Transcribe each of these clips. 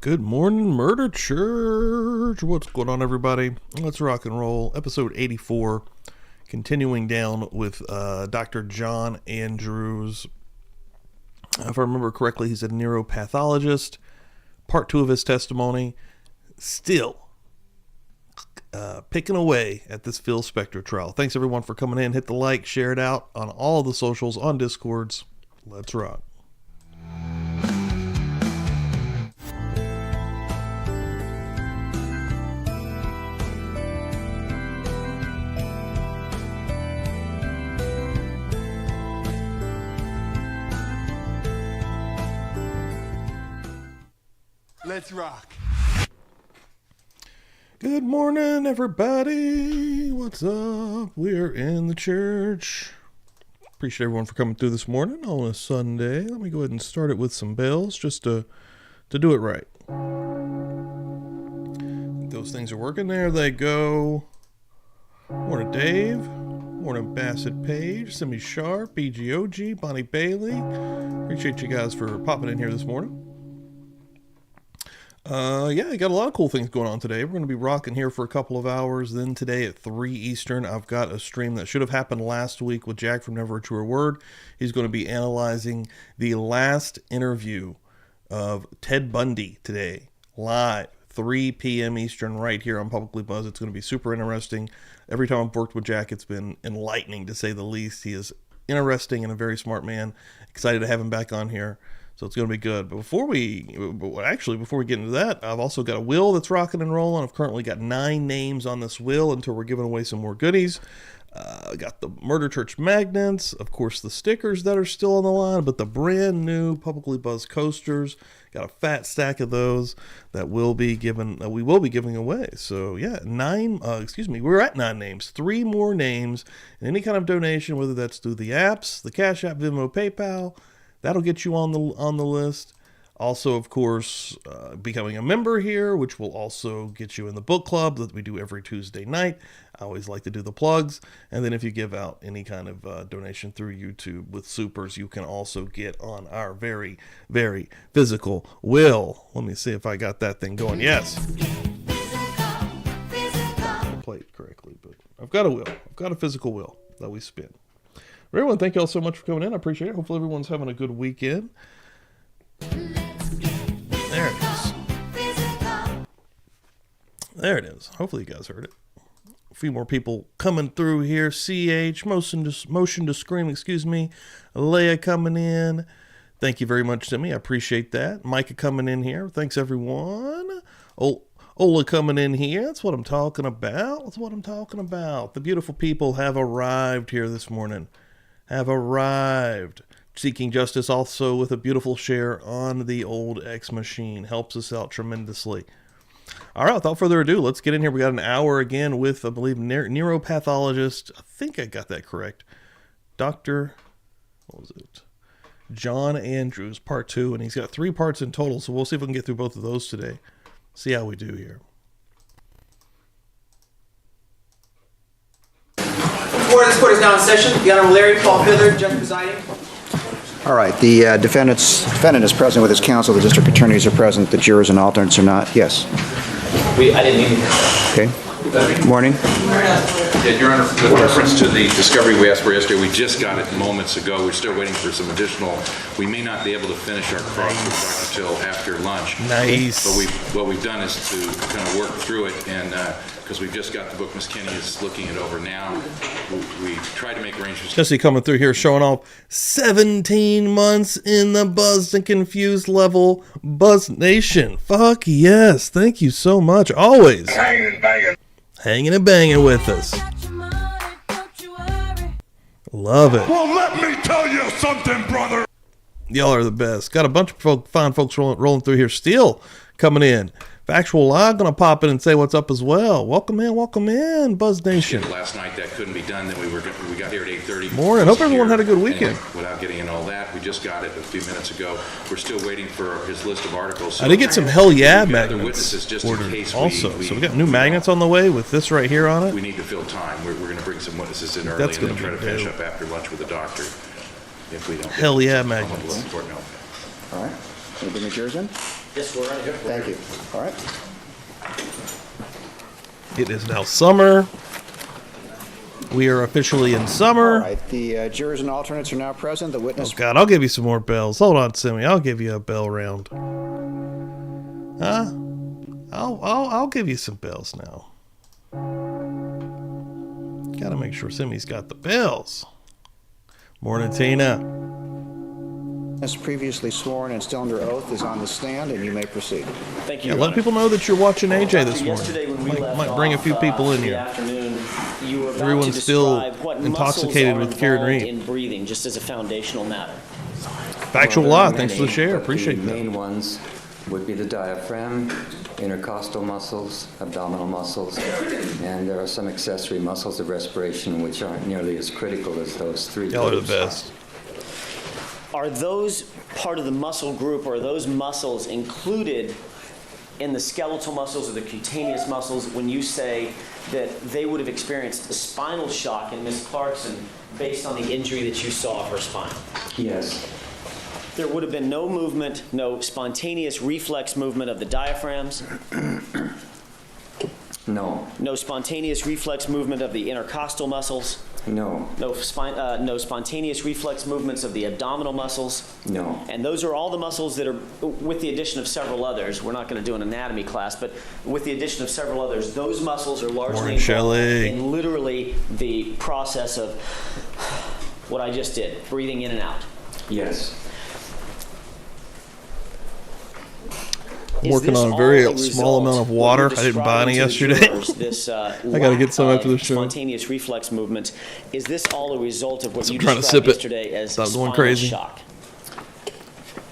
Good morning, Murder Church. What's going on, everybody? Let's rock and roll. Episode 84, continuing down with Dr. John Andrews. If I remember correctly, he's a neuropathologist. Part 2 of his testimony. Still picking away at this Phil Spector trial. Thanks, everyone, for coming in. Hit the like, share it out on all the socials, on Discords. Let's rock. Let's rock. Good morning, everybody. What's up? We're in the church. Appreciate everyone for coming through this morning on a Sunday. Let me go ahead and start it with some bells just to do it right. Those things are working. There they go. Morning, Dave. Morning, Bassett Page, Simi Sharp, BGOG, Bonnie Bailey. Appreciate you guys for popping in here this morning. Yeah, I got a lot of cool things going on today. We're going to be rocking here for a couple of hours. Then today at 3 Eastern, I've got a stream that should have happened last week with Jack from Never a Truer Word. He's going to be analyzing the last interview of Ted Bundy today, live, 3 p.m. Eastern, right here on Publicly Buzz. It's going to be super interesting. Every time I've worked with Jack, it's been enlightening, to say the least. He is interesting and a very smart man. Excited to have him back on here. So it's going to be good. But before we get into that, I've also got a will that's rocking and rolling. I've currently got 9 names on this will until we're giving away some more goodies. I got the Murder Church magnets, of course, the stickers that are still on the line, but the brand new Publicly Buzz coasters. Got a fat stack of those that we will be giving away. So yeah, we're at 9 names. 3 more names, and any kind of donation, whether that's through the apps, the Cash App, Venmo, PayPal. That'll get you on the list. Also, of course, becoming a member here, which will also get you in the book club that we do every Tuesday night. I always like to do the plugs. And then if you give out any kind of donation through YouTube with supers, you can also get on our very, very physical will. Let me see if I got that thing going. Yes. I played it correctly, but I've got a will. I've got a physical will that we spin. Everyone, thank you all so much for coming in. I appreciate it. Hopefully everyone's having a good weekend. There it is. There it is. Hopefully you guys heard it. A few more people coming through here. CH, motion to scream, Leia coming in. Thank you very much, Timmy. I appreciate that. Micah coming in here. Thanks, everyone. Ola coming in here. That's what I'm talking about. The beautiful people have arrived here this morning. Seeking Justice also with a beautiful share on the old X machine. Helps us out tremendously. All right, without further ado, let's get in here. We got an hour again with, I believe, neuropathologist. I think I got that correct. Dr. John Andrews, part 2. And he's got 3 parts in total, so we'll see if we can get through both of those today. See how we do here. This court is now in session. The Honorable Larry Paul Pither, judge presiding. All right. The defendant is present with his counsel. The district attorneys are present. The jurors and alternates are not. Yes. I didn't mean to. Okay. Morning. Yeah, Your Honor, with reference to the discovery we asked for yesterday, we just got it moments ago. We're still waiting for some additional. We may not be able to finish our cross with Dr. Till after lunch. Nice. But what we've done is to kind of work through it, and because we've just got the book, Ms. Kenny is looking it over now. We tried to make arrangements. Jesse coming through here showing off 17 months in the Buzzed and Confused level. Buzz Nation. Fuck yes. Thank you so much. Always. Hanging and banging with us. Love it. Well, let me tell you something, brother. Y'all are the best. Got a bunch of fine folks rolling through here. Still coming in. Factual Live going to pop in and say what's up as well. Welcome in, Buzz Nation. Last night that couldn't be done. Then we got here at 8:30. Morning. Hope everyone had a good weekend. Anyway, without getting in all that, we just got it a few minutes ago. We're still waiting for his list of articles. I did get some Hell Yeah magnets just ordered also. So we got new magnets on the way with this right here on it. We need to fill time. We're going to bring some witnesses in early and then try to finish up after lunch with the doctor. If we don't. Hell Yeah magnets. All right. Can you bring the chairs in? Yes, we're right here. Thank you. All right. It is now summer. We are officially in All summer. right. The jurors and alternates are now present. The witness. Oh, God, I'll give you some more bells. Hold on, Simmy. I'll give you a bell round. Huh? I'll give you some bells now. Gotta make sure Simmy's got the bells. Morning, Tina. As previously sworn and still under oath is on the stand, and you may proceed. Thank you. Yeah, Your let Honor. people know that you're watching AJ this Yesterday when we morning. left Might bring a few off, people in the here. afternoon, you were about Everyone's to still describe what intoxicated muscles with are Kieran involved Reed. in breathing, just as a foundational matter. Factual Well, law. there are Thanks for the many, share. but Appreciate the that. main ones would be the diaphragm, intercostal muscles, abdominal muscles, and there are some accessory muscles of respiration which aren't nearly as critical as those three Y'all are the groups. best. Are those part of the muscle group, or are those muscles included in the skeletal muscles or the cutaneous muscles when you say that they would have experienced a spinal shock in Miss Clarkson based on the injury that you saw of her spine? Yes, There would have been no movement, no spontaneous reflex movement of the diaphragms, no, no spontaneous reflex movement of the intercostal muscles, no, no spontaneous reflex movements of the abdominal muscles. no. And those are all the muscles that are, with the addition of several others, we're not going to do an anatomy class, but with the addition of several others, those muscles are largely Morning, involved Shelley. in literally the process of what I just did, breathing in and out. Yes, I'm working on a very small amount of water. I didn't buy any yesterday. I gotta get some after the show. Spontaneous reflex movements. Is this all a result of what So you I'm trying to described sip it. yesterday as Stop going spinal crazy. shock?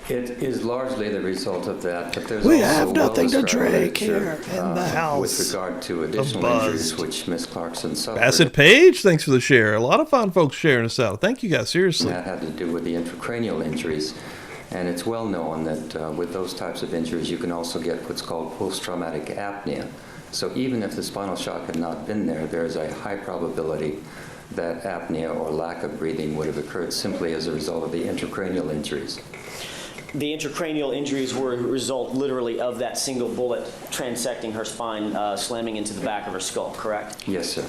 it is largely the result of that, but there's We also have nothing to well-described drink literature, here in the house with regard to additional buzzed. injuries which Miss Clarkson suffered. Bassett Page, thanks for the share. A lot of fine folks sharing us out. Thank you guys, seriously. That had to do with the intracranial injuries. And it's well known that with those types of injuries, you can also get what's called post-traumatic apnea. So even if the spinal shock had not been there, there is a high probability that apnea or lack of breathing would have occurred simply as a result of the intracranial injuries. The intracranial injuries were a result literally of that single bullet transecting her spine, slamming into the back of her skull, correct? Yes, sir.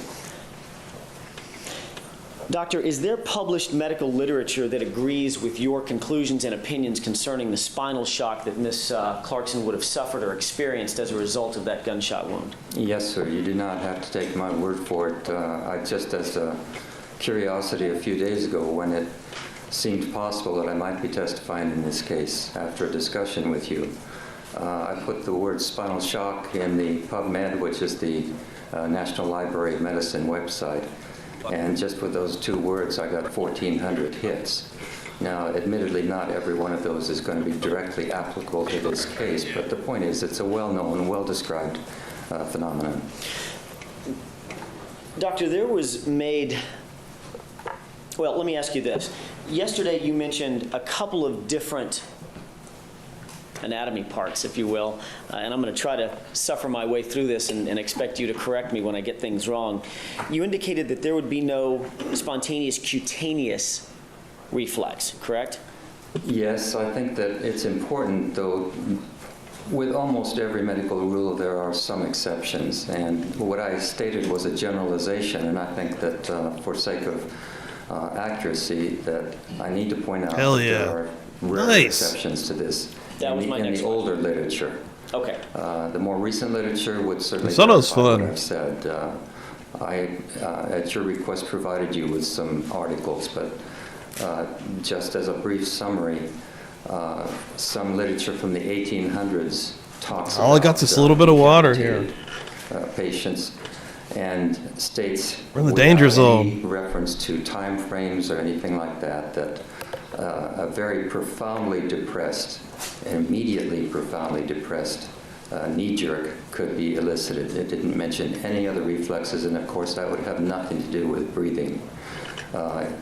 Doctor, is there published medical literature that agrees with your conclusions and opinions concerning the spinal shock that Miss Clarkson would have suffered or experienced as a result of that gunshot wound? Yes, sir. You do not have to take my word for it. I just, as a curiosity a few days ago, when it seemed possible that I might be testifying in this case after a discussion with you, I put the word spinal shock in the PubMed, which is the National Library of Medicine website. And just with those two words, I got 1,400 hits. Now, admittedly, not every one of those is going to be directly applicable to this case, but the point is it's a well-known, well-described phenomenon. Doctor, there was made, well, let me ask you this. Yesterday you mentioned a couple of different anatomy parts, if you will, and I'm going to try to suffer my way through this and expect you to correct me when I get things wrong. You indicated that there would be no spontaneous cutaneous reflex, correct? Yes, I think that it's important, though, with almost every medical rule there are some exceptions, and what I stated was a generalization, and I think that for sake of accuracy, that I need to point out Hell that yeah. there are rare Nice. exceptions to this. That was my in next the older literature. Okay. The more recent literature would certainly That sounds verify what fun. I've said. I, at your request, provided you with some articles, but just as a brief summary, some literature from the 1800s talks All I got's this little bit of water here. decapitated, patients and states We're in the without danger any zone. reference to time frames or anything like that, that a very profoundly depressed, immediately profoundly depressed knee jerk could be elicited. It didn't mention any other reflexes, and of course that would have nothing to do with breathing.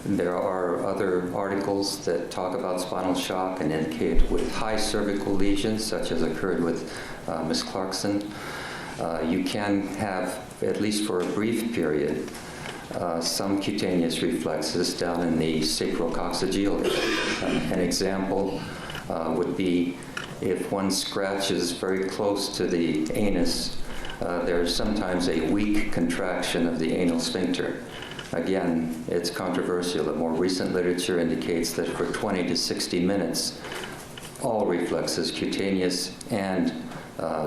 There are other articles that talk about spinal shock and indicate with high cervical lesions, such as occurred with Ms. Clarkson, you can have, at least for a brief period, some cutaneous reflexes down in the sacrococcygeal area. An example would be if one scratches very close to the anus, there's sometimes a weak contraction of the anal sphincter. Again, it's controversial. The more recent literature indicates that for 20 to 60 minutes, all reflexes, cutaneous and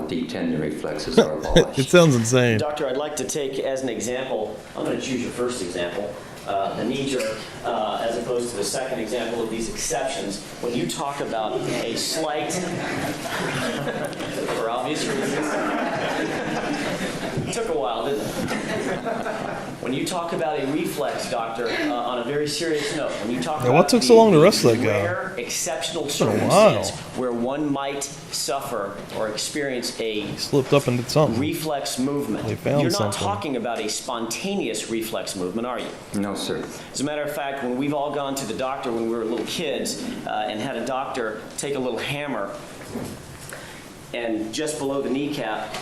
deep tendon reflexes, are abolished. It sounds insane. Doctor, I'd like to take as an example, I'm going to choose your first example, the knee jerk, as opposed to the second example of these exceptions. When you talk about a slight, for obvious reasons, it took a while, didn't it? When you talk about a reflex, doctor, on a very serious note, when you talk about what took so long to arrest that guy? rare, exceptional been a circumstance while. where one might suffer or experience a Slipped up and did something. reflex movement. They found You're not something. talking about a spontaneous reflex movement, are you? No, sir. As a matter of fact, when we've all gone to the doctor when we were little kids and had a doctor take a little hammer and just below the kneecap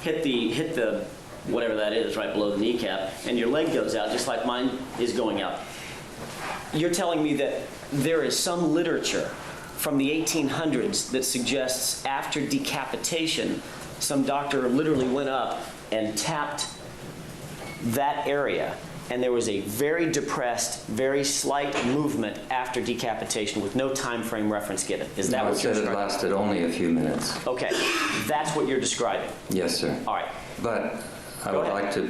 hit the whatever that is right below the kneecap, and your leg goes out just like mine is going out. You're telling me that there is some literature from the 1800s that suggests after decapitation, some doctor literally went up and tapped that area, and there was a very depressed, very slight movement after decapitation with no time frame reference given. Is that I what you're said it describing? lasted only a few minutes. Okay, that's what you're describing. Yes, sir. All right, But I Go would ahead. like to,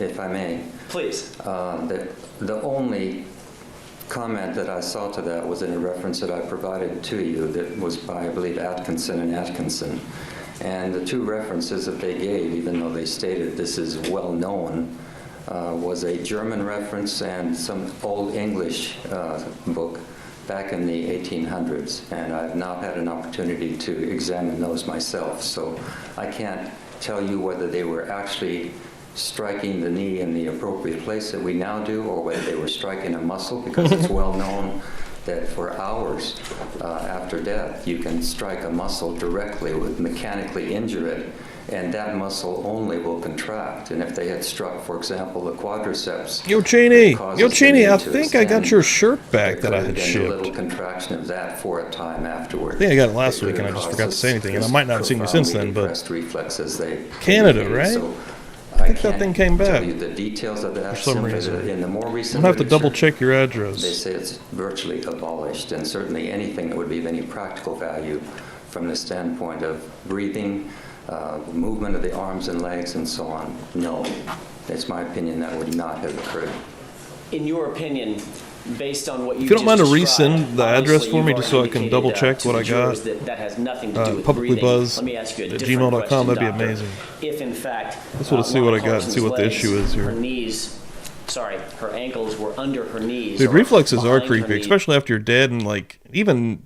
if I may, please. the only comment that I saw to that was in a reference that I provided to you that was by, I believe, Atkinson and Atkinson. And the two references that they gave, even though they stated this is well known, was a German reference and some old English book back in the 1800s. And I've not had an opportunity to examine those myself, so I can't tell you whether they were actually striking the knee in the appropriate place that we now do, or whether they were striking a muscle, because it's well known that for hours after death, you can strike a muscle directly, mechanically injure it, and that muscle only will contract. And if they had struck, for example, the quadriceps, Yo, Cheney! it causes Yo, the Cheney, knee I to think I got extend. your shirt back that I There had could have been a little shipped. contraction of that for a time afterward. I think I got it last It week could and I have just forgot to caused say anything, and I might not have seen you profoundly since then, but depressed reflexes they Canada, indicated. right? So I think that thing came can't back tell you the details of that. for some simply reason. that in the more I'm recent gonna have to double literature, check your they address. say it's virtually abolished, and certainly anything that would be of any practical value from the standpoint of breathing, movement of the arms and legs, and so on, no. It's my opinion that would not have occurred. In your opinion, based on what you If you don't mind to just described, resend the address obviously for me you've just so I already can indicated, double check to what the I jurors got. That has nothing to do with Publicly breathing. buzz Let me ask you a at different gmail.com, question, that'd be doctor. amazing. If in fact, Just want to see what I got and see what the Laura issue is Carson's here. legs, her knees, sorry, her ankles were under her knees. Dude, or reflexes are behind her creepy, knees. especially after you're dead, and like even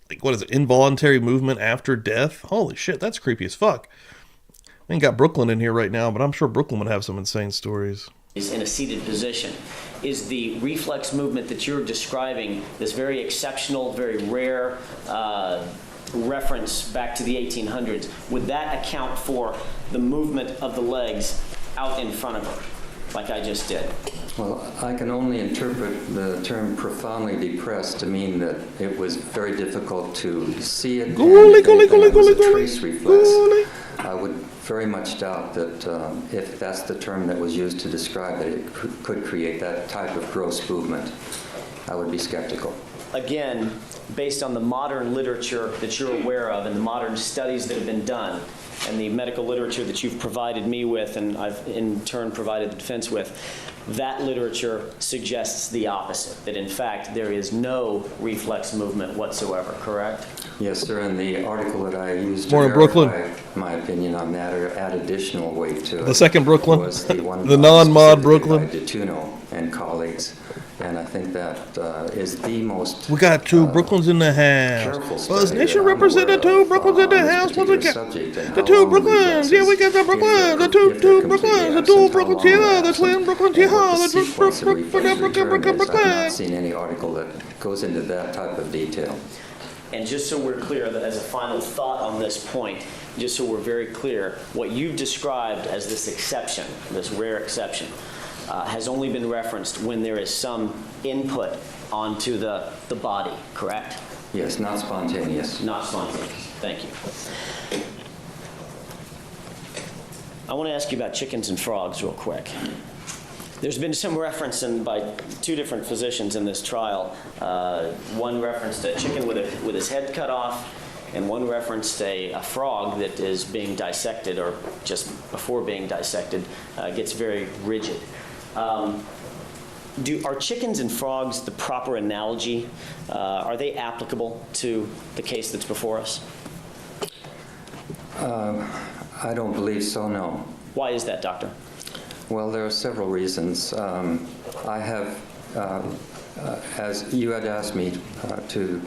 like what is it, involuntary movement after death? Holy shit, that's creepy as fuck. I ain't got Brooklyn in here right now, but I'm sure Brooklyn would have some insane stories. Is in a seated position. Is the reflex movement that you're describing, this very exceptional, very rare reference back to the 1800s, would that account for the movement of the legs out in front of her, like I just did? Well, I can only interpret the term profoundly depressed to mean that it was very difficult to see it. Gooly, and if gooly, anything, gooly, it was a gooly, trace reflex. gooly. I would very much doubt that if that's the term that was used to describe it, it could create that type of gross movement. I would be skeptical. Again, based on the modern literature that you're aware of and the modern studies that have been done and the medical literature that you've provided me with and I've in turn provided the defense with, that literature suggests the opposite, that in fact there is no reflex movement whatsoever, correct? Yes, sir, and the article that I used to Morning, verify Brooklyn. my opinion on that or add additional weight to it. The second Brooklyn? Was the one The non-mod specifically Brooklyn? by DeTuno and colleagues, and I think that is the most We got two Brooklyns in the careful house. study Buzz that Nation I'm represented aware two of Brooklyns in the on this house. Once particular again, subject and the how two long Brooklyns. Yeah, we got the Brooklyns. The two if they're completely Brooklyns. The absent, two how Brooklyns. long Yeah, they're the absent, twin Brooklyns. and Yeah, what the the sequence of reflex return is. I've not Brooklyn. seen any article that goes into that type of detail. And just so we're clear, that as a final thought on this point, just so we're very clear, what you've described as this exception, this rare exception, has only been referenced when there is some input onto the body, correct? Yes, not spontaneous. Not spontaneous. Thank you. I want to ask you about chickens and frogs real quick. There's been some reference by two different physicians in this trial. One referenced a chicken with his head cut off, and one referenced a frog that is being dissected, or just before being dissected, gets very rigid. Are chickens and frogs the proper analogy? Are they applicable to the case that's before us? I don't believe so, no. Why is that, doctor? Well, there are several reasons. I have, as you had asked me to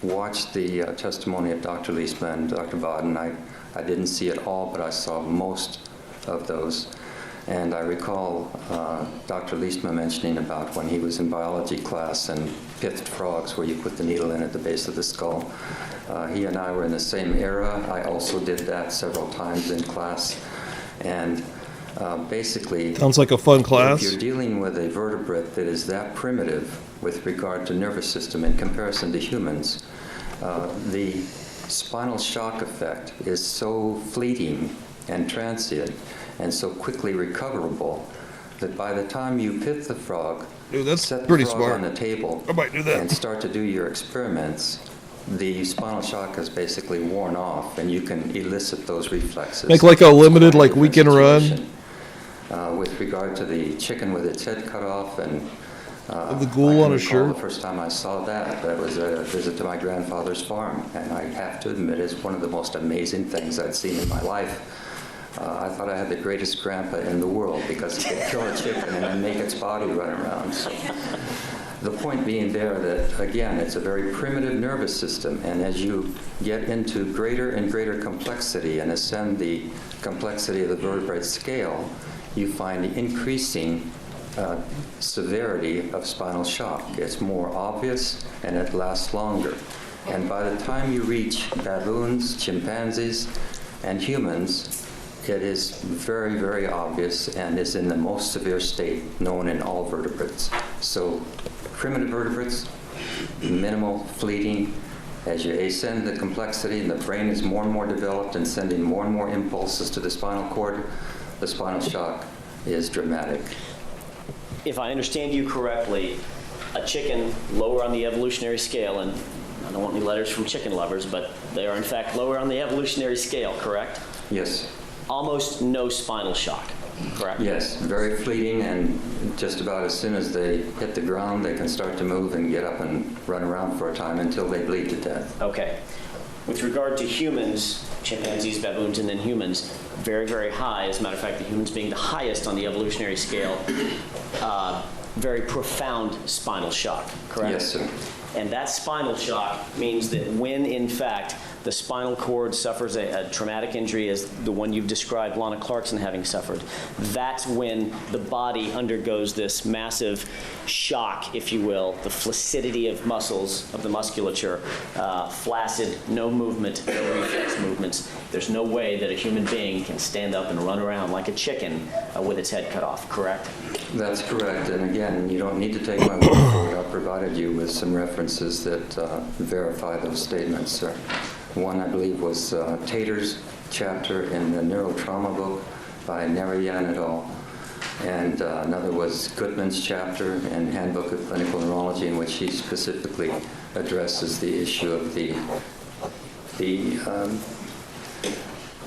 watch the testimony of Dr. Liesma and Dr. Baden, I didn't see it all, but I saw most of those. And I recall Dr. Liesma mentioning about when he was in biology class and pithed frogs where you put the needle in at the base of the skull. He and I were in the same era. I also did that several times in class. And basically, Sounds like a fun class. if you're dealing with a vertebrate that is that primitive with regard to nervous system in comparison to humans, the spinal shock effect is so fleeting and transient and so quickly recoverable that by the time you pit the frog, Dude, that's set the pretty frog smart. on the table, I might do that. and start to do your experiments, the spinal shock has basically worn off, and you can elicit those reflexes. Make like a limited, Quite a like, different weekend run. situation. With regard to the chicken with its head cut off and The ghoul I on can a recall shirt. The first time I saw that was a visit to my grandfather's farm, and I have to admit it's one of the most amazing things I'd seen in my life. I thought I had the greatest grandpa in the world because he could kill a chicken and then make its body run around. So, the point being there that, again, it's a very primitive nervous system, and as you get into greater and greater complexity and ascend the complexity of the vertebrate scale, you find the increasing severity of spinal shock. It's more obvious and it lasts longer. And by the time you reach baboons, chimpanzees, and humans, it is very, very obvious and is in the most severe state known in all vertebrates. So primitive vertebrates, minimal, fleeting. As you ascend the complexity and the brain is more and more developed and sending more and more impulses to the spinal cord, the spinal shock is dramatic. If I understand you correctly, a chicken lower on the evolutionary scale, and I don't want any letters from chicken lovers, but they are in fact lower on the evolutionary scale, correct? Yes. Almost no spinal shock, correct? Yes, very fleeting, and just about as soon as they hit the ground, they can start to move and get up and run around for a time until they bleed to death. Okay. With regard to humans, chimpanzees, baboons, and then humans, very, very high. As a matter of fact, the humans being the highest on the evolutionary scale, very profound spinal shock, correct? Yes, sir. And that spinal shock means that when, in fact, the spinal cord suffers a traumatic injury as the one you've described Lana Clarkson having suffered, that's when the body undergoes this massive shock, if you will, the flaccidity of muscles, of the musculature, flaccid, no movement, no reflex movements. There's no way that a human being can stand up and run around like a chicken with its head cut off, correct? That's correct, and again, you don't need to take my word for it. I've provided you with some references that verify those statements, sir. One, I believe, was Tater's chapter in the Neurotrauma book by Narayan et al. And another was Goodman's chapter in Handbook of Clinical Neurology, in which he specifically addresses the issue of the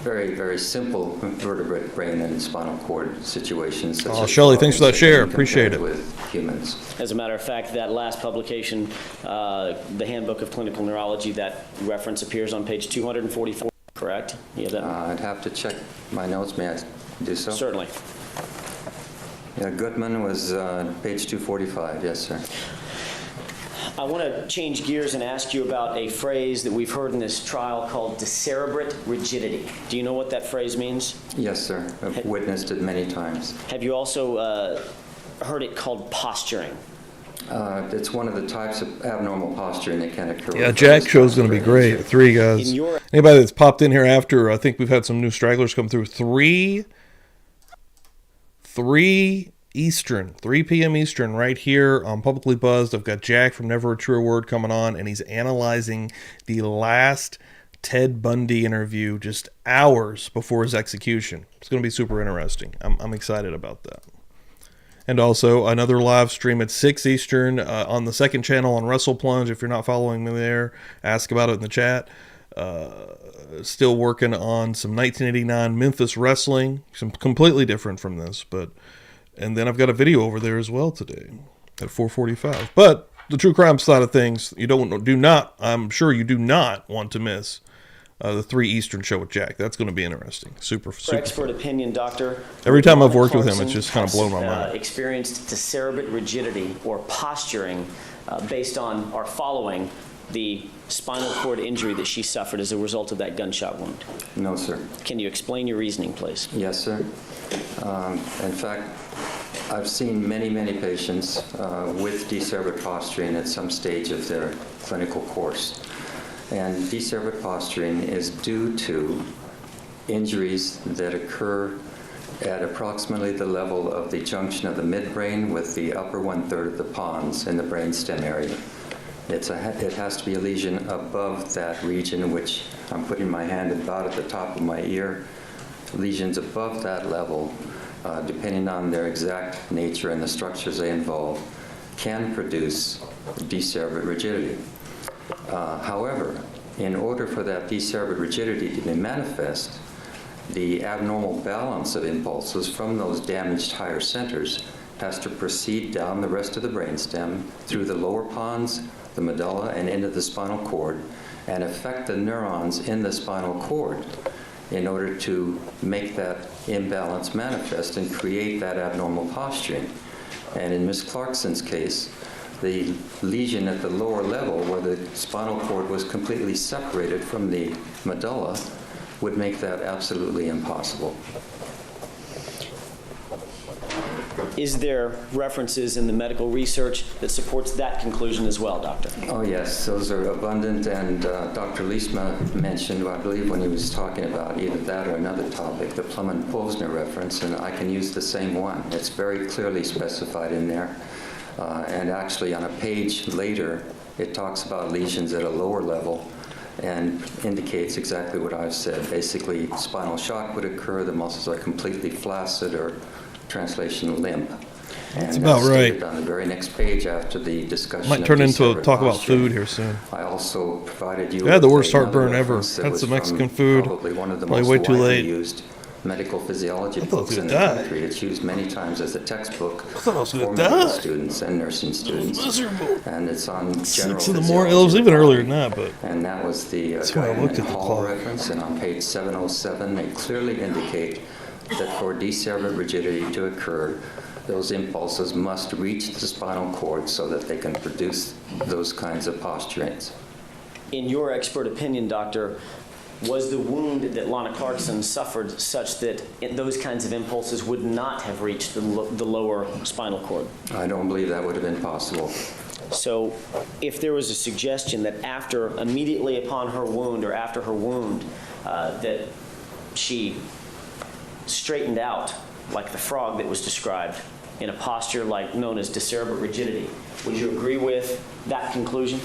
very, very simple vertebrate brain and spinal cord situations. Oh, Shelley, thanks for that share. Appreciate it. With humans. As a matter of fact, that last publication, the Handbook of Clinical Neurology, that reference appears on page 244, correct? You have that? I'd have to check my notes. May I do so? Certainly. Yeah, Goodman was page 245. Yes, sir. I want to change gears and ask you about a phrase that we've heard in this trial called decerebrate rigidity. Do you know what that phrase means? Yes, sir. I've witnessed it many times. Have you also heard it called posturing? It's one of the types of abnormal posturing that can occur. Yeah, Jack's show's going to be great. 3 guys. Anybody that's popped in here after, I think we've had some new stragglers come through. Three Eastern, 3 p.m. Eastern, right here on Publicly Buzzed. I've got Jack from Never a Truer Word coming on, and he's analyzing the last Ted Bundy interview just hours before his execution. It's going to be super interesting. I'm excited about that. And also another live stream at 6 Eastern on the second channel on Wrestle Plunge. If you're not following me there, ask about it in the chat. Still working on some 1989 Memphis wrestling, some completely different from this, and then I've got a video over there as well today at 4:45. But the true crime side of things, I'm sure you do not want to miss the 3 Eastern show with Jack. That's going to be interesting. Super expert fun. opinion, Doctor. Every time I've worked with him, it's just kind of blown my mind. Experienced decerebrate rigidity or posturing based on or following the spinal cord injury that she suffered as a result of that gunshot wound. No, sir. Can you explain your reasoning, please? Yes, sir. In fact, I've seen many, many patients with decerebrate posturing at some stage of their clinical course. And decerebrate posturing is due to injuries that occur at approximately the level of the junction of the midbrain with the upper 1/3 of the pons in the brainstem area. It has to be a lesion above that region, which I'm putting my hand about at the top of my ear. Lesions above that level, depending on their exact nature and the structures they involve, can produce decerebrate rigidity. However, in order for that decerebrate rigidity to be manifest, the abnormal balance of impulses from those damaged higher centers has to proceed down the rest of the brainstem through the lower pons, the medulla, and into the spinal cord, and affect the neurons in the spinal cord in order to make that imbalance manifest and create that abnormal posturing. And in Ms. Clarkson's case, the lesion at the lower level, where the spinal cord was completely separated from the medulla, would make that absolutely impossible. Is there references in the medical research that supports that conclusion as well, Doctor? Oh, yes, those are abundant, and Dr. Liesma mentioned, I believe, when he was talking about either that or another topic, the Plum and Posner reference, and I can use the same one. It's very clearly specified in there, and actually on a page later, it talks about lesions at a lower level and indicates exactly what I've said. Basically, spinal shock would occur, the muscles are completely flaccid or translation limp. That's about right. On the very next page after the discussion. Might turn into a talk about posturing, food here soon. I also provided you. I had the with worst heartburn another ever. reference that Had was some from Mexican food. Probably one of the Probably most way too widely late. used medical physiology I thought I was books in gonna the die. country. It's used many times as a textbook thought I was gonna for medical die. students and nursing students. Miserable. And it's on general 6 in the physiology morning. It was of even the earlier body. than that, but And that was the That's why I Guy looked and at the Hall clock. reference, and on page 707, they clearly indicate that for decerebrate rigidity to occur, those impulses must reach the spinal cord so that they can produce those kinds of posturings. In your expert opinion, Doctor, was the wound that Lana Clarkson suffered such that those kinds of impulses would not have reached the lower spinal cord? I don't believe that would have been possible. So if there was a suggestion that immediately upon her wound or after her wound, that she straightened out like the frog that was described in a posture known as decerebrate rigidity, would you agree with that conclusion?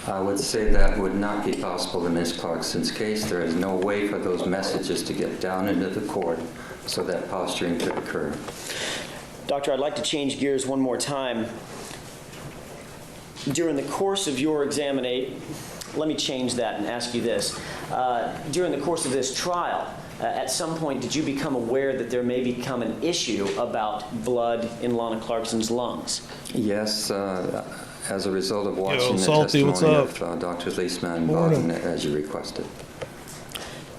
I would say that would not be possible in Ms. Clarkson's case. There is no way for those messages to get down into the cord so that posturing could occur. Doctor, I'd like to change gears one more time. During the course of your examination, let me change that and ask you this. During the course of this trial, at some point, did you become aware that there may become an issue about blood in Lana Clarkson's lungs? Yes, as a result of watching the Salty, what's testimony up? of Drs. Liesman and Barton, as you requested.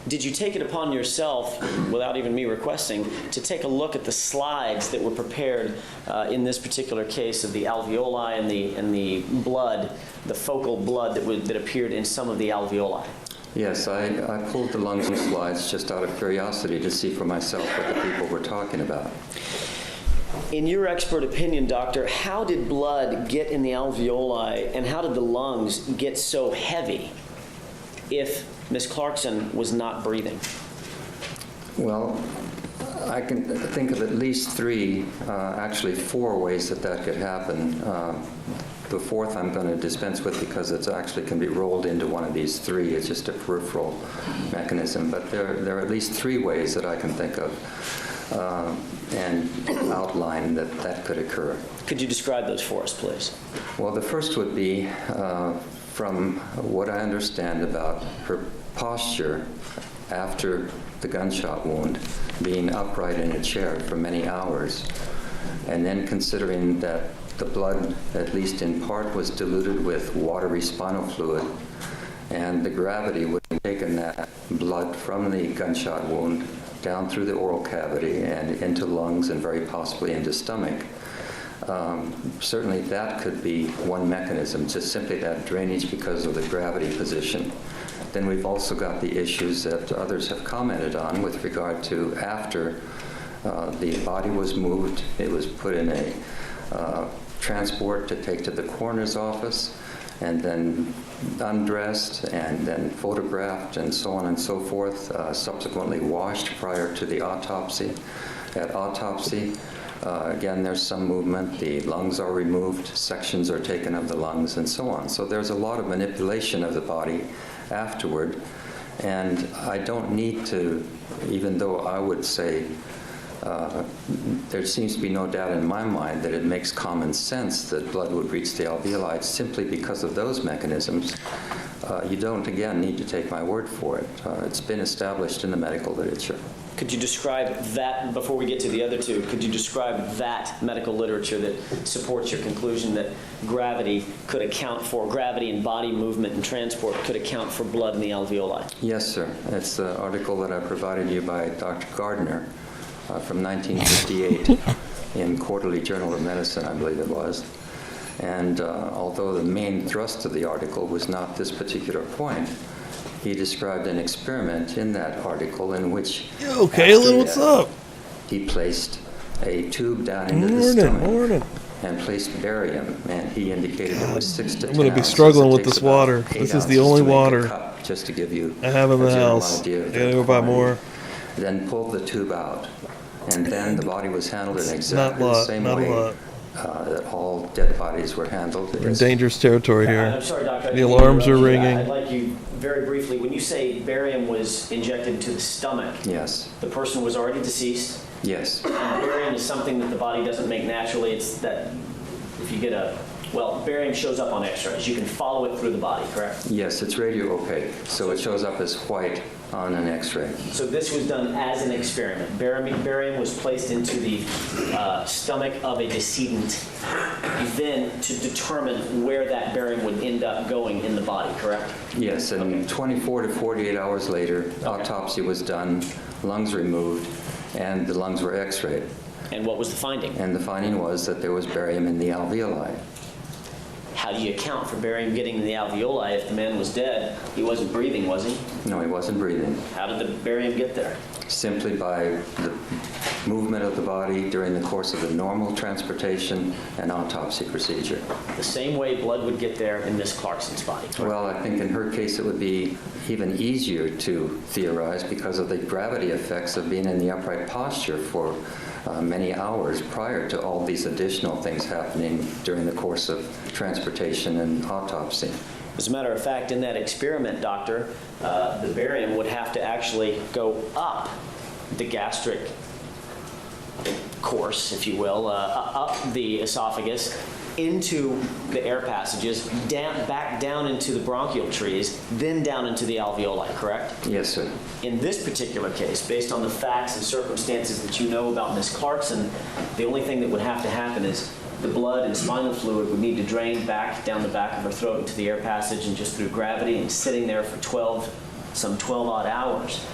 Did you take it upon yourself, without even me requesting, to take a look at the slides that were prepared in this particular case of the alveoli and the blood, the focal blood that appeared in some of the alveoli? Yes, I pulled the lung slides just out of curiosity to see for myself what the people were talking about. In your expert opinion, Doctor, how did blood get in the alveoli and how did the lungs get so heavy if Ms. Clarkson was not breathing? Well, I can think of at least three, actually four ways that that could happen. The fourth I'm going to dispense with because it actually can be rolled into one of these three. It's just a peripheral mechanism. But there are at least three ways that I can think of and outline that that could occur. Could you describe those for us, please? Well, the first would be, from what I understand about her posture after the gunshot wound, being upright in a chair for many hours, and then considering that the blood, at least in part, was diluted with watery spinal fluid, and the gravity would have taken that blood from the gunshot wound down through the oral cavity and into lungs and very possibly into stomach. Certainly that could be one mechanism, just simply that drainage because of the gravity position. Then we've also got the issues that others have commented on with regard to after the body was moved, it was put in a transport to take to the coroner's office, and then undressed, and then photographed, and so on and so forth, subsequently washed prior to the autopsy. At autopsy, again, there's some movement. The lungs are removed, sections are taken of the lungs, and so on. So there's a lot of manipulation of the body afterward, and I don't need to, even though I would say there seems to be no doubt in my mind that it makes common sense that blood would reach the alveoli simply because of those mechanisms. You don't, again, need to take my word for it. It's been established in the medical literature. Could you describe that, before we get to the other two, could you describe that medical literature that supports your conclusion that gravity could account for, gravity and body movement and transport could account for blood in the alveoli? Yes, sir. It's the article that I provided you by Dr. Gardner from 1958 in Quarterly Journal of Medicine, I believe it was. And although the main thrust of the article was not this particular point, he described an experiment in that article in which Yo, Kaylin, what's up? he placed a tube down into the stomach and placed barium, and he indicated it was 6 to 10 I'm going to be ounces. struggling It with takes this about water. 8 This is the ounces only to make a water cup, just to give you I have in a the general house. idea of I the gotta go buy quantity. more. Then pulled the tube out, and then the body was handled in Not exactly a the lot, same not a way lot. that all dead bodies were handled. We're in dangerous territory here. I'm sorry, Doctor. The alarms are ringing. I'd like you very briefly, when you say barium was injected into the stomach, Yes, the person was already deceased, yes, and barium is something that the body doesn't make naturally. It's that if you get barium shows up on x-rays. You can follow it through the body, correct? yes, it's radio opaque, so it shows up as white on an x-ray. So this was done as an experiment. Barium was placed into the stomach of a decedent, then to determine where that barium would end up going in the body, correct? Yes, and 24 to 48 hours later, autopsy was done, lungs removed, and the lungs were x-rayed. And what was the finding? And the finding was that there was barium in the alveoli. How do you account for barium getting in the alveoli if the man was dead? He wasn't breathing, was he? No, he wasn't breathing. How did the barium get there? Simply by the movement of the body during the course of the normal transportation and autopsy procedure. The same way blood would get there in Miss Clarkson's body, correct? Well, I think in her case it would be even easier to theorize because of the gravity effects of being in the upright posture for many hours prior to all these additional things happening during the course of transportation and autopsy. As a matter of fact, in that experiment, doctor, the barium would have to actually go up the gastric course, if you will, up the esophagus, into the air passages, back down into the bronchial trees, then down into the alveoli, correct? Yes, sir. In this particular case, based on the facts and circumstances that you know about Miss Clarkson, the only thing that would have to happen is the blood and spinal fluid would need to drain back down the back of her throat into the air passage, and just through gravity and sitting there for some 12 odd hours,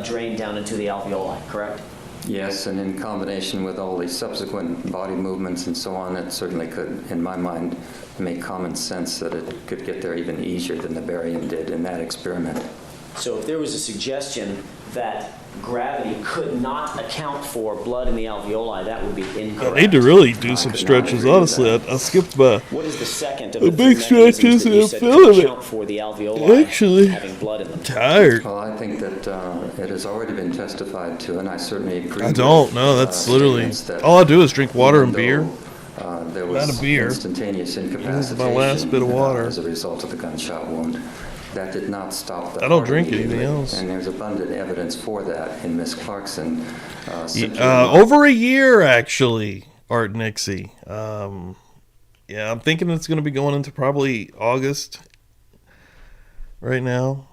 drain down into the alveoli, correct? Yes, and in combination with all the subsequent body movements and so on, it certainly could, in my mind, make common sense that it could get there even easier than the barium did in that experiment. So if there was a suggestion that gravity could not account for blood in the alveoli, that would be incorrect. I need to really do some stretches. Honestly, I skipped by What is the second of a the big three mechanisms stretches that and you I'm said feeling could it. account for the alveoli Actually, having blood in them? tired. Well, I think that it has already been testified to, and I certainly agree. I don't know. That's literally all I do is drink water and beer. There was Not a beer. instantaneous incapacitation my last bit of water. as a result of the gunshot wound. That did not stop the I don't heart drink immediately, anything else. And there's abundant evidence for that in Miss Clarkson. Over a year, actually, Art Nixie. Yeah, I'm thinking it's going to be going into probably August right now.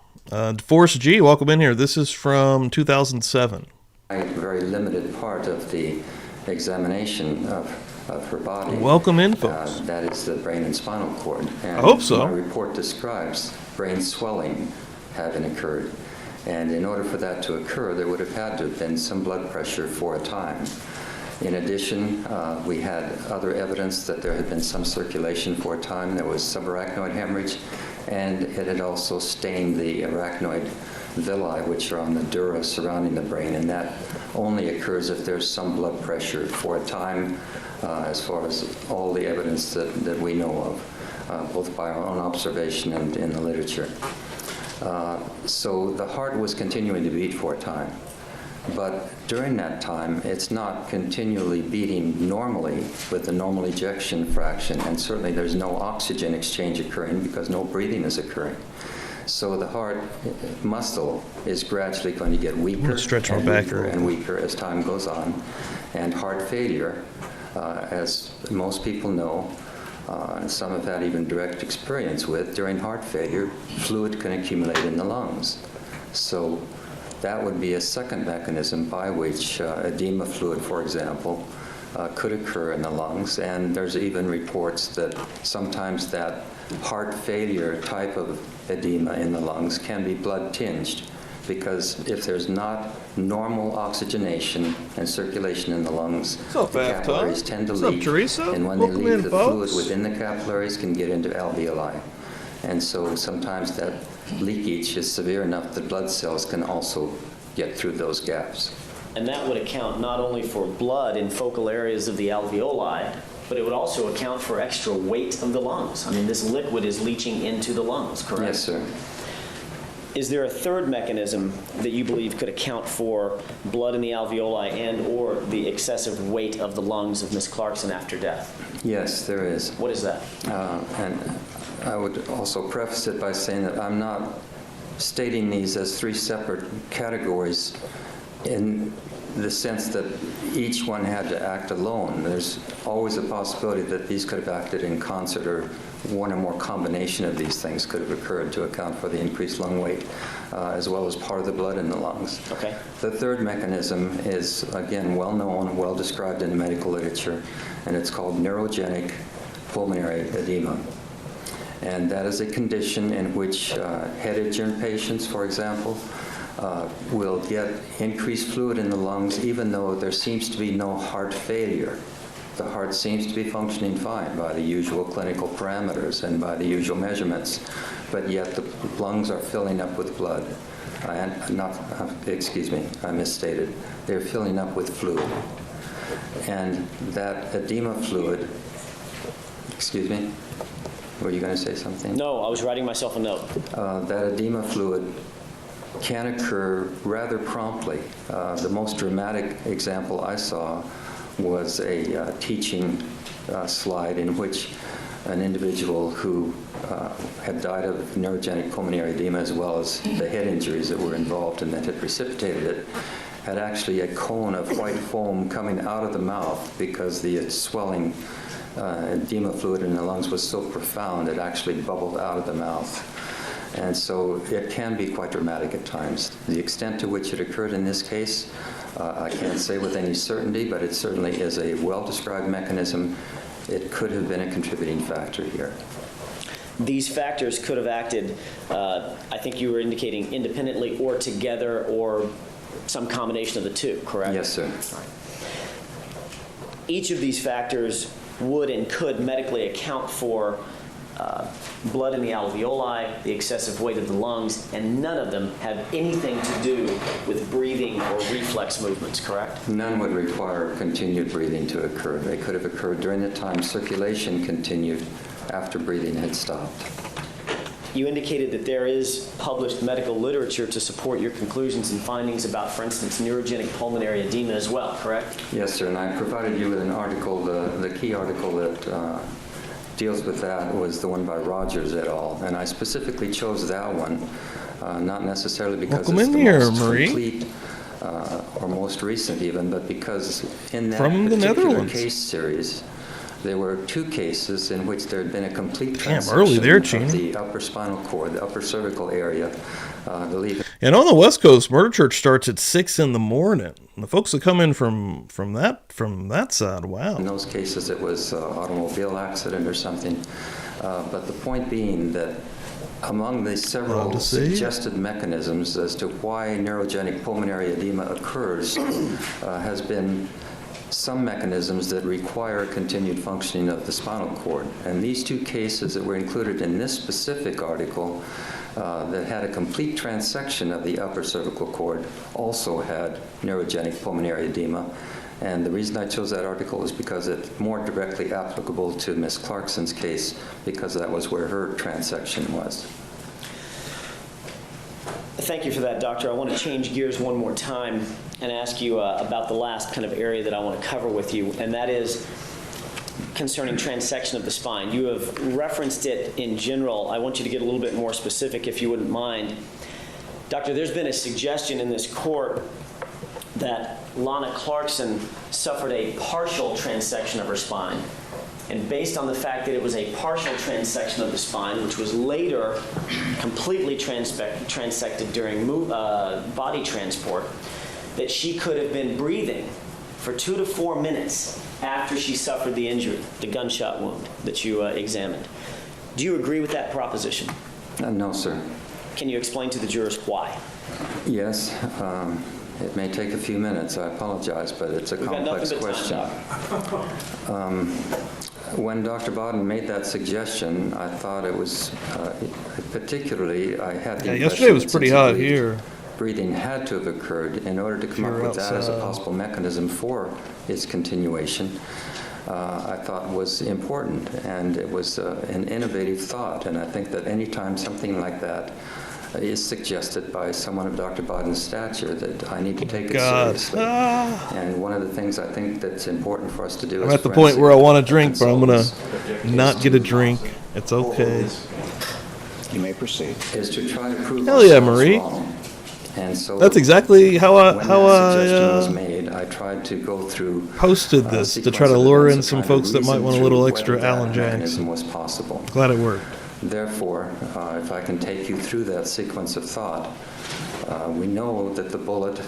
Forrest G, welcome in here. This is from 2007. A very limited part of the examination of her body. Welcome in, folks. That is the brain and spinal cord. And I hope so. My report describes brain swelling having occurred. And in order for that to occur, there would have had to have been some blood pressure for a time. In addition, we had other evidence that there had been some circulation for a time. There was subarachnoid hemorrhage, and it had also stained the arachnoid villi, which are on the dura surrounding the brain, and that only occurs if there's some blood pressure for a time, as far as all the evidence that we know of, both by our own observation and in the literature. So the heart was continuing to beat for a time. But during that time, it's not continually beating normally with the normal ejection fraction, and certainly there's no oxygen exchange occurring because no breathing is occurring. So the heart muscle is gradually going to get weaker stretch my and back weaker and weaker as time goes on. And heart failure, as most people know, and some have had even direct experience with, during heart failure, fluid can accumulate in the lungs. So that would be a second mechanism by which edema fluid, for example, could occur in the lungs. And there's even reports that sometimes that heart failure type of edema in the lungs can be blood tinged, because if there's not normal oxygenation and circulation in the lungs, the capillaries tend to leak. Teresa? And when Welcome they leak, in, the folks. fluid within the capillaries can get into alveoli. And so sometimes that leakage is severe enough that blood cells can also get through those gaps. And that would account not only for blood in focal areas of the alveoli, but it would also account for extra weight of the lungs. I mean, this liquid is leaching into the lungs, correct? Yes, sir. Is there a third mechanism that you believe could account for blood in the alveoli and or the excessive weight of the lungs of Miss Clarkson after death? Yes, there is. What is that? And I would also preface it by saying that I'm not stating these as three separate categories in the sense that each one had to act alone. There's always a possibility that these could have acted in concert, or one or more combination of these things could have occurred to account for the increased lung weight, as well as part of the blood in the lungs. Okay. The third mechanism is, again, well known and well described in the medical literature, and it's called neurogenic pulmonary edema. And that is a condition in which head-injured patients, for example, will get increased fluid in the lungs even though there seems to be no heart failure. The heart seems to be functioning fine by the usual clinical parameters and by the usual measurements, but yet the lungs are filling up with blood. Excuse me, I misstated. They're filling up with fluid. And that edema fluid, excuse me, were you going to say something? No, I was writing myself a note. That edema fluid can occur rather promptly. The most dramatic example I saw was a teaching slide in which an individual who had died of neurogenic pulmonary edema, as well as the head injuries that were involved and that had precipitated it, had actually a cone of white foam coming out of the mouth because the swelling edema fluid in the lungs was so profound it actually bubbled out of the mouth. And so it can be quite dramatic at times. The extent to which it occurred in this case, I can't say with any certainty, but it certainly is a well-described mechanism. It could have been a contributing factor here. These factors could have acted, I think you were indicating, independently or together or some combination of the two, correct? Yes, sir. Each of these factors would and could medically account for blood in the alveoli, the excessive weight of the lungs, and none of them have anything to do with breathing or reflex movements, correct? None would require continued breathing to occur. They could have occurred during the time circulation continued after breathing had stopped. You indicated that there is published medical literature to support your conclusions and findings about, for instance, neurogenic pulmonary edema as well, correct? Yes, sir, and I provided you with an article. The key article that deals with that was the one by Rogers et al. And I specifically chose that one, not necessarily because Welcome it's in the here, most Marie. complete or most recent even, but because in that From the particular Netherlands. case series, there were 2 cases in which there had been a complete Damn, early there, transection of Gene. the upper spinal cord, the upper cervical area, I believe. And on the West Coast, murder church starts at 6 in the morning. The folks that come in from that side, wow. In those cases, it was automobile accident or something. But the point being that among the Proud several to see. suggested mechanisms as to why neurogenic pulmonary edema occurs has been some mechanisms that require continued functioning of the spinal cord. And these 2 cases that were included in this specific article that had a complete transection of the upper cervical cord also had neurogenic pulmonary edema. And the reason I chose that article is because it's more directly applicable to Ms. Clarkson's case, because that was where her transection was. Thank you for that, Doctor. I want to change gears one more time and ask you about the last kind of area that I want to cover with you, and that is concerning transection of the spine. You have referenced it in general. I want you to get a little bit more specific, if you wouldn't mind. Doctor, there's been a suggestion in this court that Lana Clarkson suffered a partial transection of her spine. And based on the fact that it was a partial transection of the spine, which was later completely transected during body transport, that she could have been breathing for 2 to 4 minutes after she suffered the injury, the gunshot wound that you examined. Do you agree with that proposition? No, sir. Can you explain to the jurors why? Yes. It may take a few minutes. I apologize, but it's a complex question. When Dr. Bodden made that suggestion, I thought it was particularly, I had the impression yesterday was that pretty since hot the here. breathing had to have occurred in order to come up You're with that as a outside. possible mechanism for its continuation. I thought was important, and it was an innovative thought. And I think that anytime something like that is suggested by someone of Dr. Bodden's stature, that I need to take it God. seriously. And one of the things I think that's important for us to do I'm as at the point where I want to drink, but I'm going consultants to not get a drink. It's okay. You may proceed. is to try to prove Hell yeah, ourselves Marie. wrong. And so That's exactly how when that suggestion was I made, I tried to go through posted this, to try to lure in some folks that might want a little extra Alan mechanism Jackson. was possible. Glad it worked. Therefore, if I can take you through that sequence of thought, we know that the bullet I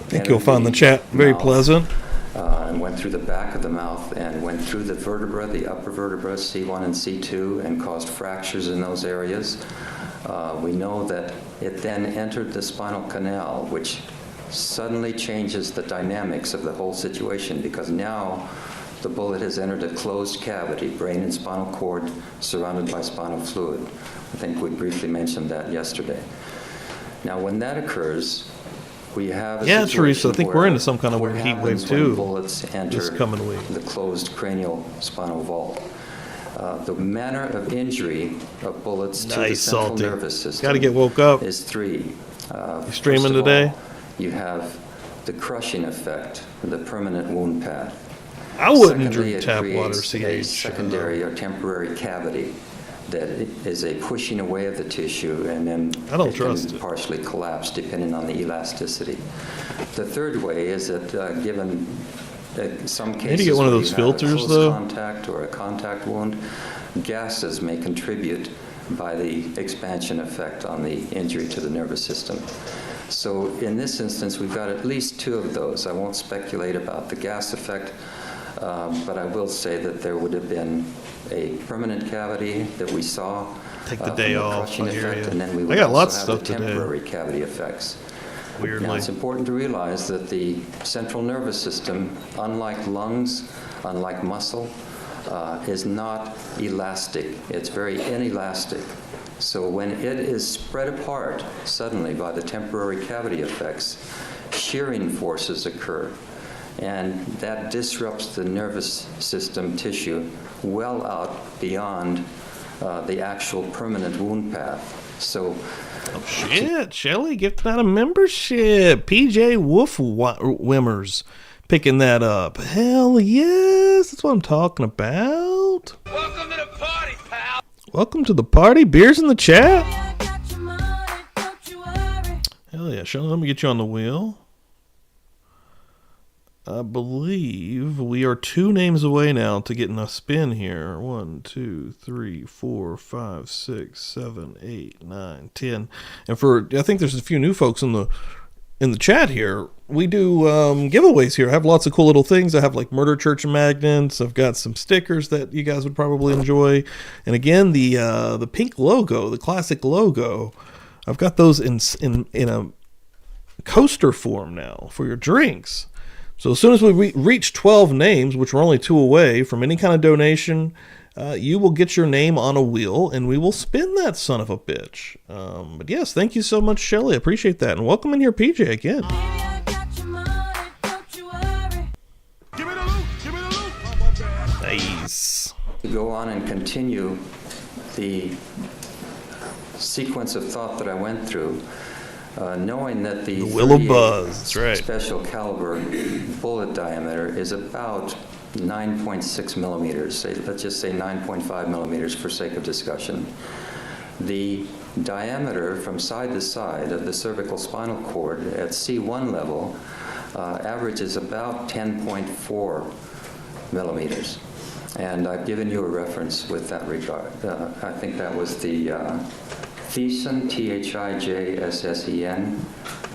think you'll find the chat very pleasant. And went through the back of the mouth and went through the vertebra, the upper vertebra, C1 and C2, and caused fractures in those areas. We know that it then entered the spinal canal, which suddenly changes the dynamics of the whole situation, because now the bullet has entered a closed cavity, brain and spinal cord, surrounded by spinal fluid. I think we briefly mentioned that yesterday. Now, when that occurs, we have a Yeah, situation Teresa, I think we're where into some kind of what weird heat happens wave, when too, bullets enter this coming week. the closed cranial spinal vault. The manner of injury of bullets to the Nice, central Salty. nervous system Gotta get woke up. is 3. You streaming First of today? all, you have the crushing effect, the permanent wound pad. I wouldn't Secondly, drink it tap water, creates a CH. secondary or temporary cavity that is a pushing away of the tissue, and then I don't it trust can it. partially collapse depending on the elasticity. The third way is that given some cases Need to get one of where those you have a filters, close though. contact or a contact wound, gases may contribute by the expansion effect on the injury to the nervous system. So in this instance, we've got at least 2 of those. I won't speculate about the gas effect, but I will say that there would have been a permanent cavity that we saw. Take the from day off, crushing I hear effect, ya. and then we I would got also lots have of the stuff today. temporary cavity effects. Now, Weirdly. it's important to realize that the central nervous system, unlike lungs, unlike muscle, is not elastic. It's very inelastic. So when it is spread apart suddenly by the temporary cavity effects, shearing forces occur, and that disrupts the nervous system tissue well out beyond the actual permanent wound path. So, Oh, shit, Shelly, give that a membership. PJ Wolf Wimmers picking that up. Hell yes, that's what I'm talking about. Welcome to the party, pal. Welcome to the party. Beers in the chat. Hell yeah, Shelly, let me get you on the wheel. I believe we are 2 names away now to getting a spin here. 1, 2, 3, 4, 5, 6, 7, 8, 9, 10. And I think there's a few new folks in the chat here. We do giveaways here. I have lots of cool little things. I have like Murder Church magnets. I've got some stickers that you guys would probably enjoy. And again, the pink logo, the classic logo, I've got those in a coaster form now for your drinks. So as soon as we reach 12 names, which we're only 2 away from any kind of donation, you will get your name on a wheel, and we will spin that son of a bitch. But yes, thank you so much, Shelly. I appreciate that. And welcome in here, PJ, again. Give me the loot. Give me the loot. Oh, my bad. Nice. to go on and continue the sequence of thought that I went through, knowing that the Willow Buzz, that's right. special caliber bullet diameter is about 9.6 millimeters. Let's just say 9.5 millimeters for sake of discussion. The diameter from side to side of the cervical spinal cord at C1 level averages about 10.4 millimeters. And I've given you a reference with that regard. I think that was the Thiessen, Thijassen,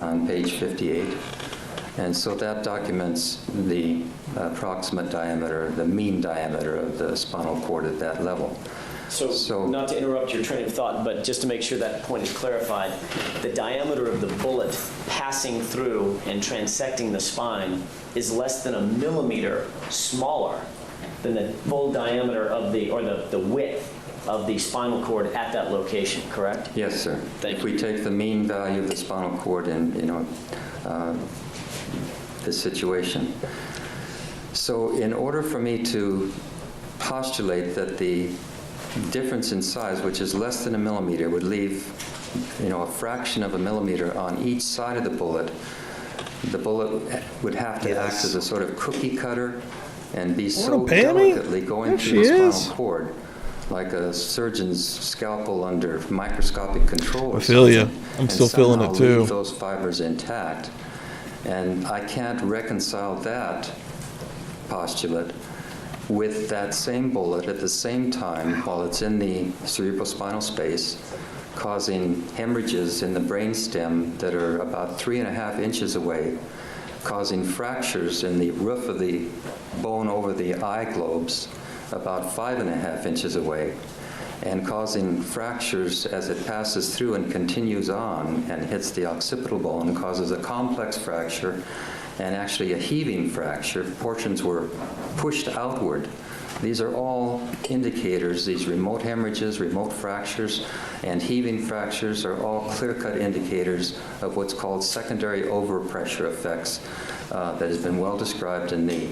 on page 58. And so that documents the approximate diameter, the mean diameter of the spinal cord at that level. So not to interrupt your train of thought, but just to make sure that point is clarified, the diameter of the bullet passing through and transecting the spine is less than a millimeter smaller than the full diameter of the width of the spinal cord at that location, correct? Yes, sir. Thank if we take the mean value of the spinal cord and, the situation. So in order for me to postulate that the difference in size, which is less than a millimeter, would leave, a fraction of a millimeter on each side of the bullet would have to act as a sort of cookie cutter and be so delicately going through the spinal cord, like a surgeon's scalpel under microscopic control. I feel you. I'm still feeling it too. Leave those fibers intact, and I can't reconcile that postulate with that same bullet at the same time while it's in the cerebrospinal space, causing hemorrhages in the brainstem that are about 3.5 inches away, causing fractures in the roof of the bone over the eye globes about 5.5 inches away, and causing fractures as it passes through and continues on and hits the occipital bone, causes a complex fracture and actually a heaving fracture. Portions were pushed outward. These are all indicators. These remote hemorrhages, remote fractures, and heaving fractures are all clear-cut indicators of what's called secondary overpressure effects that has been well described in the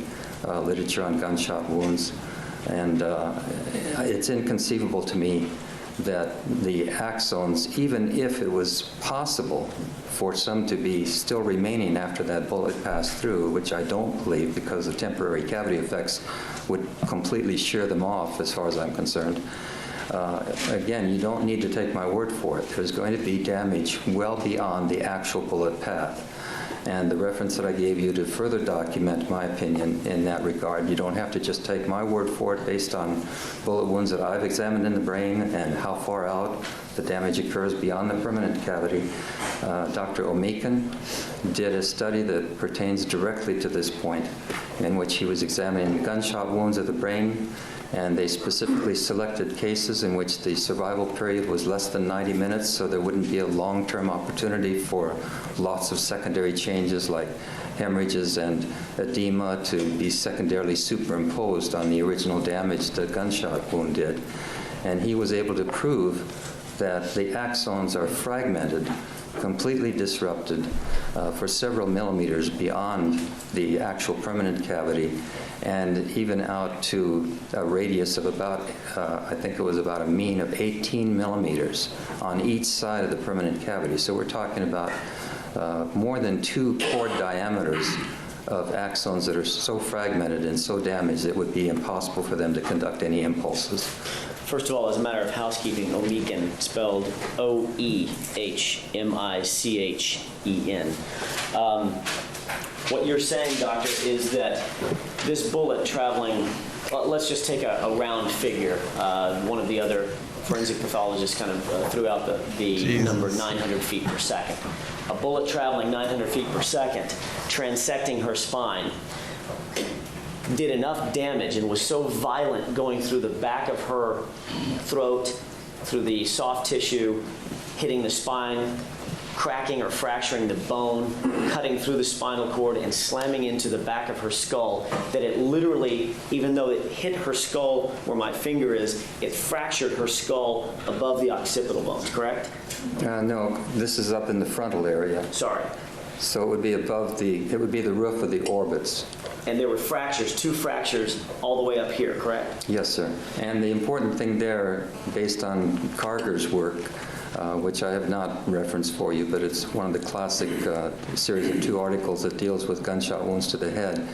literature on gunshot wounds. And it's inconceivable to me that the axons, even if it was possible for some to be still remaining after that bullet passed through, which I don't believe because the temporary cavity effects would completely shear them off as far as I'm concerned. Again, you don't need to take my word for it. There's going to be damage well beyond the actual bullet path. And the reference that I gave you to further document my opinion in that regard, you don't have to just take my word for it based on bullet wounds that I've examined in the brain and how far out the damage occurs beyond the permanent cavity. Dr. Omikan did a study that pertains directly to this point, in which he was examining gunshot wounds of the brain, and they specifically selected cases in which the survival period was less than 90 minutes, so there wouldn't be a long-term opportunity for lots of secondary changes like hemorrhages and edema to be secondarily superimposed on the original damage the gunshot wound did. And he was able to prove that the axons are fragmented, completely disrupted for several millimeters beyond the actual permanent cavity, and even out to a radius of about, I think it was about a mean of 18 millimeters on each side of the permanent cavity. So we're talking about more than 2 cord diameters of axons that are so fragmented and so damaged it would be impossible for them to conduct any impulses. First of all, as a matter of housekeeping, Omichen, spelled O-E-H-M-I-C-H-E-N. What you're saying, doctor, is that this bullet traveling, let's just take a round figure. One of the other forensic pathologists kind of threw out the number 900 feet per second. A bullet traveling 900 feet per second, transecting her spine, did enough damage and was so violent going through the back of her throat, through the soft tissue, hitting the spine, cracking or fracturing the bone, cutting through the spinal cord, and slamming into the back of her skull, that it literally, even though it hit her skull where my finger is, it fractured her skull above the occipital bones, correct? No, this is up in the frontal area. Sorry. So it would be above it would be the roof of the orbits. And there were fractures, 2 fractures all the way up here, correct? Yes, sir. And the important thing there, based on Karger's work, which I have not referenced for you, but it's one of the classic series of 2 articles that deals with gunshot wounds to the head.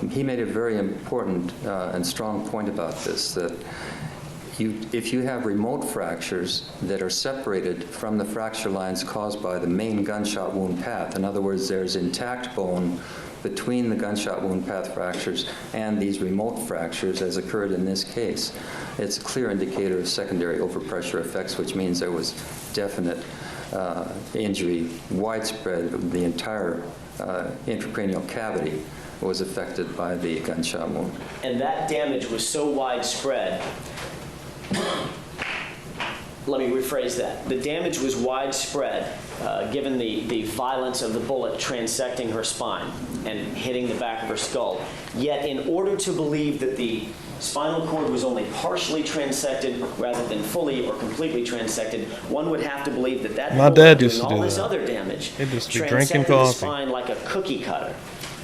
He made a very important and strong point about this, that if you have remote fractures that are separated from the fracture lines caused by the main gunshot wound path, in other words, there's intact bone between the gunshot wound path fractures and these remote fractures, as occurred in this case, it's a clear indicator of secondary overpressure effects, which means there was definite injury, widespread. The entire intracranial cavity was affected by the gunshot wound. And that damage was so widespread. Let me rephrase that. The damage was widespread, given the violence of the bullet transecting her spine and hitting the back of her skull. Yet, in order to believe that the spinal cord was only partially transected rather than fully or completely transected, one would have to believe that My bullet dad used to doing all do this that. other damage He'd just be transected drinking the coffee. spine like a cookie cutter,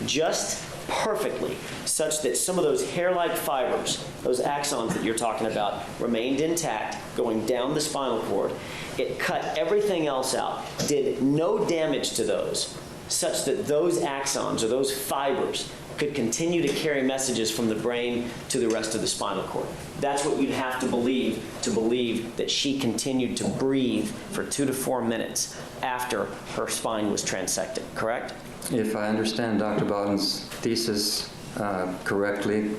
just perfectly, such that some of those hair-like fibers, those axons that you're talking about, remained intact going down the spinal cord. It cut everything else out, did no damage to those, such that those axons or those fibers could continue to carry messages from the brain to the rest of the spinal cord. That's what you'd have to believe that she continued to breathe for 2 to 4 minutes after her spine was transected, correct? If I understand Dr. Bowden's thesis correctly,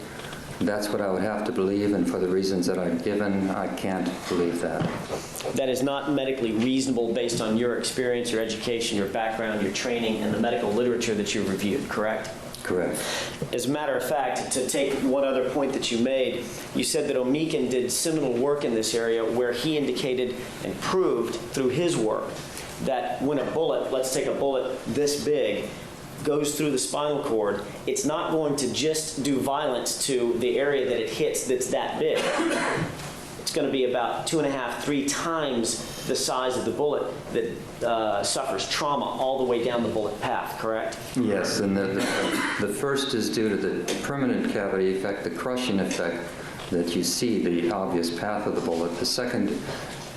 that's what I would have to believe, and for the reasons that I've given, I can't believe that. That is not medically reasonable based on your experience, your education, your background, your training, and the medical literature that you've reviewed, correct? Correct. As a matter of fact, to take one other point that you made, you said that Omichen did seminal work in this area where he indicated and proved through his work that when a bullet, let's take a bullet this big, goes through the spinal cord, it's not going to just do violence to the area that it hits that's that big. It's going to be about 2.5, 3 times the size of the bullet that suffers trauma all the way down the bullet path, correct? Yes, and the first is due to the permanent cavity effect, the crushing effect that you see, the obvious path of the bullet. The second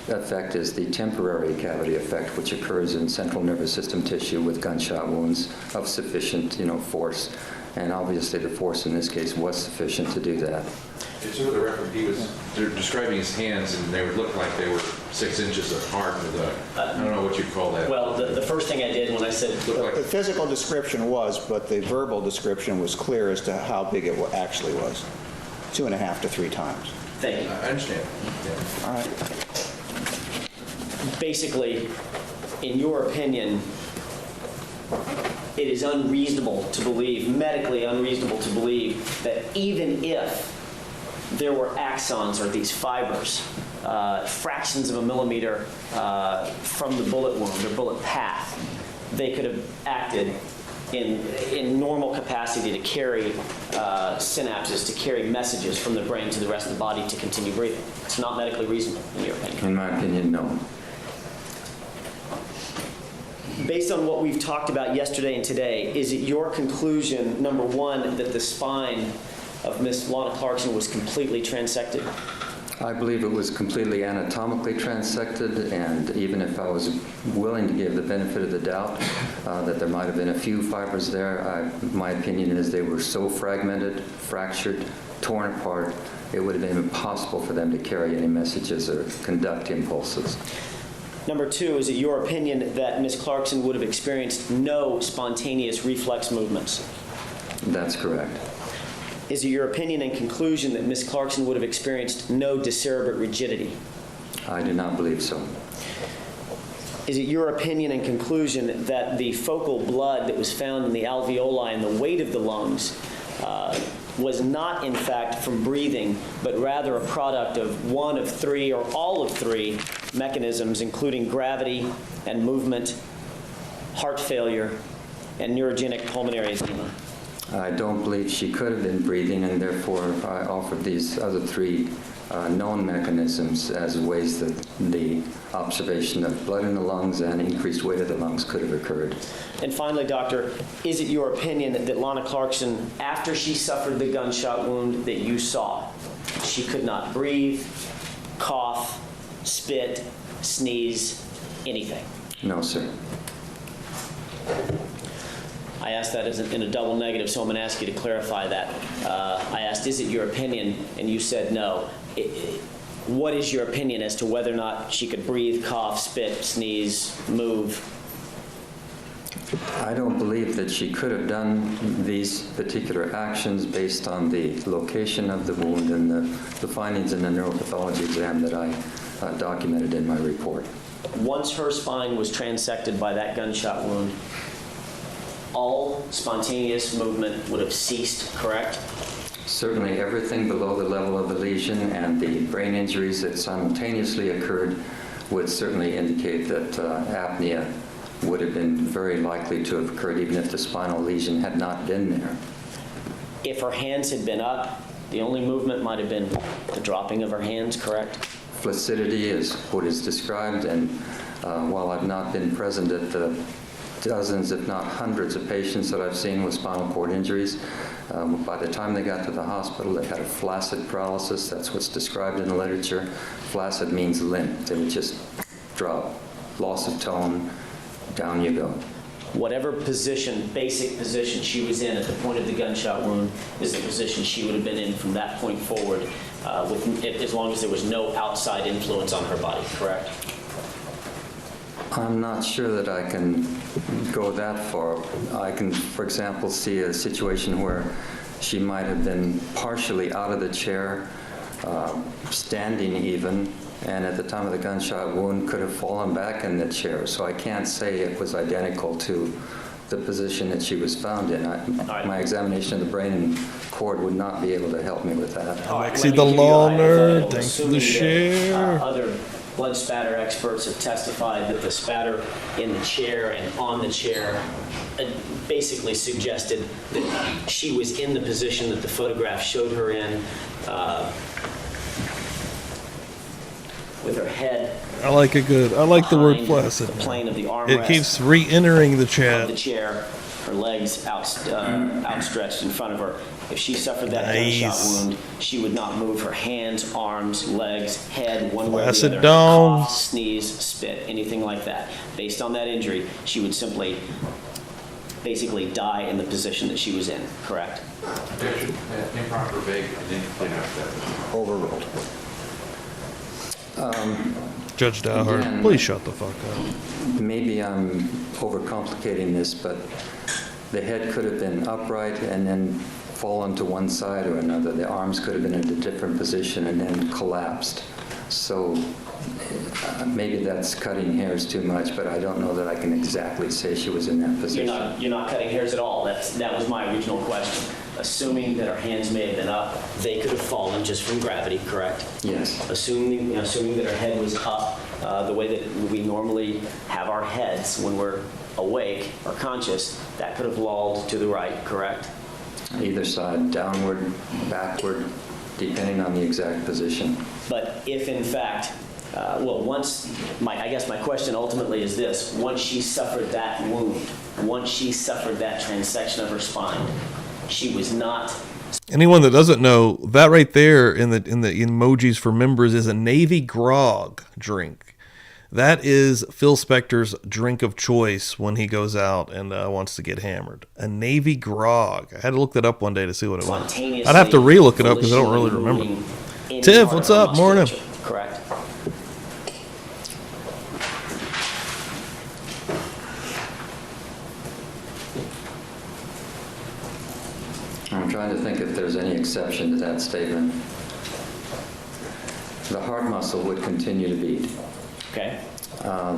effect is the temporary cavity effect, which occurs in central nervous system tissue with gunshot wounds of sufficient, force. And obviously the force in this case was sufficient to do that. So the record, he was describing his hands, and they would look like they were 6 inches apart with I don't know what you'd call that. Well, the first thing I did when I said... The physical description was, but the verbal description was clear as to how big it actually was. 2.5 to 3 times. Thank you. I understand. Yeah. All right. Basically, in your opinion, it is unreasonable to believe, medically unreasonable to believe, that even if there were axons or these fibers, fractions of a millimeter from the bullet wound or bullet path, they could have acted in normal capacity to carry synapses, to carry messages from the brain to the rest of the body to continue breathing. It's not medically reasonable, in your opinion. In my opinion, no. Based on what we've talked about yesterday and today, is it your conclusion, number one, that the spine of Miss Lana Clarkson was completely transected? I believe it was completely anatomically transected, and even if I was willing to give the benefit of the doubt that there might have been a few fibers there, my opinion is they were so fragmented, fractured, torn apart, it would have been impossible for them to carry any messages or conduct impulses. Number two, is it your opinion that Miss Clarkson would have experienced no spontaneous reflex movements? That's correct. Is it your opinion and conclusion that Miss Clarkson would have experienced no decerebrate rigidity? I do not believe so. Is it your opinion and conclusion that the focal blood that was found in the alveoli and the weight of the lungs was not, in fact, from breathing, but rather a product of one of three or all of three mechanisms, including gravity and movement, heart failure, and neurogenic pulmonary edema? I don't believe she could have been breathing, and therefore I offered these other three known mechanisms as ways that the observation of blood in the lungs and increased weight of the lungs could have occurred. And finally, doctor, is it your opinion that Lana Clarkson, after she suffered the gunshot wound that you saw, she could not breathe, cough, spit, sneeze, anything? No, sir. I asked that in a double negative, so I'm going to ask you to clarify that. I asked, is it your opinion? And you said no. What is your opinion as to whether or not she could breathe, cough, spit, sneeze, move? I don't believe that she could have done these particular actions based on the location of the wound and the findings in the neuropathology exam that I documented in my report. Once her spine was transected by that gunshot wound, all spontaneous movement would have ceased, correct? Certainly everything below the level of the lesion and the brain injuries that simultaneously occurred would certainly indicate that apnea would have been very likely to have occurred even if the spinal lesion had not been there. If her hands had been up, the only movement might have been the dropping of her hands, correct? Flaccidity is what is described, and while I've not been present at the dozens, if not hundreds of patients that I've seen with spinal cord injuries, by the time they got to the hospital, they had a flaccid paralysis. That's what's described in the literature. Flaccid means limp. They would just drop. Loss of tone, down you go. Whatever position, basic position she was in at the point of the gunshot wound is the position she would have been in from that point forward, as long as there was no outside influence on her body, correct? I'm not sure that I can go that far. I can, for example, see a situation where she might have been partially out of the chair, standing even, and at the time of the gunshot wound could have fallen back in the chair. So I can't say it was identical to the position that she was found in. My examination of the brain and cord would not be able to help me with that. Alexi the law nerd, thanks for the share. Other blood spatter experts have testified that the spatter in the chair and on the chair basically suggested that she was in the position that the photograph showed her in, with her head. I like the word behind flaccid. The plane of the armrest. It keeps re-entering the Of the chat. chair, her legs outstretched in front of her. If she suffered that gunshot Nice. wound, she would not move her hands, arms, legs, head, one way or Flaccid the other. domes. Cough, sneeze, spit, anything like that. Based on that injury, she would simply, basically die in the position that she was in, correct? Objection. Improper vague identification. Overruled. Judge Dowhart, Again. please shut the fuck up. Maybe I'm overcomplicating this, but the head could have been upright and then fallen to one side or another. The arms could have been in a different position and then collapsed. So maybe that's cutting hairs too much, but I don't know that I can exactly say she was in that position. You're not cutting hairs at all. That was my original question. Assuming that her hands may have been up, they could have fallen just from gravity, correct? Yes. Assuming that her head was up, the way that we normally have our heads when we're awake or conscious, that could have lolled to the right, correct? Either side, downward, backward, depending on the exact position. But if in fact, I guess my question ultimately is this: once she suffered that wound, once she suffered that transection of her spine, she was not. Anyone that doesn't know, that right there in the emojis for members is a Navy grog drink. That is Phil Spector's drink of choice when he goes out and wants to get hammered. A Navy grog. I had to look that up one day to see what it was. I'd have to re-look it up because I don't really remember. Tiff, what's up? Morning. Correct. I'm trying to think if there's any exception to that statement. The heart muscle would continue to beat. Okay.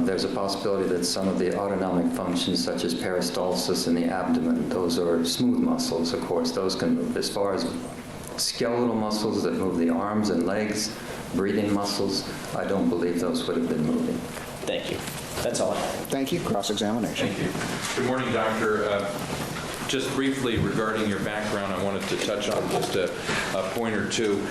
There's a possibility that some of the autonomic functions, such as peristalsis in the abdomen, those are smooth muscles, of course, those can move. As far as skeletal muscles that move the arms and legs, breathing muscles, I don't believe those would have been moving. Thank you. That's all I have. Thank you. Cross-examination. Thank you. Good morning, doctor. Just briefly regarding your background, I wanted to touch on just a point or two.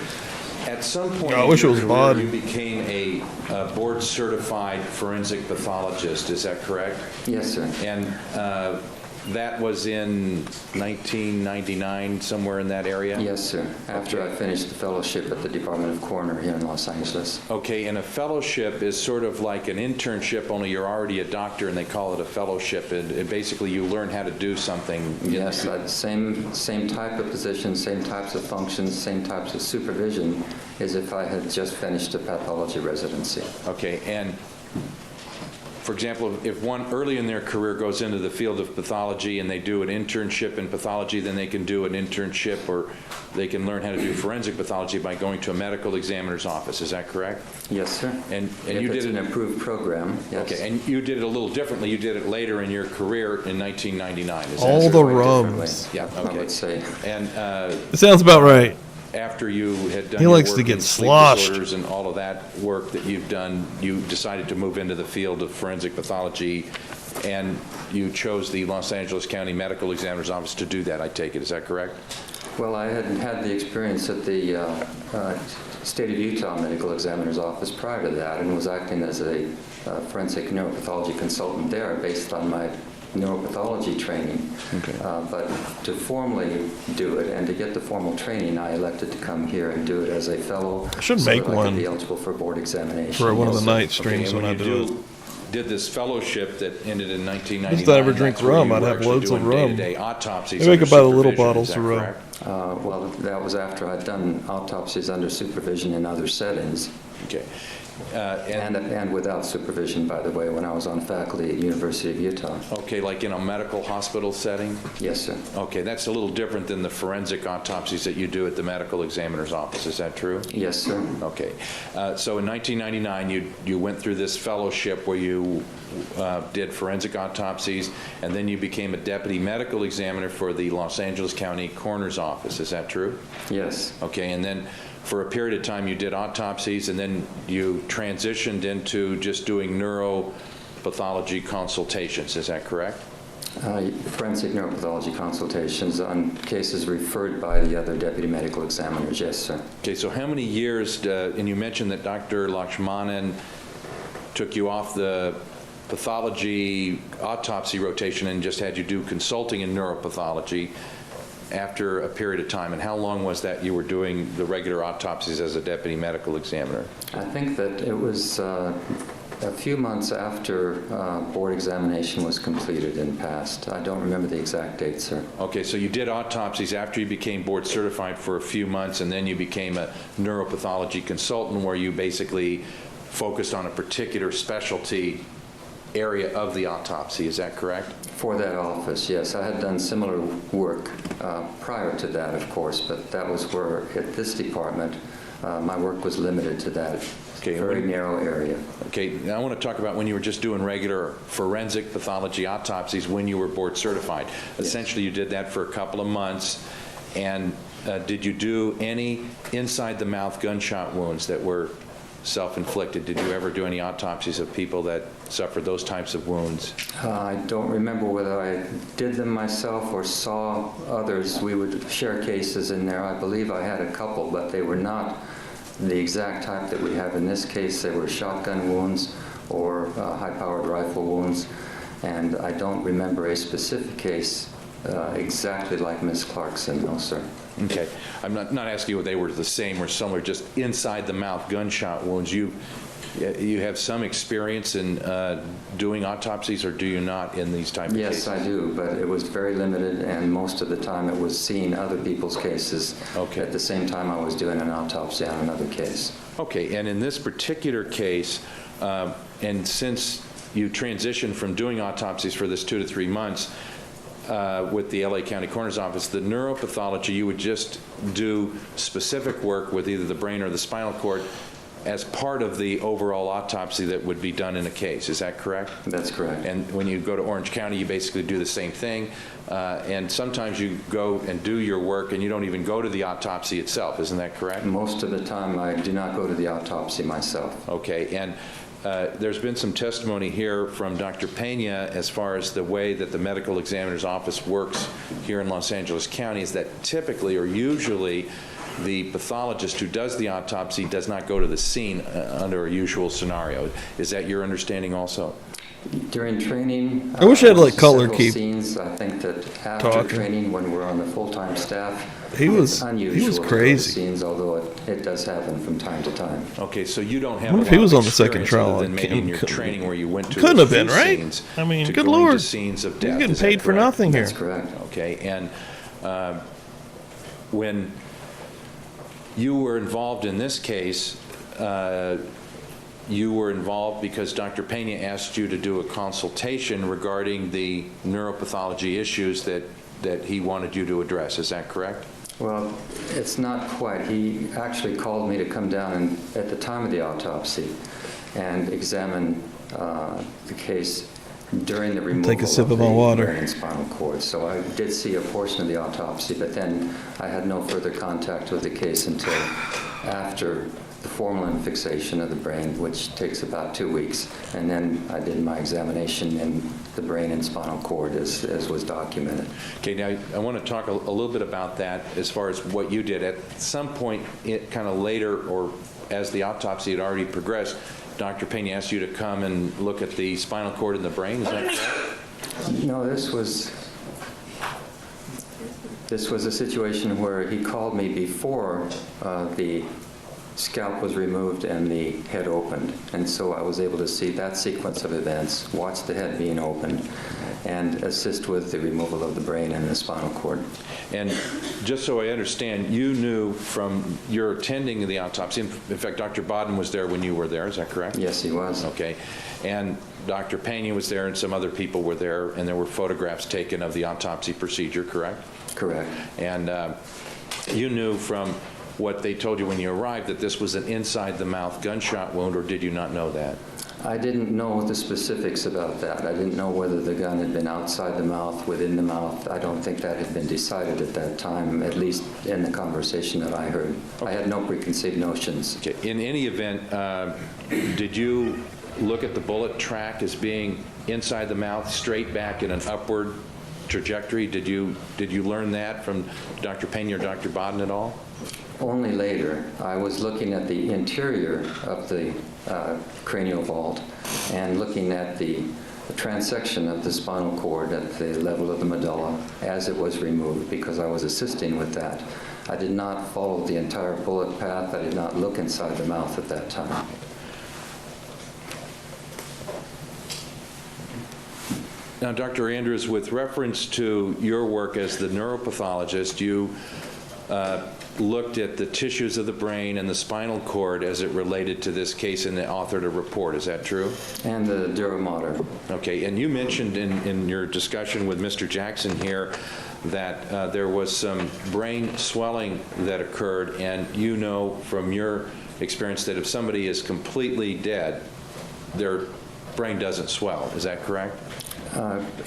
At some point I wish it was in your Bod. career, you became a board-certified forensic pathologist. Is that correct? Yes, sir. And that was in 1999, somewhere in that area? Yes, sir. After I finished the fellowship at the Department of Coroner here in Los Angeles. Okay, and a fellowship is sort of like an internship, only you're already a doctor and they call it a fellowship. And basically you learn how to do something. Yes, same type of position, same types of functions, same types of supervision as if I had just finished a pathology residency. Okay, and for example, if one early in their career goes into the field of pathology and they do an internship in pathology, then they can do an internship or they can learn how to do forensic pathology by going to a medical examiner's office. Is that correct? Yes, sir. And if you it's did an approved program, yes. Okay, and you did it a little differently. You did it later in your career in 1999. Is that All the Differently, rums. Yeah, I okay. would say. And It sounds about right. after you had done He your likes work to get in sleep sloshed. disorders and all of that work that you've done, you decided to move into the field of forensic pathology, and you chose the Los Angeles County Medical Examiner's Office to do that, I take it. Is that correct? Well, I had the experience at the State of Utah Medical Examiner's Office prior to that and was acting as a forensic neuropathology consultant there based on my neuropathology training. Okay. But to formally do it and to get the formal training, I elected to come here and do it as a fellow. I should so make that I one could be eligible for board examination. For one of the Yes, sir. night streams and when I you do it. did this fellowship that ended in 1999. If I ever drink that's where rum, you I'd were have actually loads of doing rum. day-to-day autopsies. Maybe I under could buy the little supervision. bottles Is of that rum. correct? Well, that was after I'd done autopsies under supervision in other settings. Okay. And without supervision, by the way, when I was on faculty at University of Utah. Okay, like in a medical hospital setting? Yes, sir. Okay, that's a little different than the forensic autopsies that you do at the medical examiner's office. Is that true? Yes, sir. Okay. So in 1999, you went through this fellowship where you did forensic autopsies, and then you became a deputy medical examiner for the Los Angeles County Coroner's Office. Is that true? Yes. Okay, and then for a period of time you did autopsies, and then you transitioned into just doing neuropathology consultations. Is that correct? Forensic neuropathology consultations on cases referred by the other deputy medical examiners. Yes, sir. Okay, so how many years, and you mentioned that Dr. Lakshmanan took you off the pathology autopsy rotation and just had you do consulting in neuropathology after a period of time, and how long was that you were doing the regular autopsies as a deputy medical examiner? I think that it was a few months after board examination was completed and passed. I don't remember the exact date, sir. Okay, so you did autopsies after you became board certified for a few months, and then you became a neuropathology consultant where you basically focused on a particular specialty area of the autopsy. Is that correct? For that office, yes. I had done similar work prior to that, of course, but that was where, at this department, my work was limited to that very narrow area. Okay, now I want to talk about when you were just doing regular forensic pathology autopsies when you were board certified. Yes. Essentially, you did that for a couple of months, and did you do any inside the mouth gunshot wounds that were self-inflicted. Did you ever do any autopsies of people that suffered those types of wounds? I don't remember whether I did them myself or saw others. We would share cases in there. I believe I had a couple, but they were not the exact type that we have in this case. They were shotgun wounds or high-powered rifle wounds, and I don't remember a specific case exactly like Ms. Clarkson, no, sir. Okay. I'm not asking you if they were the same or similar, just inside the mouth gunshot wounds. You have some experience in doing autopsies, or do you not in these type of cases? Yes, I do, but it was very limited, and most of the time it was seeing other people's cases at the same time I was doing an autopsy on another case. Okay, and in this particular case, and since you transitioned from doing autopsies for this 2 to 3 months with the LA County Coroner's Office, the neuropathology, you would just do specific work with either the brain or the spinal cord as part of the overall autopsy that would be done in a case. Is that correct? That's correct. And when you go to Orange County, you basically do the same thing. And sometimes you go and do your work and you don't even go to the autopsy itself. Isn't that correct? Most of the time I do not go to the autopsy myself. Okay. And there's been some testimony here from Dr. Pena as far as the way that the medical examiner's office works here in Los Angeles County is that typically or usually the pathologist who does the autopsy does not go to the scene under a usual scenario. Is that your understanding also? During training, I wish I had like color several keep scenes. I think that after talking. training, when we're on the full-time staff, He was- it's unusual he was to go to crazy. scenes, although it does happen from time to time. Okay, so you don't have I wonder a if he lot was of on the second experience trial. other than maybe in your Couldn't- training where you went to couldn't a have been, few right? scenes I mean, to good going to Lord. scenes of He's death. getting Is that paid for correct? nothing here. That's correct. Okay, and when you were involved in this case, you were involved because Dr. Pena asked you to do a consultation regarding the neuropathology issues that he wanted you to address. Is that correct? Well, it's not quite. He actually called me to come down and, at the time of the autopsy and examine the case during the removal Take a sip of the my water. brain and spinal cord. So I did see a portion of the autopsy, but then I had no further contact with the case until after the formalin fixation of the brain, which takes about 2 weeks. And then I did my examination in the brain and spinal cord as was documented. Okay, now I want to talk a little bit about that as far as what you did. At some point, kind of later or as the autopsy had already progressed, Dr. Pena asked you to come and look at the spinal cord and the brain. Is that correct? No, this was a situation where he called me before the scalp was removed and the head opened. And so I was able to see that sequence of events, watch the head being opened, and assist with the removal of the brain and the spinal cord. And just so I understand, you knew from your attending the autopsy, in fact, Dr. Bodden was there when you were there, is that correct? Yes, he was. Okay. And Dr. Pena was there and some other people were there, and there were photographs taken of the autopsy procedure, correct? Correct. And you knew from what they told you when you arrived that this was an inside-the-mouth gunshot wound, or did you not know that? I didn't know the specifics about that. I didn't know whether the gun had been outside the mouth, within the mouth. I don't think that had been decided at that time, at least in the conversation that I heard. Okay. I had no preconceived notions. Okay. In any event, did you look at the bullet track as being inside the mouth, straight back in an upward trajectory? Did you learn that from Dr. Pena or Dr. Bodden at all? Only later. I was looking at the interior of the cranial vault and looking at the transection of the spinal cord at the level of the medulla as it was removed, because I was assisting with that. I did not follow the entire bullet path. I did not look inside the mouth at that time. Now, Dr. Andrews, with reference to your work as the neuropathologist, you looked at the tissues of the brain and the spinal cord as it related to this case and authored a report. Is that true? And the dura mater. Okay, and you mentioned in your discussion with Mr. Jackson here that there was some brain swelling that occurred, and you know from your experience that if somebody is completely dead, their brain doesn't swell. Is that correct?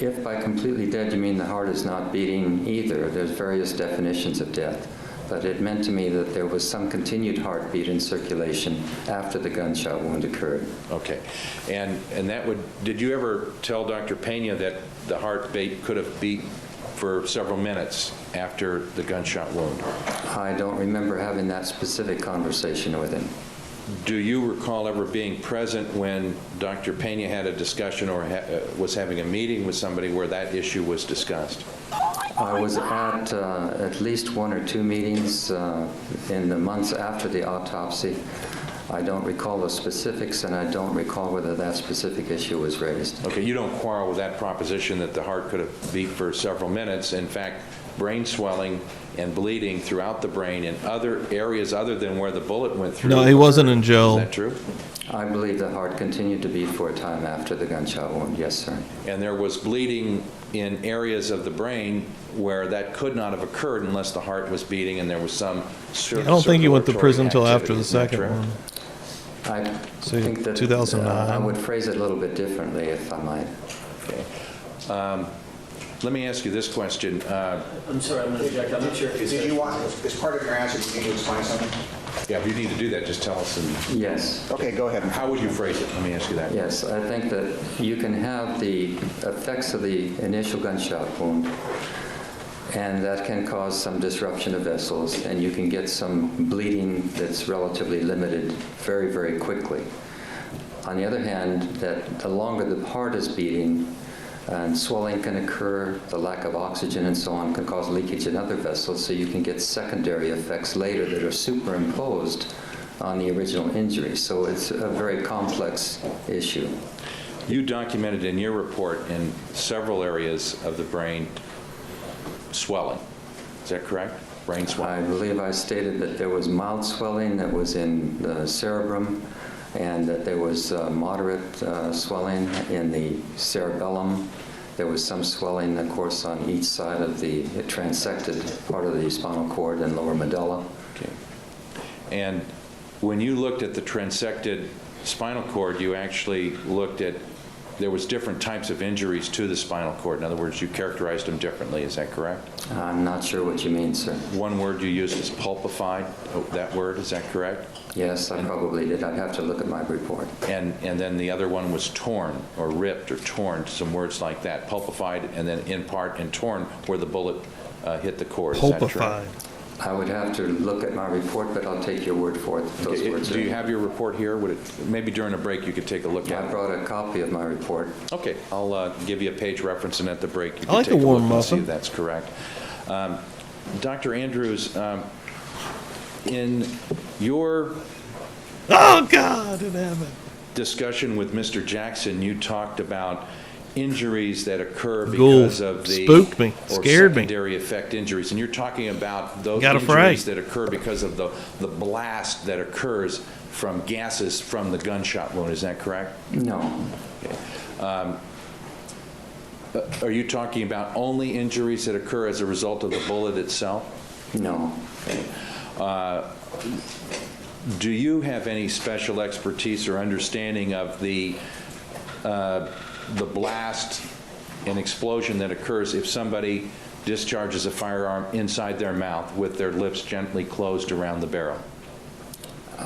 If by completely dead you mean the heart is not beating either, there's various definitions of death. but it meant to me that there was some continued heartbeat in circulation after the gunshot wound occurred. Okay. And that would, did you ever tell Dr. Pena that the heartbeat could have beat for several minutes after the gunshot wound? I don't remember having that specific conversation with him. Do you recall ever being present when Dr. Pena had a discussion or was having a meeting with somebody where that issue was discussed? I was at least one or two meetings in the months after the autopsy. I don't recall the specifics, and I don't recall whether that specific issue was raised. Okay, you don't quarrel with that proposition that the heart could have beat for several minutes. In fact, brain swelling and bleeding throughout the brain in other areas other than where the bullet went through. No, he wasn't in jail. Is that true? I believe the heart continued to beat for a time after the gunshot wound, yes, sir. And there was bleeding in areas of the brain where that could not have occurred unless the heart was beating and there was some I don't think he went to prison until activity. after the Is that second true? one. I So, think that 2009. I would phrase it a little bit differently, if I might. Okay. Let me ask you this question. I'm sorry, I'm going to object. I'm not sure if you Did said. you want, as part of your answer, do you need to explain something? Yeah, if you need to do that, just tell us. And Yes. Okay, go ahead. how would you phrase it? Let me ask you that. Yes, I think that you can have the effects of the initial gunshot wound, and that can cause some disruption of vessels, and you can get some bleeding that's relatively limited very, very quickly. On the other hand, that the longer the heart is beating, and swelling can occur, the lack of oxygen and so on can cause leakage in other vessels, so you can get secondary effects later that are superimposed on the original injury. So it's a very complex issue. You documented in your report in several areas of the brain swelling. Is that correct? Brain I swelling. believe I stated that there was mild swelling that was in the cerebrum, and that there was moderate swelling in the cerebellum. There was some swelling, of course, on each side of the transected part of the spinal cord and lower medulla. Okay. And when you looked at the transected spinal cord, you actually looked at, there was different types of injuries to the spinal cord. In other words, you characterized them differently. Is that correct? I'm not sure what you mean, sir. One word you used is pulpified. Oh, that word, is that correct? Yes, I probably did. I'd have to look at my report. And then the other one was torn or ripped or torn, some words like that. Pulpified and then in part and torn where the bullet hit the cord. Is that true? Pulpified. I would have to look at my report, but I'll take your word for it. Those Okay, words do are- you have your report here? Would it, maybe during a break you could take a look I at it? brought a copy of my report. Okay, I'll give you a page reference, and at the break you I like can take a a look warm and see muffin. if that's correct. Dr. Andrews, in your Oh, God in heaven. discussion with Mr. Jackson, you talked about injuries that occur Ghoul. because of the Spooked me. or Scared me. secondary effect injuries, and you're talking about those Got injuries afraid. that occur because of the blast that occurs from gases from the gunshot wound. Is that correct? No. Are you talking about only injuries that occur as a result of the bullet itself? No. Do you have any special expertise or understanding of the blast and explosion that occurs if somebody discharges a firearm inside their mouth with their lips gently closed around the barrel?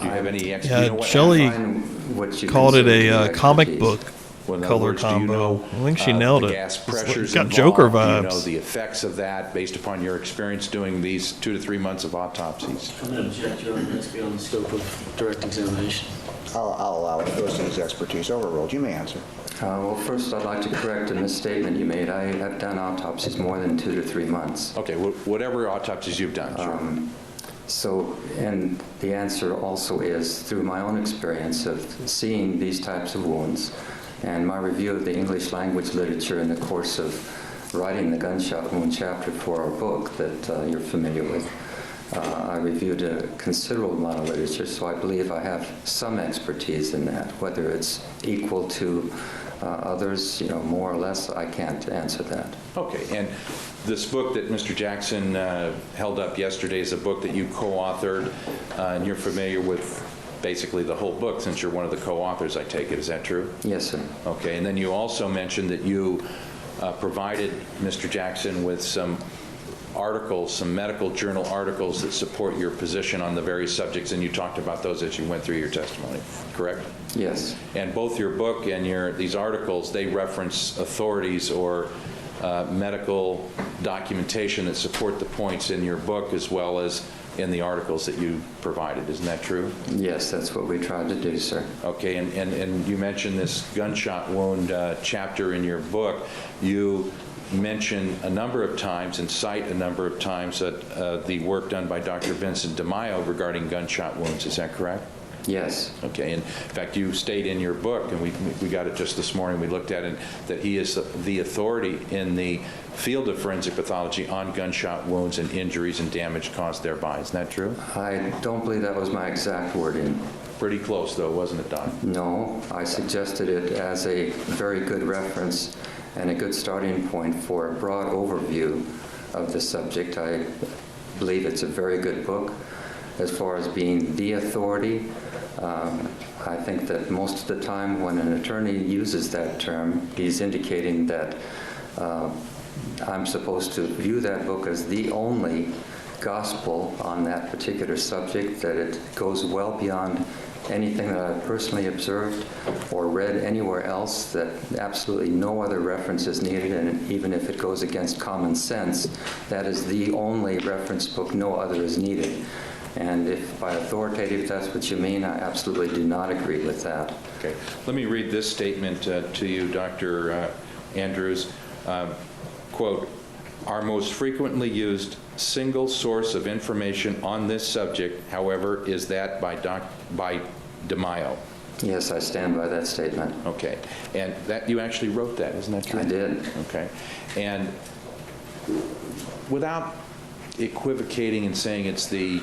Do you have any Yeah, you know what Shelley Find what you called it consider to a be comic expertise. book Well, in other color words, do you combo. know, I think she nailed the it. gas It's like- pressures it's got involved? Joker Do you vibes. know the effects of that based upon your experience doing these 2 to 3 months of autopsies? I'm going to object, Your Honor. That's beyond the scope of direct examination. I'll allow it. It goes to his expertise. Overruled. You may answer. Well, first, I'd like to correct a misstatement you made. I have done autopsies more than 2 to 3 months. Okay, whatever autopsies you've done, sure. So, and the answer also is through my own experience of seeing these types of wounds and my review of the English language literature in the course of writing the gunshot wound chapter for our book that you're familiar with. I reviewed a considerable amount of literature, so I believe I have some expertise in that. Whether it's equal to others, more or less, I can't answer that. Okay, and this book that Mr. Jackson held up yesterday is a book that you co-authored, and you're familiar with basically the whole book since you're one of the co-authors, I take it. Is that true? Yes, sir. Okay, and then you also mentioned that you provided Mr. Jackson with some articles, some medical journal articles that support your position on the various subjects, and you talked about those as you went through your testimony, correct? Yes. And both your book and these articles, they reference authorities or medical documentation that support the points in your book as well as in the articles that you provided. Isn't that true? Yes, that's what we tried to do, sir. Okay, and you mentioned this gunshot wound chapter in your book. You mention a number of times and cite a number of times that the work done by Dr. Vincent DeMaio regarding gunshot wounds. Is that correct? Yes. Okay, in fact, you state in your book, and we got it just this morning, we looked at it, that he is the authority in the field of forensic pathology on gunshot wounds and injuries and damage caused thereby. Isn't that true? I don't believe that was my exact wording. Pretty close, though, wasn't it, Doc? No, I suggested it as a very good reference and a good starting point for a broad overview of the subject. I believe it's a very good book as far as being the authority. I think that most of the time when an attorney uses that term, he's indicating that I'm supposed to view that book as the only gospel on that particular subject, that it goes well beyond anything that I've personally observed or read anywhere else, that absolutely no other reference is needed, and even if it goes against common sense, that is the only reference book, no other is needed. And if by authoritative that's what you mean, I absolutely do not agree with that. Okay. Let me read this statement to you, Dr. Andrews. Quote, our most frequently used single source of information on this subject, however, is that by DeMaio. Yes, I stand by that statement. Okay. And that you actually wrote that, isn't that true? I did. Okay. And without equivocating and saying it's the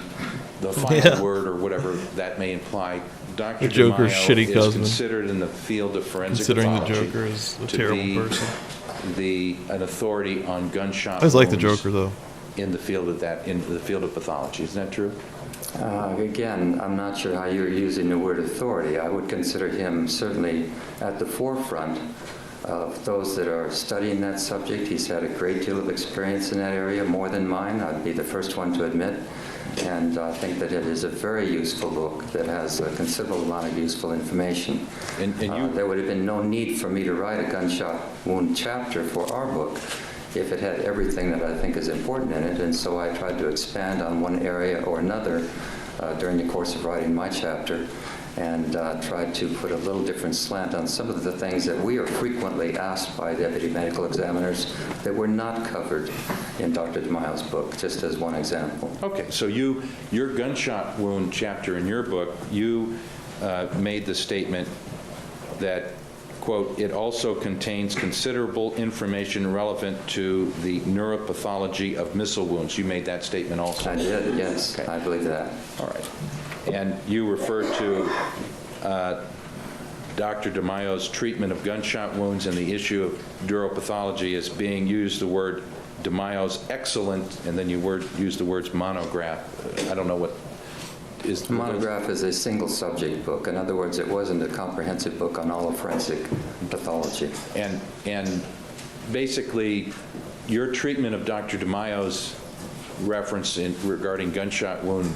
final word or whatever that may imply, Dr. The Joker's DeMaio shitty is cousin. considered in the field of forensic Considering the pathology Joker is a to terrible be person. an authority on gunshot I just like the wounds Joker, though. in the field of pathology. Isn't that true? Again, I'm not sure how you're using the word authority. I would consider him certainly at the forefront of those that are studying that subject. He's had a great deal of experience in that area, more than mine. I'd be the first one to admit. And I think that it is a very useful book that has a considerable amount of useful information. And you, there would have been no need for me to write a gunshot wound chapter for our book if it had everything that I think is important in it. And so I tried to expand on one area or another during the course of writing my chapter, and tried to put a little different slant on some of the things that we are frequently asked by deputy medical examiners that were not covered in Dr. DeMaio's book, just as one example. okay, so your gunshot wound chapter in your book, you made the statement that, quote, it also contains considerable information relevant to the neuropathology of missile wounds. You made that statement also? I did, yes. Okay. I believe that. All right. And you refer to Dr. DeMaio's treatment of gunshot wounds and the issue of neuropathology as being used the word DeMaio's excellent, and then you used the words monograph. I don't know what is... The monograph is a single subject book. In other words, it wasn't a comprehensive book on all of forensic pathology. And basically, your treatment of Dr. DeMaio's reference regarding gunshot wound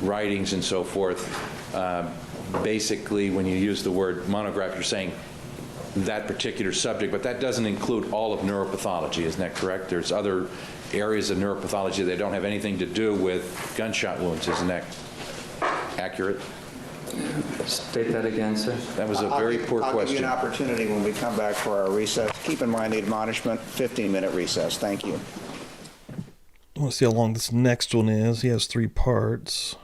writings and so forth, basically when you use the word monograph, you're saying that particular subject, but that doesn't include all of neuropathology, isn't that correct? There's other areas of neuropathology that don't have anything to do with gunshot wounds, isn't that accurate? State that again, sir. That was a very poor I'll give you question. an opportunity when we come back for our recess. Keep in mind the admonishment, 15-minute recess. Thank you. I want to see how long this next one is. He has 3 parts.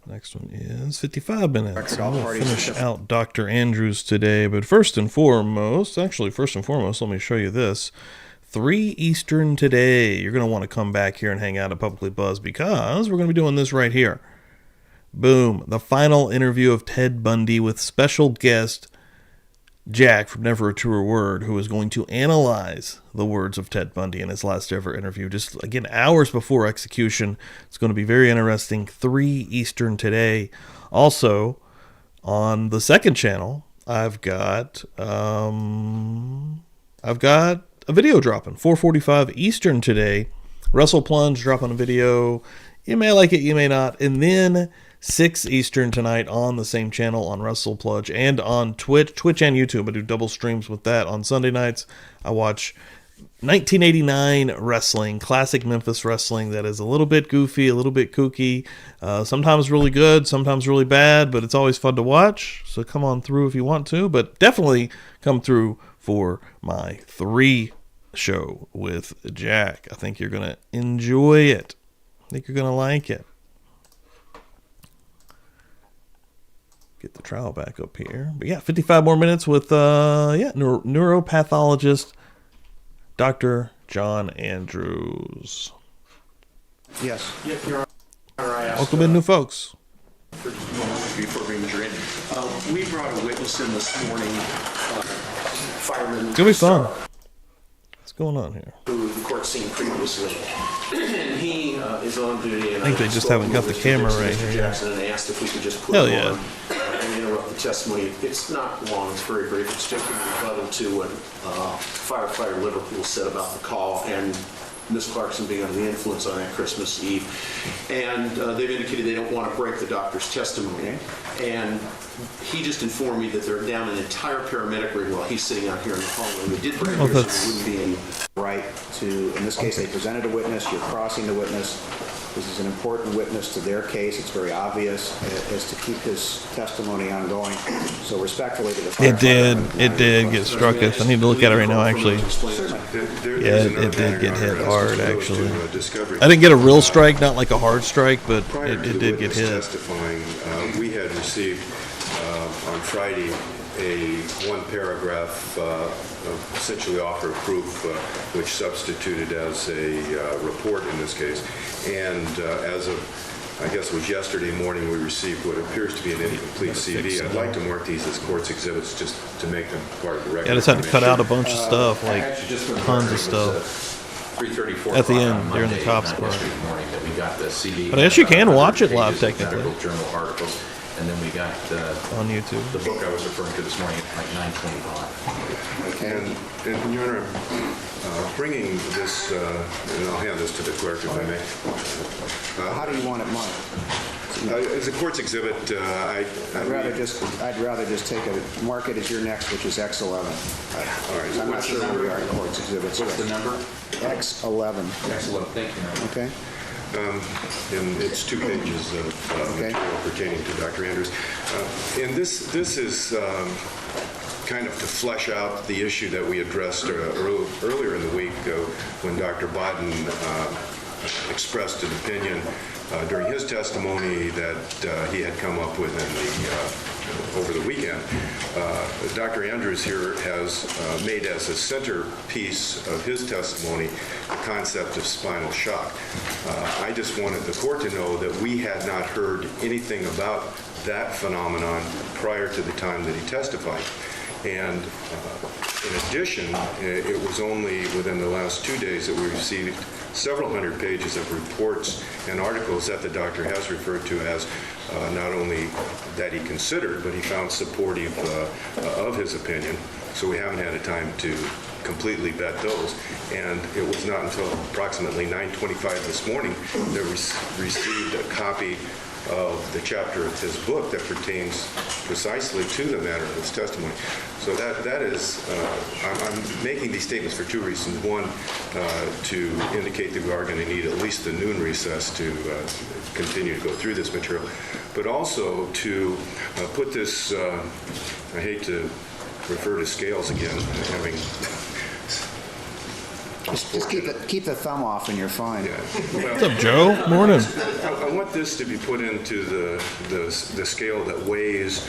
Next one is 55 minutes. All We'll parties finish except- out Dr. Andrews today, but first and foremost, let me show you this. 3 Eastern today. You're going to want to come back here and hang out at Publicly Buzz because we're going to be doing this right here. Boom. The final interview of Ted Bundy with special guest Jack from Never a Truer Word, who is going to analyze the words of Ted Bundy in his last ever interview, just again hours before execution. It's going to be very interesting. 3 Eastern today. Also, on the second channel, I've got I've got a video dropping, 4:45 Eastern today. Wrestle Plunge dropping a video. You may like it, you may not. And then 6 Eastern tonight on the same channel on Wrestle Plunge and on Twitch and YouTube. I do double streams with that. On Sunday nights, I watch 1989 wrestling, classic Memphis wrestling that is a little bit goofy, a little bit kooky, sometimes really good, sometimes really bad, but it's always fun to watch. So come on through if you want to, but definitely come through for my 3 show with Jack. I think you're going to enjoy it. I think you're going to like it. Get the trial back up here. But yeah, 55 more minutes with neuropathologist Dr. John Andrews. Yes. Your Honor, I asked, Welcome in, new folks. for just a moment before we enter in. We brought a witness in this morning, fireman. It's going to be fun. What's going on here? Who the court's seen previously. And he is on duty. And I think they just haven't got the camera right here. Jackson, and asked if we could just put Hell him yeah. on and interrupt the testimony. It's not long, it's very brief. It's taking rebuttal to what firefighter Liverpool said about the call and Ms. Clarkson being under the influence on that Christmas Eve. And they've indicated they don't want to break the doctor's testimony. And he just informed me that they're down an entire paramedic ring while he's sitting out here in the hallway. We did break Well, it, so that's- there wouldn't be any. Right to, in this case, they presented a witness, you're crossing the witness. This is an important witness to their case. It's very obvious as to keep his testimony ongoing. So respectfully to the firefighter. It did get struck us. I need to look at it right now, actually. Yeah, it did get hit hard, actually. I didn't get a real strike, not like a hard strike, but it did get hit. Testifying, we had received on Friday a one-paragraph essentially offer of proof, which substituted as a report in this case. And as of, I guess it was yesterday morning, we received what appears to be an incomplete CV. I'd like to mark these as court's exhibits just to make them part of the record. Yeah, I just had to cut out a bunch of stuff, like Actually, just for the tons of record, it was, stuff. 3:34 At the o'clock end, on during the Monday, cops not part. yesterday morning, that we got the CD. But I guess you can about watch it 100 live, pages of technically. medical journal articles, and then we got On YouTube. the book I was referring to this morning at like 9:25. And Your Honor, bringing this, and I'll hand this to the clerk if I may. How do you want it marked? As a court's exhibit, I'd rather just take it, mark it as your next, which is X11. All right. I'm not sure where we are in court's exhibits. What's the number? X11, Excellent, thank you. okay? And it's 2 pages of Okay. material pertaining to Dr. Andrews. And this is kind of to flesh out the issue that we addressed earlier in the week when Dr. Bodden expressed an opinion during his testimony that he had come up with over the weekend. Dr. Andrews here has made as a centerpiece of his testimony the concept of spinal shock. I just wanted the court to know that we had not heard anything about that phenomenon prior to the time that he testified. And in addition, it was only within the last 2 days that we received several hundred pages of reports and articles that the doctor has referred to as not only that he considered, but he found supportive of his opinion. So we haven't had a time to completely vet those. And it was not until approximately 9:25 this morning that we received a copy of the chapter of his book that pertains precisely to the matter of his testimony. So that is, I'm making these statements for 2 reasons. One, to indicate that we are going to need at least the noon recess to continue to go through this material, but also to put this, I hate to refer to scales again, having Just keep the thumb off and you're fine. What's up, Joe? Morning. I want this to be put into the scale that weighs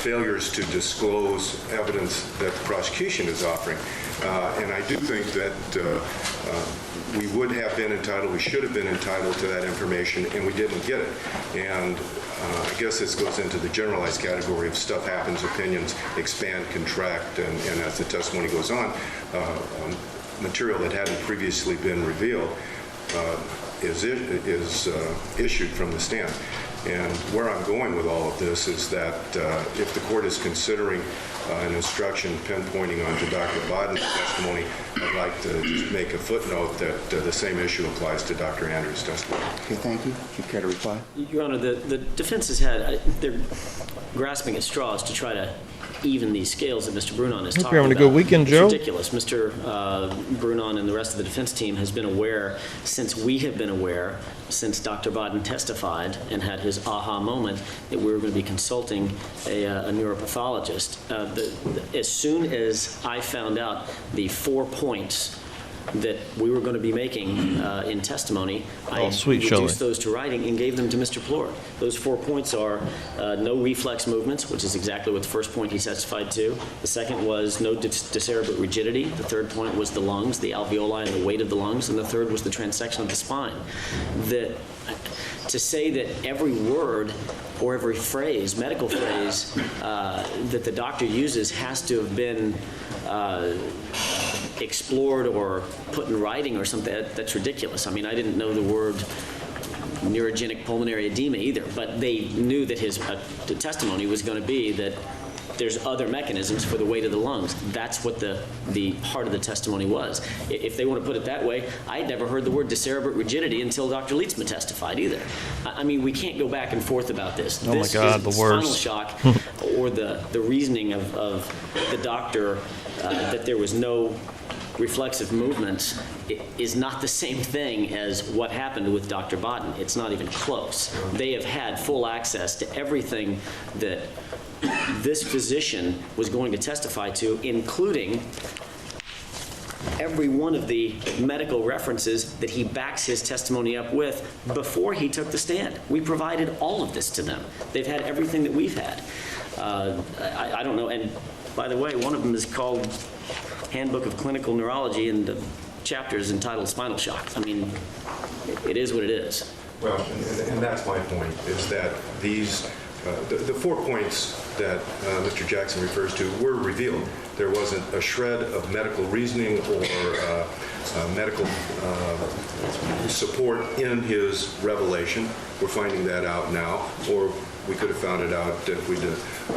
failures to disclose evidence that the prosecution is offering. And I do think that we would have been entitled, we should have been entitled to that information, and we didn't get it. And I guess this goes into the generalized category of stuff happens, opinions expand, contract, and as the testimony goes on, material that hadn't previously been revealed is issued from the stand. And where I'm going with all of this is that if the court is considering an instruction pinpointing onto Dr. Bodden's testimony, I'd like to just make a footnote that the same issue applies to Dr. Andrews' testimony. Okay, thank you. If you care to reply. Your Honor, the defense has had, they're grasping at straws to try to even these scales that Mr. Brunon is talking about. you're having a good weekend, Joe. It's ridiculous. Mr. Brunon and the rest of the defense team has been aware, since we have been aware, since Dr. Bodden testified and had his aha moment, that we were going to be consulting a neuropathologist. As soon as I found out the 4 points that we were going to be making in testimony, I sweet reduced Shelley. those to writing and gave them to Mr. Plord. Those 4 points are no reflex movements, which is exactly what the first point he testified to. The second was no decerebrate rigidity. The third point was the lungs, the alveoli, and the weight of the lungs. And the third was the transection of the spine. To say that every word or every phrase, medical phrase, that the doctor uses has to have been explored or put in writing or something, that's ridiculous. I mean, I didn't know the word neurogenic pulmonary edema either, but they knew that his testimony was going to be that there's other mechanisms for the weight of the lungs. That's what the part of the testimony was. If they want to put it that way, I had never heard the word decerebrate rigidity until Dr. Lietzman testified either. I mean, we can't go back and forth about this. Oh my God, the spinal worst. shock or the reasoning of the doctor that there was no reflexive movements is not the same thing as what happened with Dr. Bodden. It's not even close. They have had full access to everything that this physician was going to testify to, including every one of the medical references that he backs his testimony up with before he took the stand. We provided all of this to them. They've had everything that we've had. I don't know, and by the way, one of them is called Handbook of Clinical Neurology, and the chapter is entitled Spinal Shock. I mean, it is what it is. Well, and that's my point, is that these, the 4 points that Mr. Jackson refers to were revealed. There wasn't a shred of medical reasoning or medical support in his revelation. We're finding that out now, or we could have found it out if we'd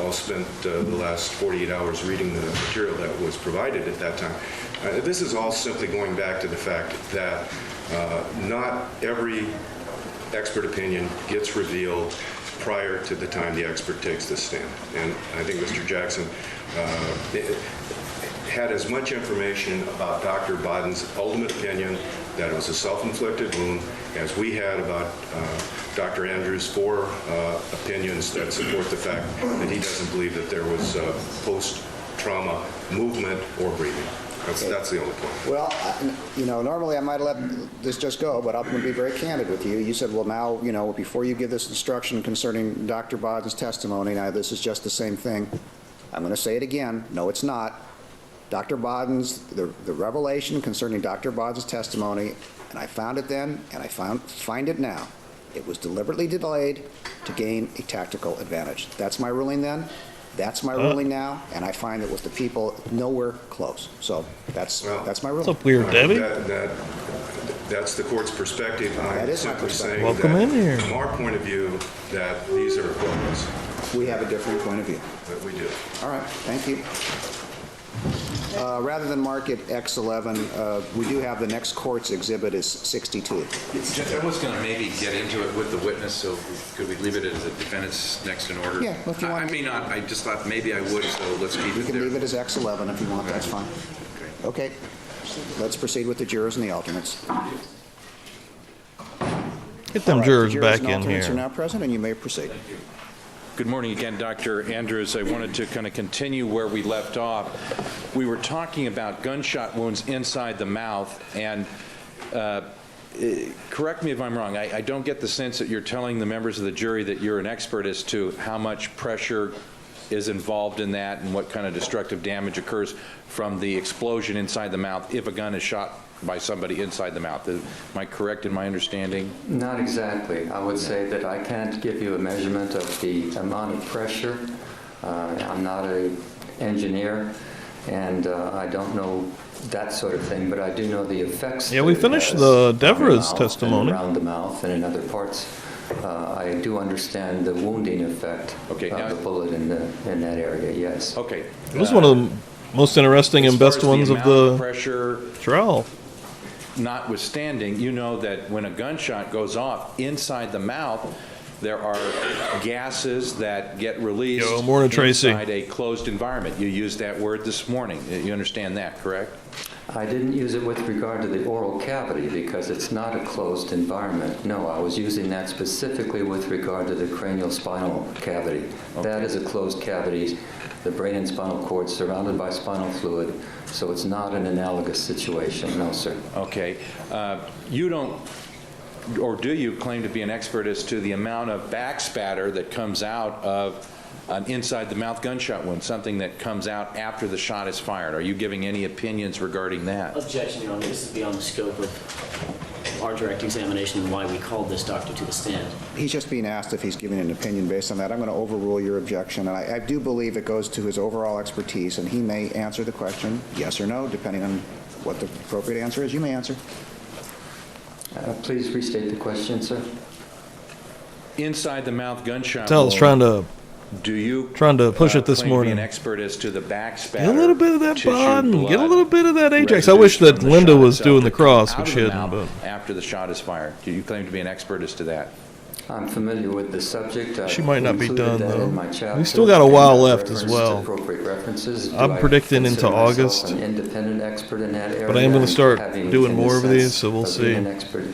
all spent the last 48 hours reading the material that was provided at that time. This is all simply going back to the fact that not every expert opinion gets revealed prior to the time the expert takes the stand. And I think Mr. Jackson had as much information about Dr. Bodden's ultimate opinion that it was a self-inflicted wound as we had about Dr. Andrews' 4 opinions that support the fact that he doesn't believe that there was post-trauma movement or breathing. That's the only point. Well, normally I might have let this just go, but I'm going to be very candid with you. You said, well, now, before you give this instruction concerning Dr. Bodden's testimony, now this is just the same thing. I'm going to say it again. No, it's not. Dr. Bodden's, the revelation concerning Dr. Bodden's testimony, and I found it then, and I find it now. It was deliberately delayed to gain a tactical advantage. That's my ruling then. That's my ruling now, and I find it was the people nowhere close. So that's my ruling. What's up, Weird Debbie? That's the court's perspective. That is my simply perspective. saying Welcome that in here. From our point of view, that these are equivalents. We have a different point of view. That we do. All right, thank you. Rather than mark it X11, we do have the next court's exhibit is 62. I was going to maybe get into it with the witness, so could we leave it as a defendant's next in order? Yeah, if you want. I may not, I just thought maybe I would, so let's keep You it can there. leave it as X11 if you want, that's fine. Okay, let's proceed with the jurors and the alternates. Get them All right, jurors the back and in alternates here. are now present, and you may proceed. Good morning again, Dr. Andrews. I wanted to kind of continue where we left off. We were talking about gunshot wounds inside the mouth, and correct me if I'm wrong, I don't get the sense that you're telling the members of the jury that you're an expert as to how much pressure is involved in that and what kind of destructive damage occurs from the explosion inside the mouth if a gun is shot by somebody inside the mouth. Am I correct in my understanding? Not exactly. I would say that I can't give you a measurement of the amount of pressure. I'm not an engineer, and I don't know that sort of thing, but I do know the effects. Yeah, we that it finished has the on Devra's mouth testimony. and around the mouth and in other parts I do understand the wounding effect Okay, of now- the bullet in that area, yes. Okay. It was one of the most interesting and best ones of the Pressure trial. notwithstanding, you know that when a gunshot goes off inside the mouth, there are gases that get released Yo, morning, Tracy. inside a closed environment. You used that word this morning. You understand that, correct? I didn't use it with regard to the oral cavity because it's not a closed environment. No, I was using that specifically with regard to the cranial spinal cavity. That is a closed cavity, the brain and spinal cord surrounded by spinal fluid, so it's not an analogous situation. No, sir. Okay. You don't, or do you claim to be an expert as to the amount of backspatter that comes out of an inside-the-mouth gunshot wound, something that comes out after the shot is fired? Are you giving any opinions regarding that? Objection, Your Honor. This is beyond the scope of our direct examination and why we called this doctor to the stand. He's just being asked if he's giving an opinion based on that. I'm going to overrule your objection, and I do believe it goes to his overall expertise, and he may answer the question yes or no, depending on what the appropriate answer is. You may answer. Please restate the question, sir. Inside-the-mouth gunshot Tell us wound, do you trying to push it this claim to be morning. an expert as to the backspatter? Get a little bit of that tissue, Bond. Get a blood, little bit of that Ajax. I residues wish that from the Linda shot was itself doing the that cross, come but out she of the hadn't. mouth But after the shot is fired. Do you claim to be an expert as to that? I'm familiar with the subject. She might not be included done, that though. in my chapter. We still got a while And left as referenced well. appropriate references. Do I'm I predicting into consider myself August. an independent expert in that area? But I am gonna start Having, doing in the more of sense these, so we'll of being see. an expert,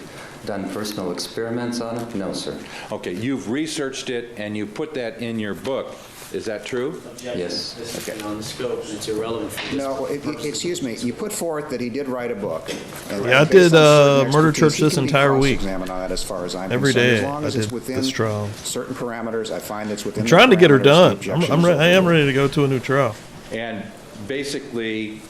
done personal experiments on it? No, sir. Okay, you've researched it and you put that in your book. Is that true? Objection. Yes. This is beyond the scope and it's irrelevant for this No, purpose. excuse me. You put forth that he did write a book. And Yeah, I based did, on certain Murder expertise, Church he this can be entire week. cross-examined on that as far as I'm Every concerned. day As long as I it's did within this trial. certain parameters, I find it's within I'm the trying to get her parameters, done. the objection is I am overruled. ready to go to a new trial. And basically,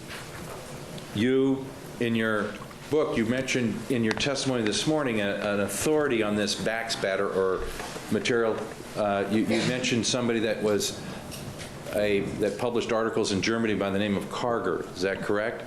you, in your book, you mentioned in your testimony this morning an authority on this backspatter or material. You mentioned somebody that was that published articles in Germany by the name of Karger. Is that correct?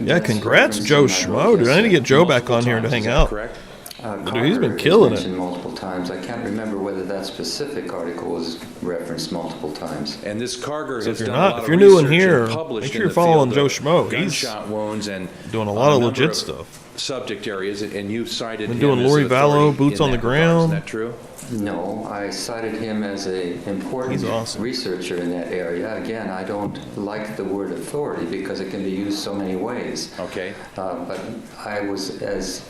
Yeah, congrats, Joe Schmo. Dude, I need to get Joe back on here to hang out. Correct. Dude, he's been Carter is killing it. mentioned multiple times. I can't remember whether that specific article was referenced multiple times. And this Karger So has if you're done not- a lot if of you're new in research here, and published make sure in you're the following field Joe of Schmo. He's gunshot wounds and doing a lot of number legit stuff. subject areas, and you cited Been him doing as Lori an Vallow, authority boots in on the that regard. ground. Is that true? No, I cited him as an important He's awesome. researcher in that area. Again, I don't like the word authority because it can be used so many ways. Okay. But I was as,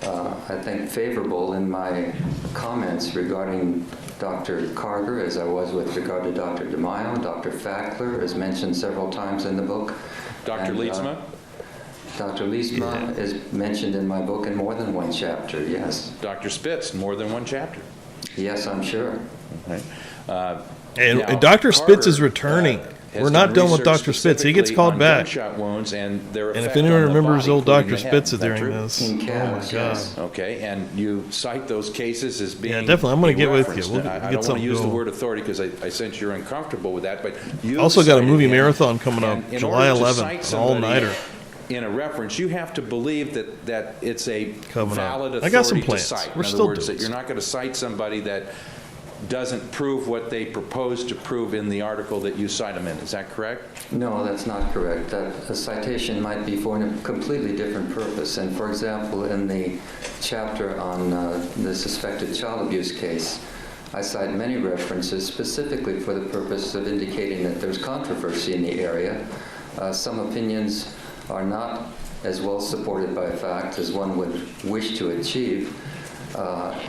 I think, favorable in my comments regarding Dr. Karger as I was with regard to Dr. DeMaio. Dr. Fackler is mentioned several times in the book. Dr. And, Leetsma? Dr. Leesma is mentioned in my book in more than one chapter, yes. Dr. Spitz, more than one chapter. Yes, I'm sure. Okay. And Now, Dr. Spitz is Carter, returning. has We're not done with research Dr. Spitz. He gets specifically called on back. gunshot wounds and their And if effect anyone on the remembers body, old including Dr. the head. Spitz Is that during true? this, In oh my calves, God. yes. Okay, and you cite those cases as being. Yeah, definitely. I'm gonna get with you. referenced. We'll I get don't want to something use the going. word authority because I sense you're uncomfortable with that, but you Also got a cited movie him, marathon coming up, and in July order to 11th, cite an all-nighter. somebody in a reference, you have to believe that it's a Coming up. valid authority I got some to plans. cite. We're In still other words, doing that you're not going to cite somebody that doesn't prove what they propose to prove in the article that you cite them in. Is that correct? No, that's not correct. A citation might be for a completely different purpose. And for example, in the chapter on the suspected child abuse case, I cite many references specifically for the purpose of indicating that there's controversy in the area. Some opinions are not as well supported by fact as one would wish to achieve.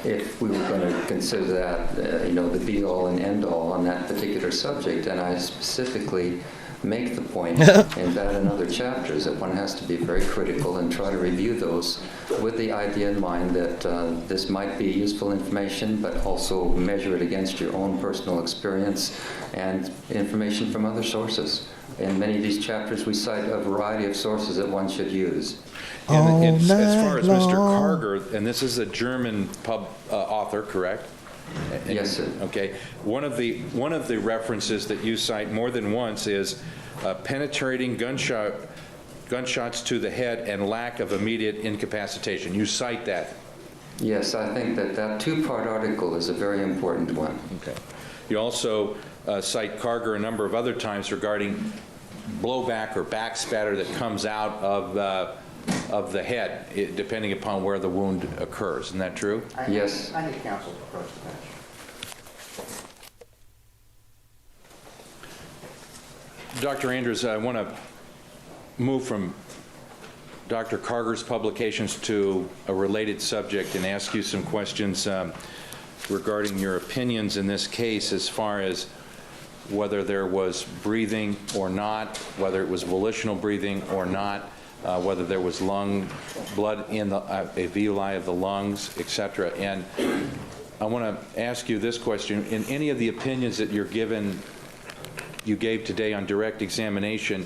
If we were going to consider that, the be-all and end-all on that particular subject, and I specifically make the point in that and other chapters that one has to be very critical and try to review those with the idea in mind that this might be useful information, but also measure it against your own personal experience and information from other sources. In many of these chapters, we cite a variety of sources that one should use. And as far night as Mr. long. Karger, and this is a German author, correct? And- Yes, sir. Okay. One of the references that you cite more than once is penetrating gunshots to the head and lack of immediate incapacitation. You cite that Yes, I think that two-part article is a very important one. Okay. You also cite Carger a number of other times regarding blowback or back spatter that comes out of the head, depending upon where the wound occurs. Isn't that true? Yes. I think counsel approached the bench. Dr. Andrews, I want to move from Dr. Carger's publications to a related subject and ask you some questions regarding your opinions in this case as far as whether there was breathing or not, whether it was volitional breathing or not, whether there was lung blood in the alveoli of the lungs, etc. And I want to ask you this question. In any of the opinions that you gave today on direct examination,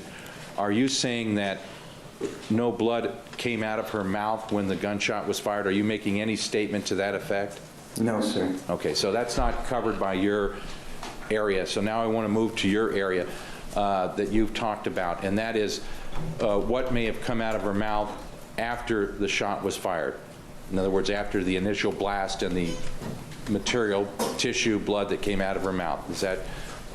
are you saying that no blood came out of her mouth when the gunshot was fired? Are you making any statement to that effect? No, sir. Okay, so that's not covered by your area. So now I want to move to your area that you've talked about, and that is what may have come out of her mouth after the shot was fired. In other words, after the initial blast and the material, tissue, blood that came out of her mouth. Is that,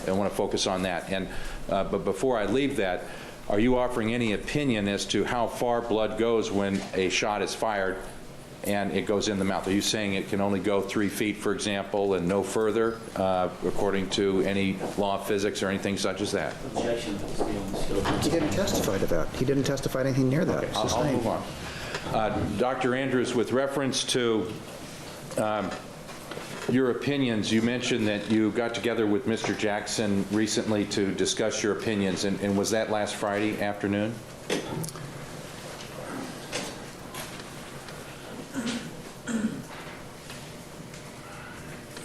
I want to focus on that. And but before I leave that, are you offering any opinion as to how far blood goes when a shot is fired and it goes in the mouth? Are you saying it can only go 3 feet, for example, and no further, according to any law of physics or anything such as that? He didn't testify to that. He didn't testify anything near that. Okay, I'll move on. Dr. Andrews, with reference to your opinions, you mentioned that you got together with Mr. Jackson recently to discuss your opinions, and was that last Friday afternoon?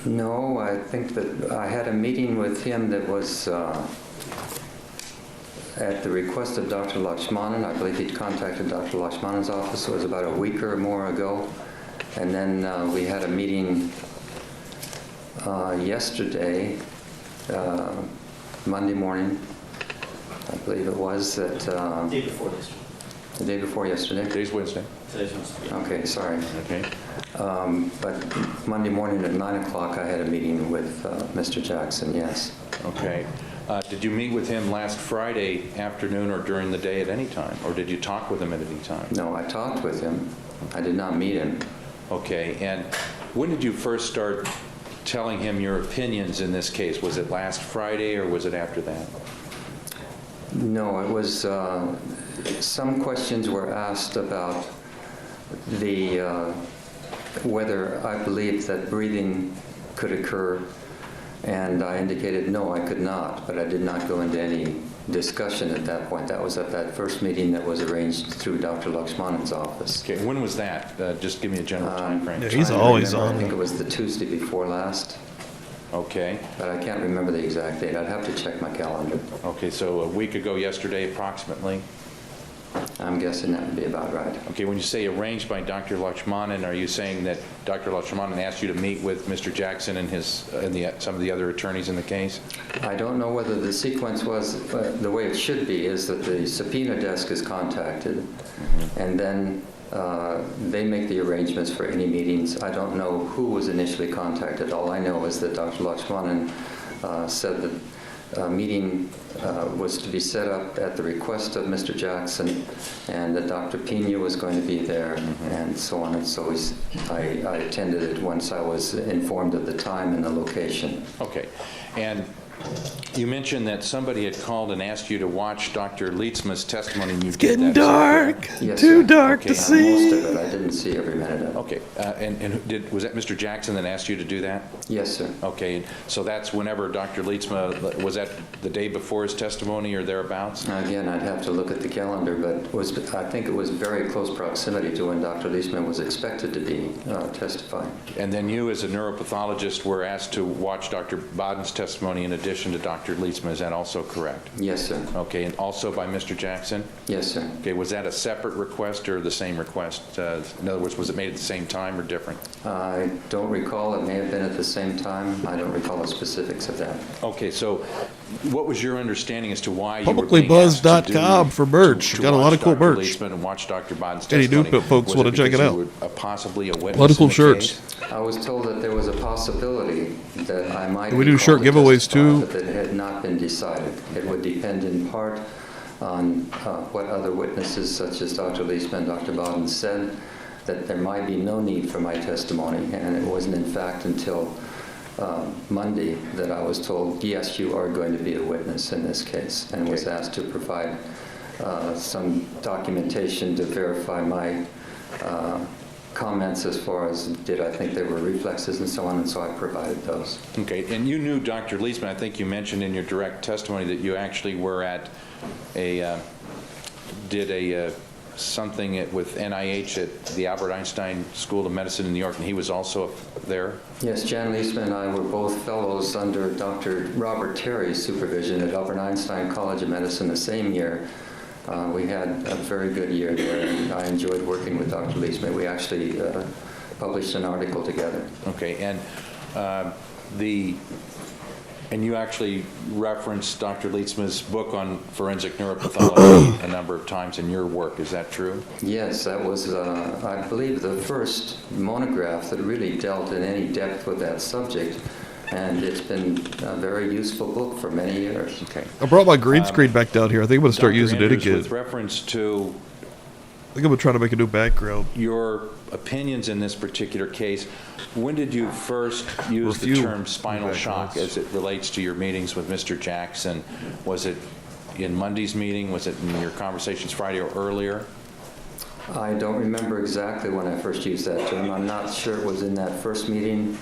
No, I think that I had a meeting with him that was at the request of Dr. Lakshmanan. I believe he'd contacted Dr. Lakshmanan's office. It was about a week or more ago. And then we had a meeting yesterday, Monday morning, I believe it was, that... Day before this. The day before yesterday? Today's Wednesday. Today's Wednesday. Okay, sorry. Okay. But Monday morning at 9 o'clock, I had a meeting with Mr. Jackson, yes. Okay. Did you meet with him last Friday afternoon or during the day at any time? Or did you talk with him at any time? No, I talked with him. I did not meet him. Okay. And when did you first start telling him your opinions in this case? Was it last Friday or was it after that? No, it was, some questions were asked about the, whether I believed that breathing could occur, and I indicated no, I could not, but I did not go into any discussion at that point. That was at that first meeting that was arranged through Dr. Lakshmanan's office. Okay, when was that? Just give me a general time frame. Yeah, he's Trying to always remember, on. I think it was the Tuesday before last, Okay. but I can't remember the exact date. I'd have to check my calendar. Okay, so a week ago yesterday approximately. I'm guessing that would be about right. Okay, when you say arranged by Dr. Lakshmanan, are you saying that Dr. Lakshmanan asked you to meet with Mr. Jackson and some of the other attorneys in the case? I don't know whether the sequence was, the way it should be is that the subpoena desk is contacted, and then they make the arrangements for any meetings. I don't know who was initially contacted. All I know is that Dr. Lakshmanan said that a meeting was to be set up at the request of Mr. Jackson, and that Dr. Pena was going to be there, and so on and so I attended it once I was informed of the time and the location. Okay, and you mentioned that somebody had called and asked you to watch Dr. Lietzma's testimony. And you It's getting did that. dark. Yes, Too sir. dark Okay. to Most see. of it, I didn't see every minute of it. Okay, and was that Mr. Jackson that asked you to do that? Yes, sir. Okay, so that's whenever Dr. Lietzma, was that the day before his testimony or thereabouts? Again, I'd have to look at the calendar, but I think it was very close proximity to when Dr. Leisman was expected to be testifying. And then you, as a neuropathologist, were asked to watch Dr. Baden's testimony in addition to Dr. Dr. Leetzman. Is that also correct? Yes, sir. Okay, and also by Mr. Jackson? Yes, sir. Okay, was that a separate request or the same request? In other words, was it made at the same time or different? I don't recall. It may have been at the same time. I don't recall the specifics of that. Okay, so what was your understanding as to why you were being Publiclybuzz.com asked for merch. to Got a lot watch of cool Dr. merch. Leetzman and watch Dr. Biden's Any testimony? Newport folks Was wanna it check it because out. you were possibly a witness A lot of cool in the shirts. case? I was told that there was a possibility that I might Do we be do called shirt to giveaways testify, too? but that it had not been decided. It would depend in part on what other witnesses, such as Dr. Leetzman and Dr. Bowden, said, that there might be no need for my testimony. And it wasn't, in fact, until Monday that I was told, yes, you are going to be a witness in this case, and was asked to provide some documentation to verify my comments as far as did I think there were reflexes and so on, and so I provided those. Okay, and you knew Dr. Leetzman. I think you mentioned in your direct testimony that you actually were at something with NIH at the Albert Einstein School of Medicine in New York, and he was also there? Yes, Jan Leetzman and I were both fellows under Dr. Robert Terry's supervision at Albert Einstein College of Medicine the same year. We had a very good year there, and I enjoyed working with Dr. Leetzman. We actually published an article together. Okay, and and you actually referenced Dr. Leetzman's book on forensic neuropathology a number of times in your work. Is that true? Yes, that was, I believe, the first monograph that really dealt in any depth with that subject, and it's been a very useful book for many years. Okay. I brought my green screen back down here. I think I'm going to start Dr. using Andrews, it again. with reference to I think I'm going to try to make a new background. your opinions in this particular case, when did you first use the Review term spinal shock backgrounds. as it relates to your meetings with Mr. Jackson? Was it in Monday's meeting? Was it in your conversations Friday or earlier? I don't remember exactly when I first used that term. I'm not sure it was in that first meeting.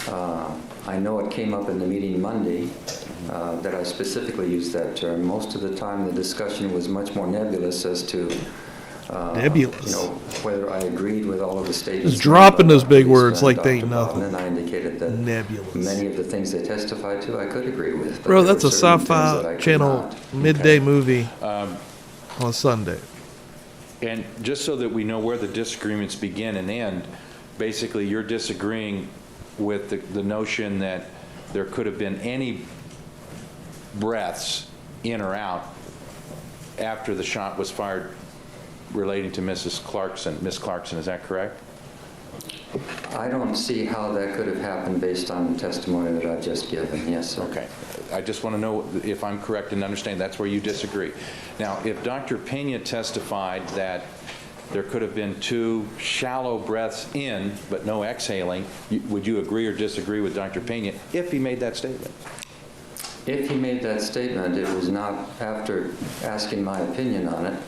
I know it came up in the meeting Monday that I specifically used that term. Most of the time, the discussion was much more nebulous as to Nebulous. whether I agreed with all of the statements. Just dropping those big made by words Dr. like they ain't Bowden, nothing. And I indicated that Nebulous. many of the things they testified to I could agree with. but Bro, there that's a were certain things that I sci-fi could channel not. midday movie on Sunday. And just so that we know where the disagreements begin and end, basically you're disagreeing with the notion that there could have been any breaths in or out after the shot was fired relating to Miss Clarkson, is that correct? I don't see how that could have happened based on the testimony that I've just given. Yes, sir. Okay. I just want to know if I'm correct in understanding that's where you disagree. Now, if Dr. Pena testified that there could have been 2 shallow breaths in but no exhaling, would you agree or disagree with Dr. Pena if he made that statement? If he made that statement, it was not after asking my opinion on it,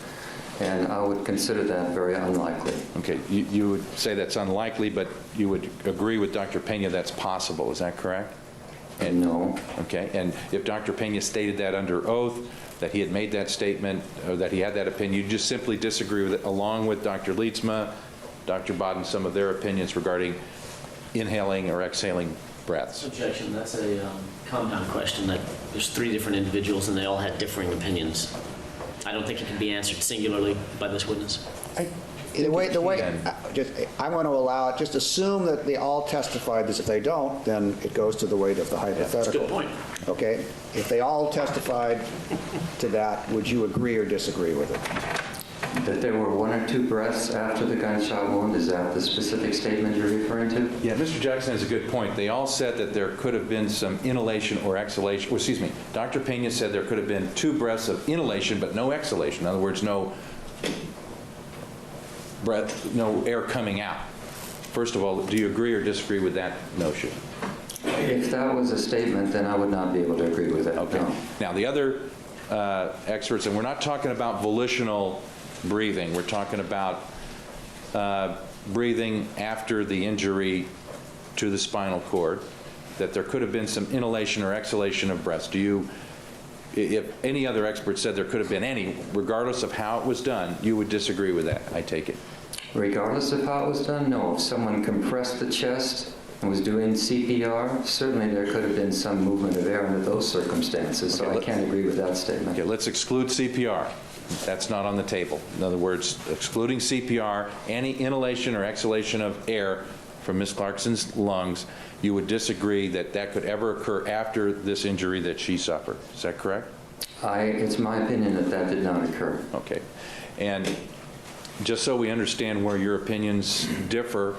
and I would consider that very unlikely. Okay, you would say that's unlikely, but you would agree with Dr. Pena that's possible, is that correct? And no. Okay, and if Dr. Pena stated that under oath, that he had made that statement, or that he had that opinion, you just simply disagree with it, along with Dr. Leetzma, Dr. Bodden, some of their opinions regarding inhaling or exhaling breaths. Objection, that's a compound question. That there's 3 different individuals and they all had differing opinions. I don't think it can be answered singularly by this witness. I'm going to allow it, just assume that they all testified this. If they don't, then it goes to the weight of the hypothetical. That's a good point. Okay? If they all testified to that, would you agree or disagree with it? That there were 1 or 2 breaths after the gunshot wound, is that the specific statement you're referring to? Yeah, Mr. Jackson has a good point. They all said that there could have been some inhalation or exhalation. Well, excuse me, Dr. Pena said there could have been 2 breaths of inhalation but no exhalation. In other words, no breath, no air coming out. First of all, do you agree or disagree with that notion? If that was a statement, then I would not be able to agree with that. Okay. No. Now, the other experts, and we're not talking about volitional breathing. We're talking about breathing after the injury to the spinal cord, that there could have been some inhalation or exhalation of breaths. If any other expert said there could have been any, regardless of how it was done, you would disagree with that, I take it? Regardless of how it was done, no. If someone compressed the chest and was doing CPR, certainly there could have been some movement of air under those circumstances, so I can't agree with that statement. Okay, let's exclude CPR. That's not on the table. In other words, excluding CPR, any inhalation or exhalation of air from Ms. Clarkson's lungs, you would disagree that that could ever occur after this injury that she suffered. Is that correct? It's my opinion that that did not occur. Okay. And just so we understand where your opinions differ,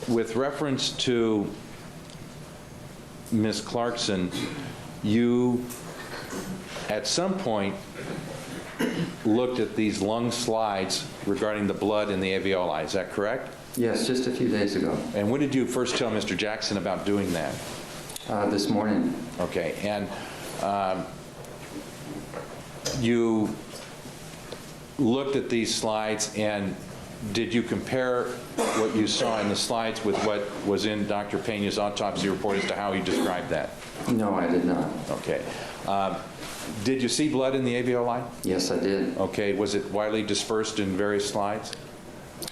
with reference to Ms. Clarkson, you at some point looked at these lung slides regarding the blood in the alveoli. Is that correct? Yes, just a few days ago. And when did you first tell Mr. Jackson about doing that? This morning. Okay. And you looked at these slides, and did you compare what you saw in the slides with what was in Dr. Pena's autopsy report as to how he described that? No, I did not. Okay. Did you see blood in the alveoli? Yes, I did. Okay. Was it widely dispersed in various slides?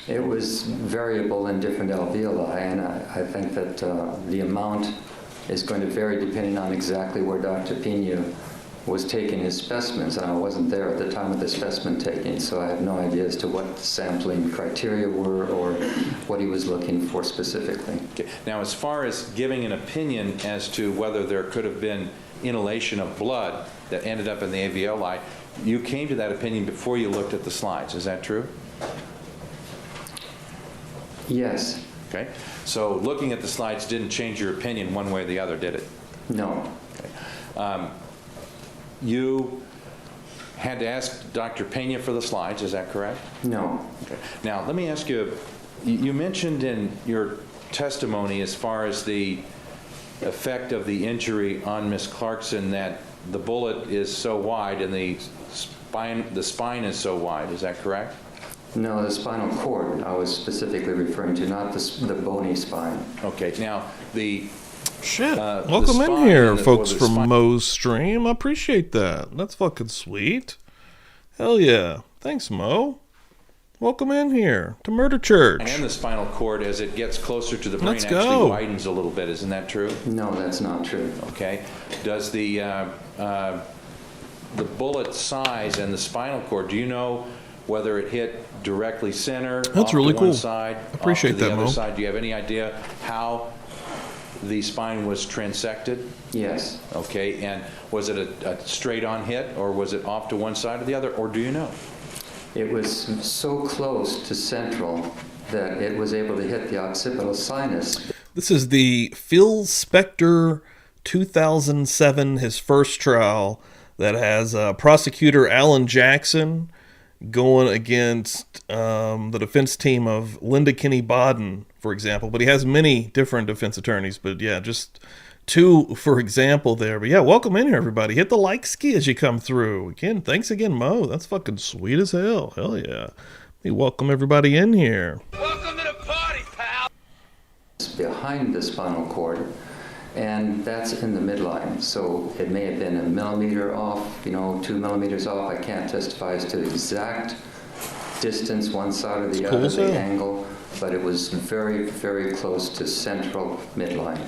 It was variable in different alveoli, and I think that the amount is going to vary depending on exactly where Dr. Pena was taking his specimens. I wasn't there at the time of the specimen taking, so I have no idea as to what the sampling criteria were or what he was looking for specifically. Okay. Now, as far as giving an opinion as to whether there could have been inhalation of blood that ended up in the alveoli, you came to that opinion before you looked at the slides. Is that true? Yes. Okay. So looking at the slides didn't change your opinion one way or the other, did it? No. Okay. You had to ask Dr. Pena for the slides, is that correct? No. Okay. Now, let me ask you, you mentioned in your testimony as far as the effect of the injury on Ms. Clarkson that the bullet is so wide and the spine is so wide, is that correct? No, the spinal cord I was specifically referring to, not the bony spine. Okay. Now, the Shit. the Welcome in spine here, and the- folks or the from spine- Mo's stream. I appreciate that. That's fucking sweet. Hell yeah. Thanks, Mo. Welcome in here to Murder Church. And the spinal cord, as it gets closer to the brain, Let's actually go. widens a little bit. Isn't that true? No, that's not true. Okay. Does the bullet size and the spinal cord, do you know whether it hit directly center, That's off really to one cool. side, Appreciate off to the that, other Mo. side? Do you have any idea how the spine was transected? Yes. Okay. And was it a straight-on hit, or was it off to one side or the other, or do you know? It was so close to central that it was able to hit the occipital sinus. This is the Phil Spector 2007, his first trial, that has prosecutor Alan Jackson going against the defense team of Linda Kinney Bodden, for example. But he has many different defense attorneys. But yeah, just two, for example, there. But yeah, welcome in here, everybody. Hit the like ski as you come through. Again, thanks again, Mo. That's fucking sweet as hell. Hell yeah. We welcome everybody in here. Welcome to the party, pal. Behind the spinal cord, and that's in the midline. So it may have been a millimeter off, 2 millimeters off. I can't testify as to the exact distance, one side or the cool other, as the hell. angle, but it was very, very close to central midline.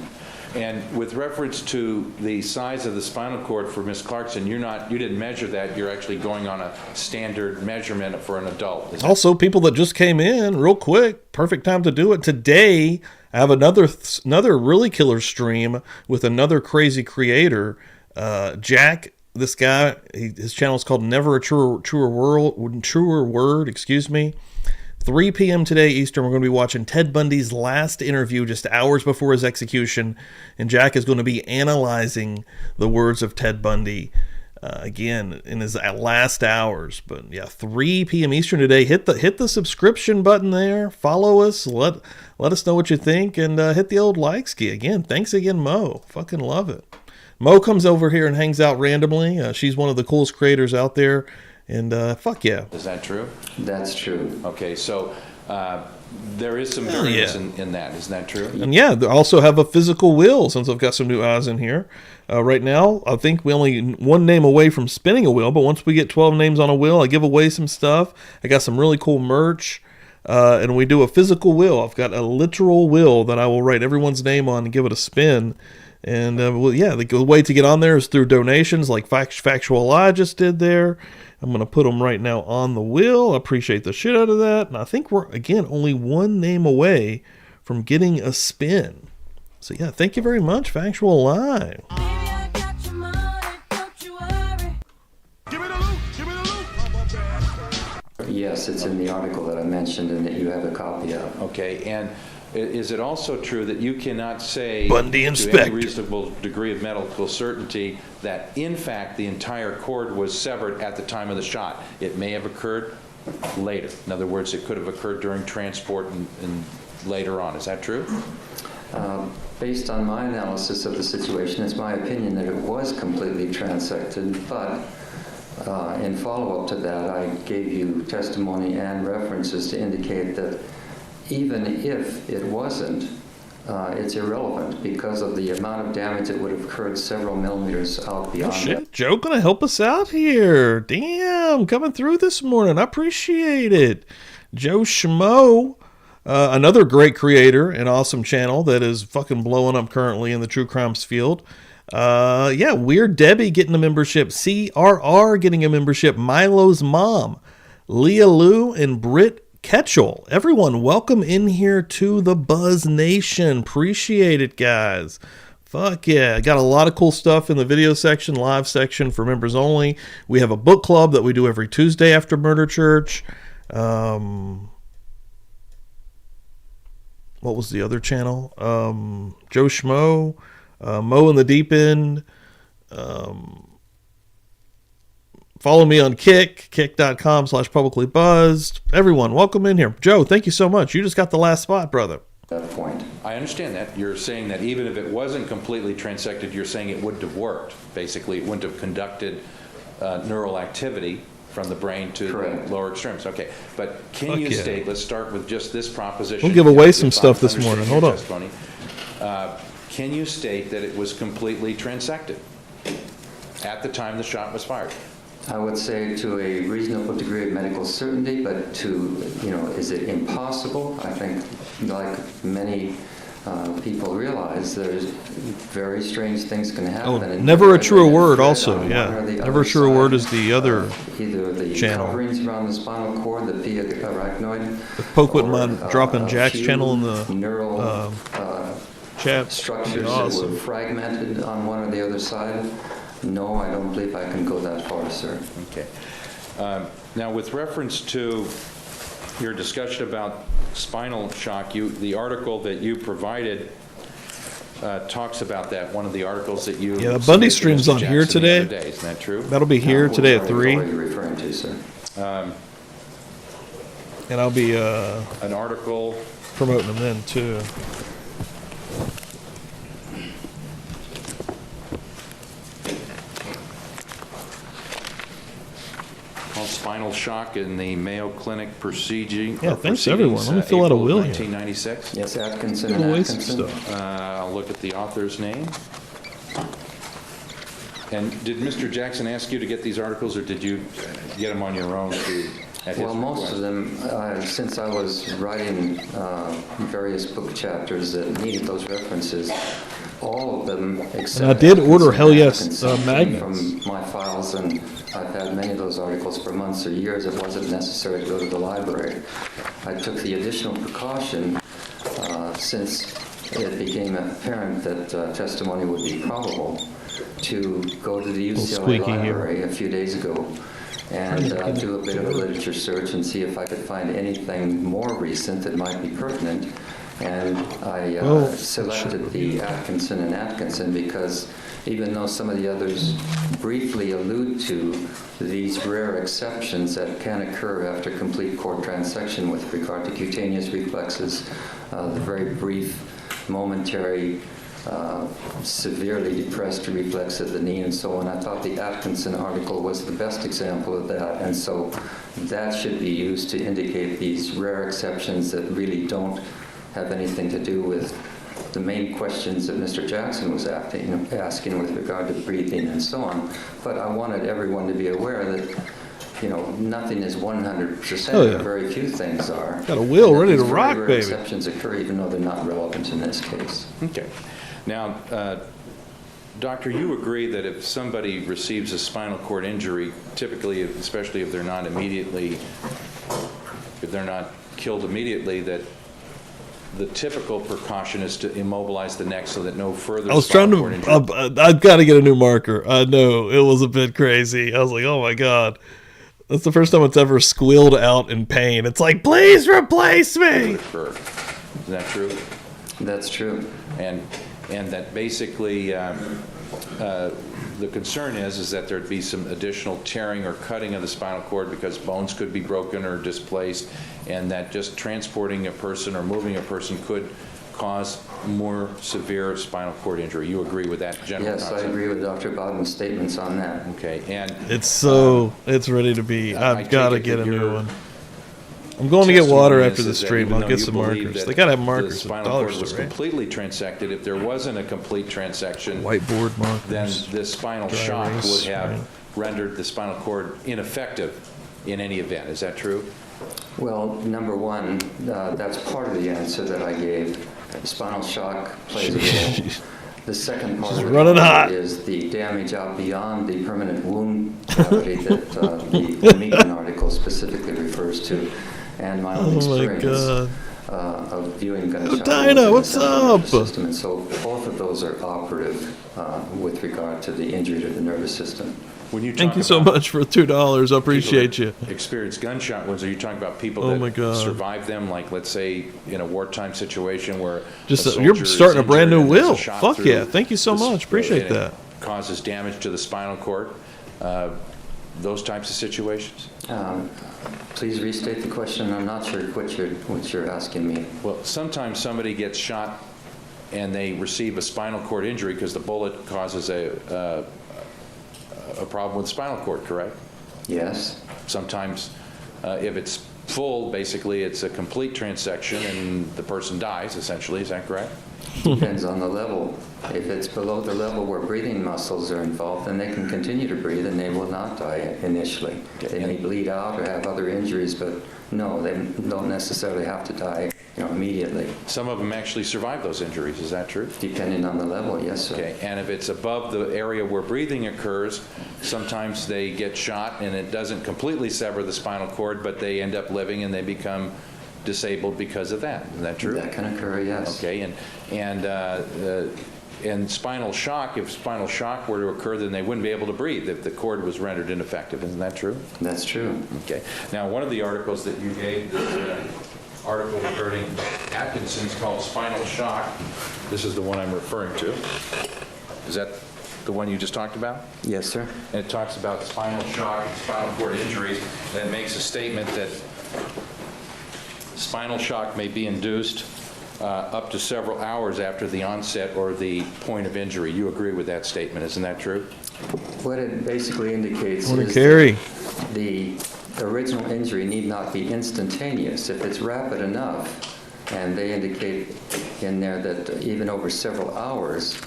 And with reference to the size of the spinal cord for Ms. Clarkson, you didn't measure that. You're actually going on a standard measurement for an adult. Is that Also, people that just came in, real quick, perfect time to do it. Today, I have another really killer stream with another crazy creator, Jack. This guy, his channel is called Never a Truer Word. Excuse me. 3 p.m. today Eastern, we're going to be watching Ted Bundy's last interview just hours before his execution, and Jack is going to be analyzing the words of Ted Bundy again in his last hours. But yeah, 3 p.m. Eastern today. Hit the subscription button there. Follow us. Let us know what you think, and hit the old like ski again. Thanks again, Mo. Fucking love it. Mo comes over here and hangs out randomly. She's one of the coolest creators out there. And fuck yeah. Is that true? That's true. Okay, so there is some variance in that. Isn't that true? And yeah, they also have a physical wheel, since I've got some new eyes in here. Right now, I think we only one name away from spinning a wheel, but once we get 12 names on a wheel, I give away some stuff. I got some really cool merch. and we do a physical will. I've got a literal will that I will write everyone's name on and give it a spin. And the way to get on there is through donations like Factual Lie just did there. I'm going to put them right now on the wheel. I appreciate the shit out of that. And I think we're, again, only one name away from getting a spin. So, yeah, thank you very much, Factual Lie. Yes, it's in the article that I mentioned and that you have a copy of. Okay, and is it also true that you cannot say Bundy and to Spector. any reasonable degree of medical certainty that, in fact, the entire cord was severed at the time of the shot? It may have occurred later. In other words, it could have occurred during transport and later on. Is that true? Based on my analysis of the situation, it's my opinion that it was completely transected, but in follow-up to that, I gave you testimony and references to indicate that even if it wasn't, it's irrelevant because of the amount of damage that would have occurred several millimeters out beyond that. Joe gonna help us out here. Damn, coming through this morning. I appreciate it. Joe Schmo, another great creator and awesome channel that is fucking blowing up currently in the true crimes field. Weird Debbie getting a membership. CRR getting a membership. Milo's mom. Leah Lou and Britt Ketchel. Everyone, welcome in here to the Buzz Nation. Appreciate it, guys. Fuck yeah. Got a lot of cool stuff in the video section, live section for members only. We have a book club that we do every Tuesday after Murder Church. What was the other channel? Joe Schmo. Mo in the Deep End. Follow me on kick.com/publicly buzzed. Everyone, welcome in here. Joe, thank you so much. You just got the last spot, brother. That point. I understand that. You're saying that even if it wasn't completely transected, you're saying it wouldn't have worked. Basically, it wouldn't have conducted neural activity from the brain to Correct. the lower extremes. Okay, but can you state, let's start with just this proposition. We'll give away some stuff this morning. Hold on. Can you state that it was completely transected at the time the shot was fired? I would say to a reasonable degree of medical certainty, but is it impossible? I think, like many people realize, there's very strange things can happen. Oh, and Never a Truer Word on also, one yeah. or the Never a other Truer side, Word is the other either the channel. coverings around the spinal cord, the pia arachnoid. If Poke wouldn't or, mind dropping Jack's few channel in the neural chat, structures that'd be that were awesome. fragmented on one or the other side. No, I don't believe I can go that far, sir. Okay. Now, with reference to your discussion about spinal shock, the article that you provided talks about that. One of the articles that you Yeah, Bundy stream's on here today. Isn't that true? That'll be here today at 3. What are you referring to, sir? And I'll be An article. promoting them then too. Called Spinal Shock in the Mayo Clinic Proceeding. Yeah, thanks everyone. Let me fill out a will here. 1996. Yes, Atkinson Give and away some Atkinson. stuff. I'll look at the author's name. And did Mr. Jackson ask you to get these articles, or did you get them on your own at his Well, most request? of them, since I was writing various book chapters that needed those references, all of them except And I did order Atkinson Hell and Yes, Atkinson came magnets. from my files, and I've had many of those articles for months or years. It wasn't necessary to go to the library. I took the additional precaution since it became apparent that testimony would be probable to go to the UCLA squeaky here. library a few days ago and do a bit of a literature search and see if I could find anything more recent that might be pertinent. And I selected the Atkinson and Atkinson because even though some of the others briefly allude to these rare exceptions that can occur after complete cord transection with regard to cutaneous reflexes, the very brief, momentary, severely depressed reflex of the knee and so on, I thought the Atkinson article was the best example of that. And so that should be used to indicate these rare exceptions that really don't have anything to do with the main questions that Mr. Jackson was asking with regard to breathing and so on. But I wanted everyone to be aware that nothing is 100%, Oh, yeah. or very few things are. Got a will And that ready to these very rock, rare baby. exceptions occur even though they're not relevant in this case. Okay. Now, Doctor, you agree that if somebody receives a spinal cord injury, typically, especially if they're not killed immediately, that the typical precaution is to immobilize the neck so that no further I was trying spinal cord to. injury. I've got to get a new marker. I know it was a bit crazy. I was like, oh my god, that's the first time it's ever squealed out in pain. It's like, please replace me. occur. Is that true? That's true. And that basically the concern is that there'd be some additional tearing or cutting of the spinal cord because bones could be broken or displaced, and that just transporting a person or moving a person could cause more severe spinal cord injury. You agree with that general Yes, concept? I agree with Dr. Bowden's statements on that. Okay, and It's ready to be. I I've got to take it get a that new your one. I'm going to get water testimony after the is that stream. even I'll though get you some believe markers. that They got to have the markers at spinal dollar cord was store, right? completely transected. If there wasn't a complete transection, Whiteboard markers. then the spinal dry shock erase, would have right. rendered the spinal cord ineffective in any event. Is that true? Well, number one, that's part of the answer that I gave. Spinal shock plays a role. The second part of running hot. it is the damage out beyond the permanent wound cavity that the Meekman article specifically refers to, and my own Oh my experience God. of viewing gunshot Dinah, wounds in the what's central nervous up? system. And so both of those are operative with regard to the injury to the nervous system. When you Thank talk you so about much for $2. I appreciate people you. that experience gunshot wounds, are you talking about people Oh that my God. survive them, like let's say in a wartime situation where Just a you're soldier is starting a brand injured new and there's a will. shot Fuck through yeah! Thank you so the much. Appreciate and it that. causes damage to the spinal cord. Those types of situations. Please restate the question. I'm not sure what you're asking me. Well, sometimes somebody gets shot and they receive a spinal cord injury because the bullet causes a problem with the spinal cord, correct? Yes. Sometimes if it's full, basically it's a complete transection and the person dies, essentially. Is that correct? Depends on the level. If it's below the level where breathing muscles are involved, then they can continue to breathe and they will not die initially. They may bleed out or have other injuries, but no, they don't necessarily have to die immediately. Some of them actually survive those injuries. Is that true? Depending on the level, yes, sir. Okay, and if it's above the area where breathing occurs, sometimes they get shot and it doesn't completely sever the spinal cord, but they end up living and they become disabled because of that. Is that true? That can occur, yes. Okay, and spinal shock, if spinal shock were to occur, then they wouldn't be able to breathe if the cord was rendered ineffective. Isn't that true? That's true. Okay. Now, one of the articles that you gave, this article regarding Atkinson's called Spinal Shock. This is the one I'm referring to. Is that the one you just talked about? Yes, sir. And it talks about spinal shock and spinal cord injuries, and it makes a statement that spinal shock may be induced up to several hours after the onset or the point of injury. You agree with that statement, isn't that true? What it basically indicates Morning, is Carrie. that the original injury need not be instantaneous. If it's rapid enough, and they indicate in there that even over several hours,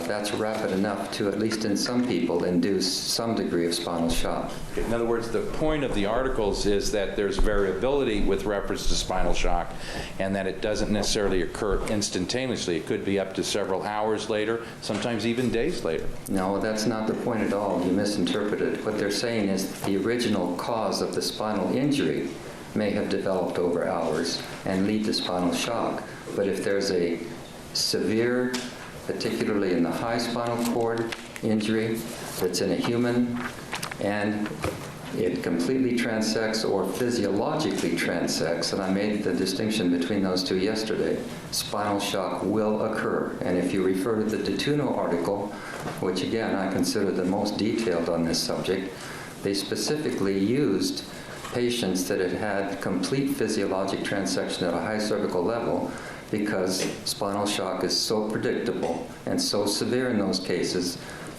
that's rapid enough to, at least in some people, induce some degree of spinal shock. In other words, the point of the articles is that there's variability with reference to spinal shock and that it doesn't necessarily occur instantaneously. It could be up to several hours later, sometimes even days later. No, that's not the point at all. You misinterpreted. What they're saying is the original cause of the spinal injury may have developed over hours and lead to spinal shock. But if there's a severe, particularly in the high spinal cord injury that's in a human, and it completely transects or physiologically transects, and I made the distinction between those two yesterday, spinal shock will occur. And if you refer to the DeTuno article, which again I consider the most detailed on this subject, they specifically used patients that had had complete physiologic transection at a high cervical level because spinal shock is so predictable and so severe in those cases,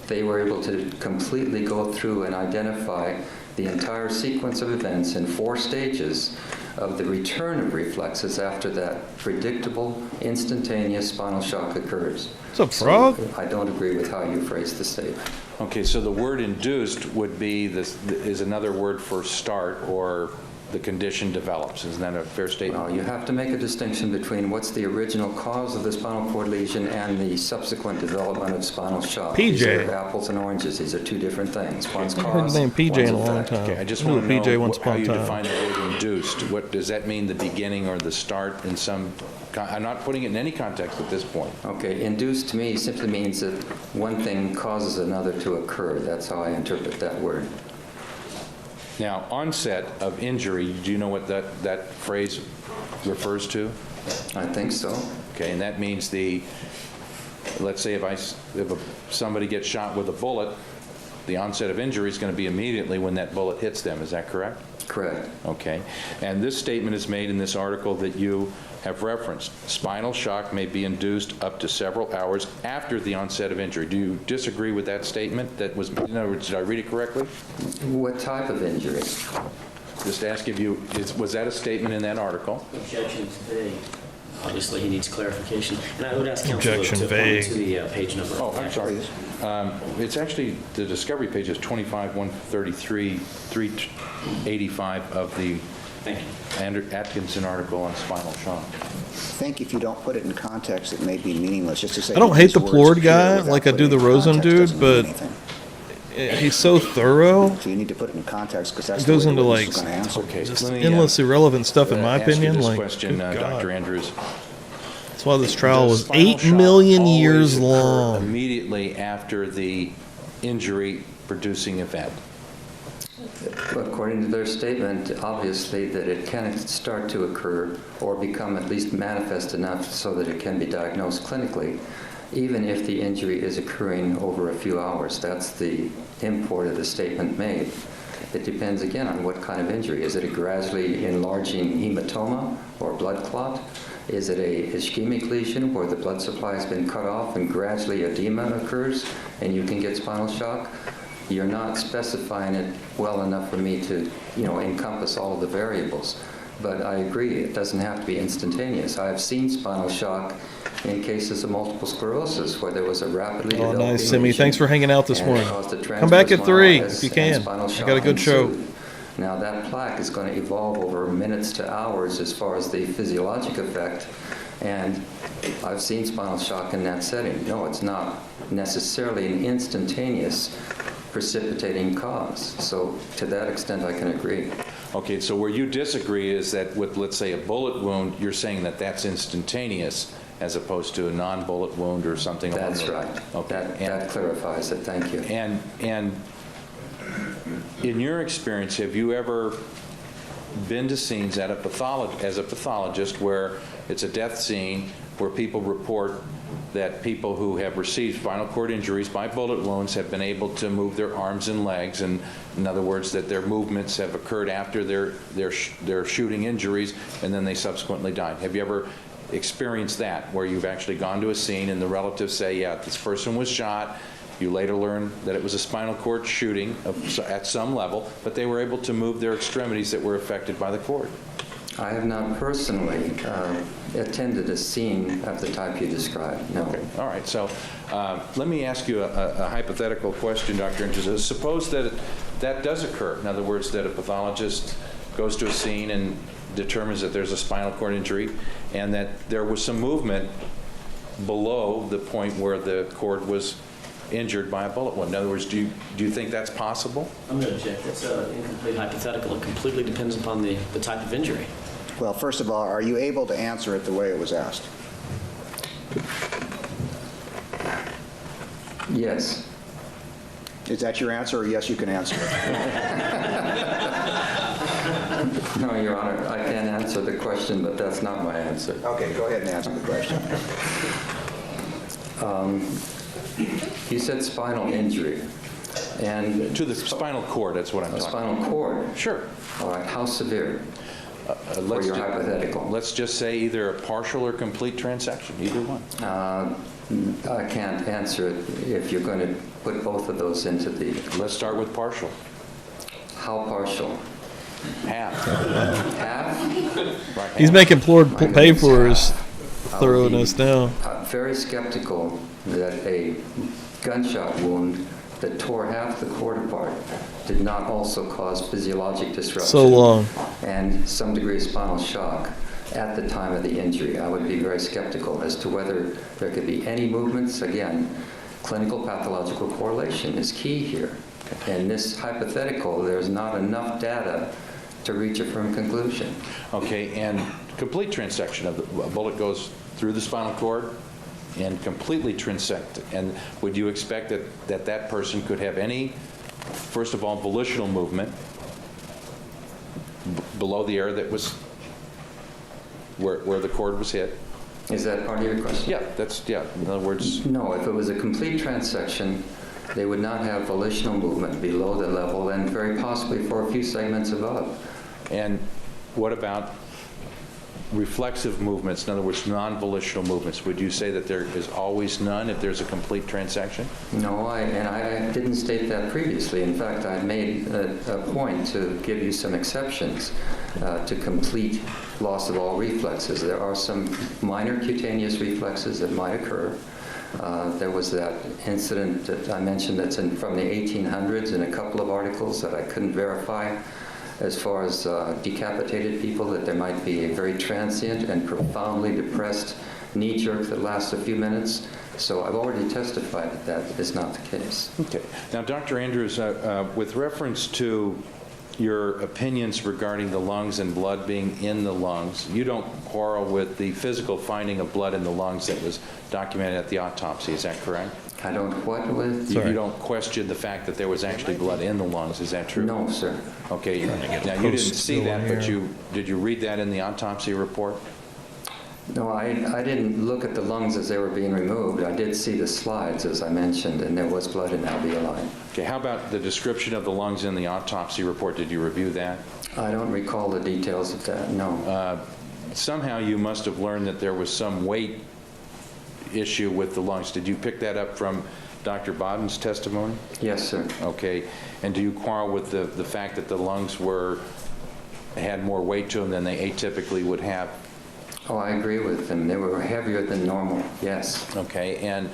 they were able to completely go through and identify the entire sequence of events in 4 stages of the return of reflexes after that predictable, instantaneous spinal shock occurs. What's up, Frog? So I don't agree with how you phrased the statement. Okay, so the word induced would be, is another word for start, or the condition develops. Isn't that a fair statement? Well, you have to make a distinction between what's the original cause of the spinal cord lesion and the subsequent development of spinal shock. PJ. These are apples and oranges. These are two different things. One's I haven't heard cause, the name PJ one's in a long effect. time. Okay, I just I knew want to PJ know once how upon you a time. define the word induced. What, does that mean the beginning or the start in some, I'm not putting it in any context at this point. Okay, induced to me simply means that one thing causes another to occur. That's how I interpret that word. Now, onset of injury, do you know what that phrase refers to? I think so. Okay, and that means let's say somebody gets shot with a bullet, the onset of injury is going to be immediately when that bullet hits them. Is that correct? Correct. Okay. And this statement is made in this article that you have referenced. Spinal shock may be induced up to several hours after the onset of injury. Do you disagree with that statement? In other words, did I read it correctly? What type of injury? Just ask if was that a statement in that article? Objection vague. Obviously, he needs clarification. And I would ask counsel Objection to vague. point to the page number. Oh, I'm sorry. It's actually, the discovery page is 25, 133, 385 of the Thank you. Atkinson article on spinal shock. I think if you don't put it in context, it may be meaningless. Just to say I don't that hate these the words Plord appear guy without like I do putting the it in Rosen context dude, doesn't mean but anything. he's so thorough. So you need to put it in context because that's It goes the way into the like witness is going to answer. Okay, just let me, endless irrelevant stuff in my ask you opinion. this Like, question, good God. Dr. Andrews. That's why this trial Does was spinal 8 shock million always years occur long. immediately after the injury-producing event? According to their statement, obviously that it can start to occur or become at least manifest enough so that it can be diagnosed clinically, even if the injury is occurring over a few hours. That's the import of the statement made. It depends again on what kind of injury. Is it a gradually enlarging hematoma or blood clot? Is it a ischemic lesion where the blood supply has been cut off and gradually edema occurs and you can get spinal shock? You're not specifying it well enough for me to, encompass all of the variables. But I agree, it doesn't have to be instantaneous. I've seen spinal shock in cases of multiple sclerosis where there was a rapidly Oh, developing nice, Simi. lesion, Thanks for hanging out this and morning. it caused a Come back at transverse 3 myelitis if you and can. spinal I shock got a good show. ensued. Now that plaque is going to evolve over minutes to hours as far as the physiologic effect, and I've seen spinal shock in that setting. No, it's not necessarily an instantaneous precipitating cause. So to that extent, I can agree. Okay, so where you disagree is that with, let's say, a bullet wound, you're saying that that's instantaneous as opposed to a non-bullet wound or something along That's those- right. Okay. That clarifies it. Thank you. And in your experience, have you ever been to scenes as a pathologist where it's a death scene where people report that people who have received spinal cord injuries by bullet wounds have been able to move their arms and legs, and in other words, that their movements have occurred after their shooting injuries, and then they subsequently died? Have you ever experienced that, where you've actually gone to a scene and the relatives say, yeah, this person was shot, you later learn that it was a spinal cord shooting at some level, but they were able to move their extremities that were affected by the cord? I have not personally attended a scene of the type you described, no. Okay. All right. So let me ask you a hypothetical question, Dr. Andrews. Suppose that that does occur. In other words, that a pathologist goes to a scene and determines that there's a spinal cord injury and that there was some movement below the point where the cord was injured by a bullet wound. In other words, do you think that's possible? I'm going to object. That's an incomplete hypothetical. It completely depends upon the type of injury. Well, first of all, are you able to answer it the way it was asked? Yes. Is that your answer, or yes, you can answer it? No, Your Honor, I can't answer the question, but that's not my answer. Okay, go ahead and answer the question. You said spinal injury, and To the spinal cord, that's what I'm a talking about. spinal cord. Sure. All right, how severe? Let's your ju- hypothetical. Let's just say either a partial or complete transection, either one. I can't answer it if you're going to put both of those into the, Let's start with partial. how partial? Half. Half? Right, He's half. making Lord My pay goodness, for his I would thoroughness be, now. Very skeptical that a gunshot wound that tore half the cord apart did not also cause physiologic disruption. So long. And some degree of spinal shock at the time of the injury. I would be very skeptical as to whether there could be any movements. Again, clinical pathological correlation is key here. In this hypothetical, there's not enough data to reach a firm conclusion. Okay, and complete transection of the bullet goes through the spinal cord and completely transect. And would you expect that that person could have any, first of all, volitional movement below the area that was where the cord was hit? Is that part of your question? Yeah, in other words, No, if it was a complete transection, they would not have volitional movement below the level and very possibly for a few segments above. and what about reflexive movements, in other words, non-volitional movements? Would you say that there is always none if there's a complete transection? No, I didn't state that previously. In fact, I made a point to give you some exceptions to complete loss of all reflexes. There are some minor cutaneous reflexes that might occur. There was that incident that I mentioned that's from the 1800s in a couple of articles that I couldn't verify as far as decapitated people, that there might be a very transient and profoundly depressed knee jerk that lasts a few minutes. So I've already testified that that is not the case. Okay. Now, Dr. Andrews, with reference to your opinions regarding the lungs and blood being in the lungs, you don't quarrel with the physical finding of blood in the lungs that was documented at the autopsy, is that correct? I don't what with? You don't question the fact that there was actually blood in the lungs, is that true? No, sir. Okay. Now, you didn't see that, but did you read that in the autopsy report? No, I didn't look at the lungs as they were being removed. I did see the slides, as I mentioned, and there was blood in alveoli. Okay, how about the description of the lungs in the autopsy report? Did you review that? I don't recall the details of that, no. Somehow you must have learned that there was some weight issue with the lungs. Did you pick that up from Dr. Bodden's testimony? Yes, sir. Okay, and do you quarrel with the fact that the lungs had more weight to them than they atypically would have? Oh, I agree with them. They were heavier than normal, yes. Okay, and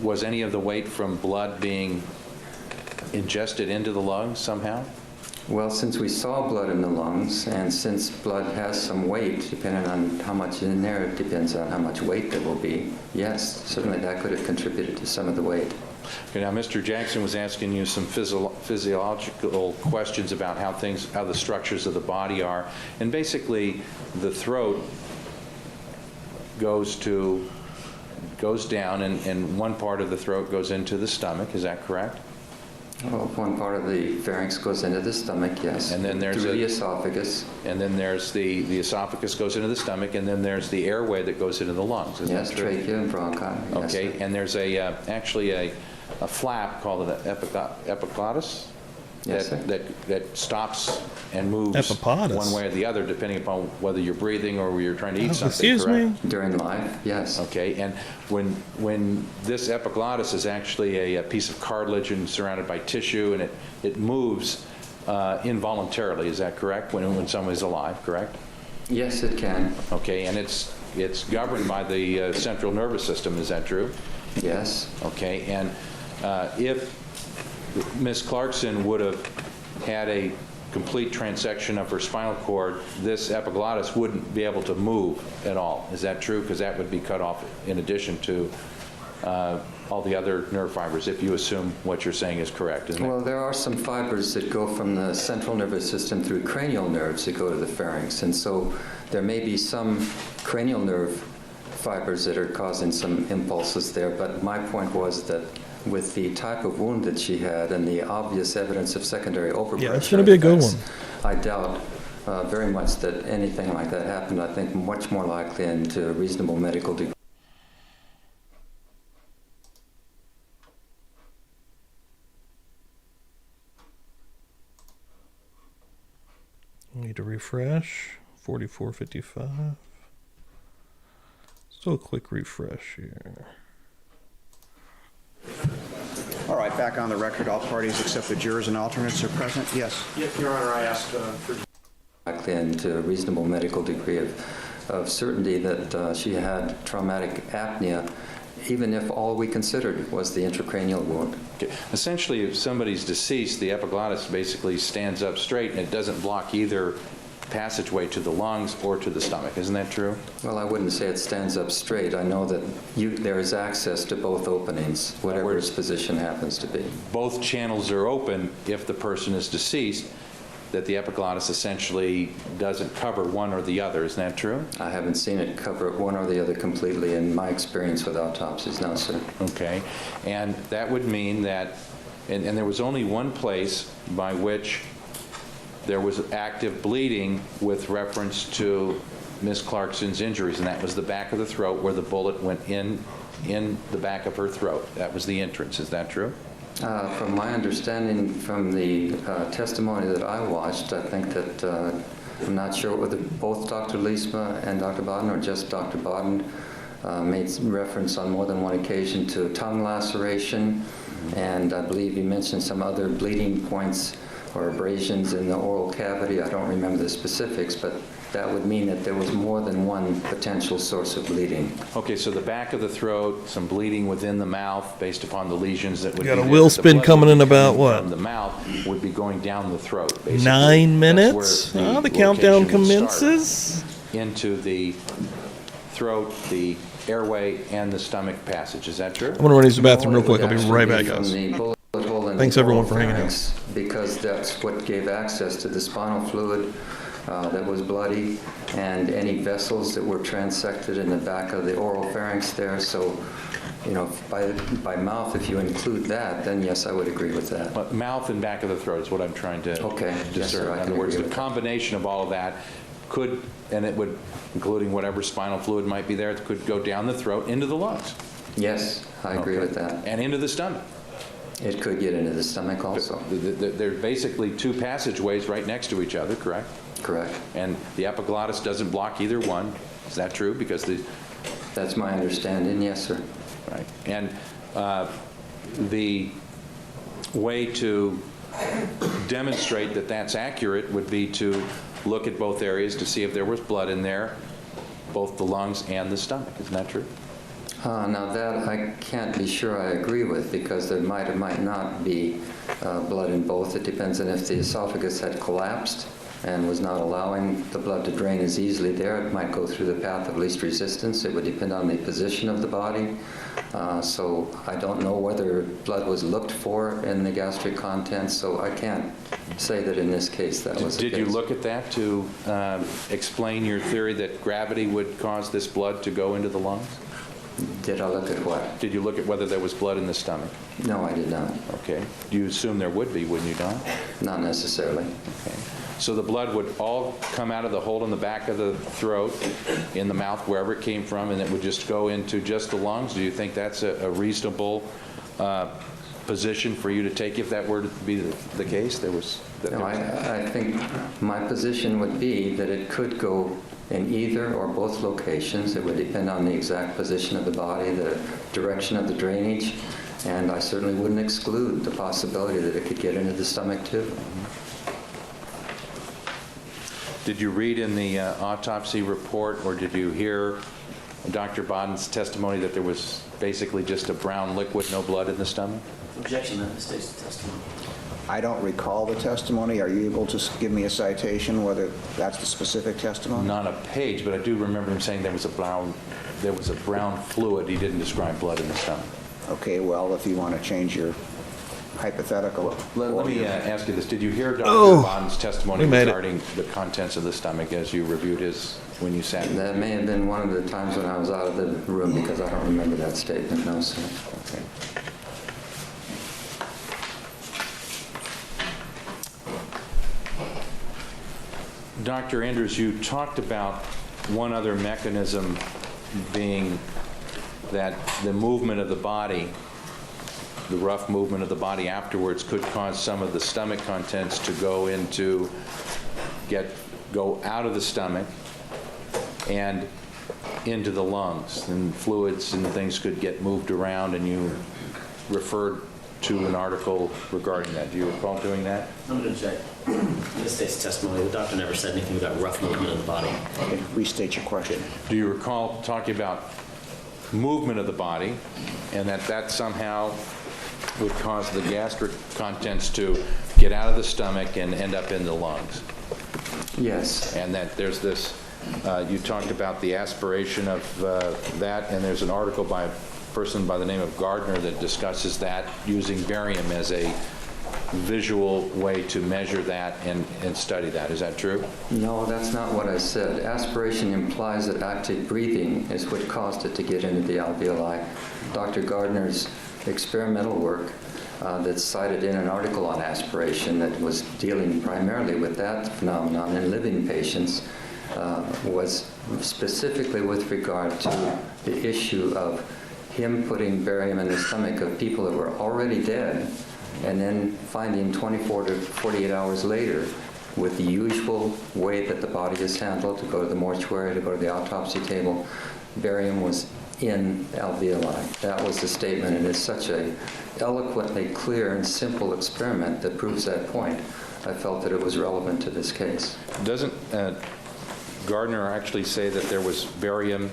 was any of the weight from blood being ingested into the lungs somehow? Well, since we saw blood in the lungs, and since blood has some weight, depending on how much in there, it depends on how much weight there will be. Yes, certainly that could have contributed to some of the weight. Okay, now Mr. Jackson was asking you some physiological questions about how the structures of the body are, and basically the throat goes down, and one part of the throat goes into the stomach. Is that correct? Well, one part of the pharynx goes into the stomach, yes. And then there's through the esophagus. And then there's the esophagus goes into the stomach, and then there's the airway that goes into the lungs. Is Yes, that true? trachea and bronchi. Yes, Okay, sir. and there's actually a flap called an epiglottis Yes, sir. that stops and moves Epiglottis? one way or the other, depending upon whether you're breathing or you're trying to eat something. Excuse correct? me? During life, yes. Okay, and when this epiglottis is actually a piece of cartilage and surrounded by tissue, and it moves involuntarily, is that correct? When someone is alive, correct? Yes, it can. Okay, and it's governed by the central nervous system, is that true? Yes. Okay, and if Ms. Clarkson would have had a complete transection of her spinal cord, this epiglottis wouldn't be able to move at all. Is that true? Because that would be cut off in addition to all the other nerve fibers, if you assume what you're saying is correct, isn't it? Well, there are some fibers that go from the central nervous system through cranial nerves that go to the pharynx, and so there may be some cranial nerve fibers that are causing some impulses there, but my point was that with the type of wound that she had and the obvious evidence of secondary overpressure, Yeah, it's going to be a good one. I doubt very much that anything like that happened. I think much more likely and to a reasonable medical degree. Need to refresh. 4455. Still a quick refresh here. All right, back on the record, all parties except the jurors and alternates are present? Yes. Your Honor, I asked for And to a reasonable medical degree of certainty that she had traumatic apnea, even if all we considered was the intracranial wound. Okay. Essentially, if somebody's deceased, the epiglottis basically stands up straight and it doesn't block either passageway to the lungs or to the stomach. Isn't that true? Well, I wouldn't say it stands up straight. I know that there is access to both openings, whatever its position happens to be. Both channels are open if the person is deceased, that the epiglottis essentially doesn't cover one or the other. Isn't that true? I haven't seen it cover one or the other completely in my experience with autopsies, no, sir. Okay. And that would mean that, and there was only one place by which there was active bleeding with reference to Ms. Clarkson's injuries, and that was the back of the throat where the bullet went in the back of her throat. That was the entrance. Is that true? From my understanding from the testimony that I watched, I think that, I'm not sure whether both Dr. Liesma and Dr. Bodden or just Dr. Bodden made reference on more than one occasion to tongue laceration, and I believe he mentioned some other bleeding points or abrasions in the oral cavity. I don't remember the specifics, but that would mean that there was more than one potential source of bleeding. Okay, so the back of the throat, some bleeding within the mouth based upon the lesions that would You got be a there. wheel The spin blood coming would in be about coming what? From the mouth would be going down the throat, basically. 9 That's minutes? where The countdown location would start. commences. Into the throat, the airway, and the stomach passage. Is that true? I'm going to run use the bathroom real It would quick. I'll be actually right be back, from guys. the bullet hole in Thanks, the everyone, oral for hanging out. pharynx, because that's what gave access to the spinal fluid that was bloody and any vessels that were transected in the back of the oral pharynx there. So, you know, by mouth, if you include that, then yes, I would agree with that. But mouth and back of the throat is what I'm trying to Okay. Yes, sir, discern. I In can other words, agree the with that. combination of all of that could, and it would, including whatever spinal fluid might be there, it could go down the throat into the lungs. Yes, I agree Okay. with that. And into the stomach. It could get into the stomach also. There are basically two passageways right next to each other, correct? Correct. And the epiglottis doesn't block either one. Is that true? Because That's my understanding, yes, sir. right. And the way to demonstrate that that's accurate would be to look at both areas to see if there was blood in there, both the lungs and the stomach. Isn't that true? Now that I can't be sure I agree with, because there might or might not be blood in both. It depends on if the esophagus had collapsed and was not allowing the blood to drain as easily there. It might go through the path of least resistance. It would depend on the position of the body. So I don't know whether blood was looked for in the gastric contents, so I can't say that in this case that was the case. Did you look at that to explain your theory that gravity would cause this blood to go into the lungs? Did I look at what? Did you look at whether there was blood in the stomach? No, I did not. Okay. Do you assume there would be, wouldn't you, Don? Not necessarily. Okay. So the blood would all come out of the hole in the back of the throat, in the mouth, wherever it came from, and it would just go into just the lungs? Do you think that's a reasonable position for you to take if that were to be the case? No, I think my position would be that it could go in either or both locations. It would depend on the exact position of the body, the direction of the drainage, and I certainly wouldn't exclude the possibility that it could get into the stomach too. Did you read in the autopsy report, or did you hear Dr. Bodden's testimony that there was basically just a brown liquid, no blood in the stomach? Objection, that misstates the testimony. I don't recall the testimony. Are you able to give me a citation whether that's the specific testimony? Not a page, but I do remember him saying there was a brown fluid. He didn't describe blood in the stomach. Okay, well, if you want to change your hypothetical. Let me ask you this. Did you hear Dr. Bodden's testimony we made it. regarding the contents of the stomach as you reviewed his, when you sat? That may have been one of the times when I was out of the room, because I don't remember that statement, no, sir. Okay. Dr. Andrews, you talked about one other mechanism being that the movement of the body, the rough movement of the body afterwards, could cause some of the stomach contents to go out of the stomach and into the lungs, and fluids and things could get moved around, and you referred to an article regarding that. Do you recall doing that? I'm going to check. This state's testimony. The doctor never said anything about rough movement of the body. Okay, restate your question. Do you recall talking about movement of the body and that somehow would cause the gastric contents to get out of the stomach and end up in the lungs? Yes. And that there's this, you talked about the aspiration of that, and there's an article by a person by the name of Gardner that discusses that using barium as a visual way to measure that and study that. Is that true? No, that's not what I said. Aspiration implies that active breathing is what caused it to get into the alveoli. Dr. Gardner's experimental work that's cited in an article on aspiration that was dealing primarily with that phenomenon in living patients was specifically with regard to the issue of him putting barium in the stomach of people that were already dead and then finding 24 to 48 hours later with the usual way that the body is handled, to go to the mortuary, to go to the autopsy table, barium was in alveoli. That was the statement, and it's such a eloquently clear and simple experiment that proves that point. I felt that it was relevant to this case. Doesn't Gardner actually say that there was barium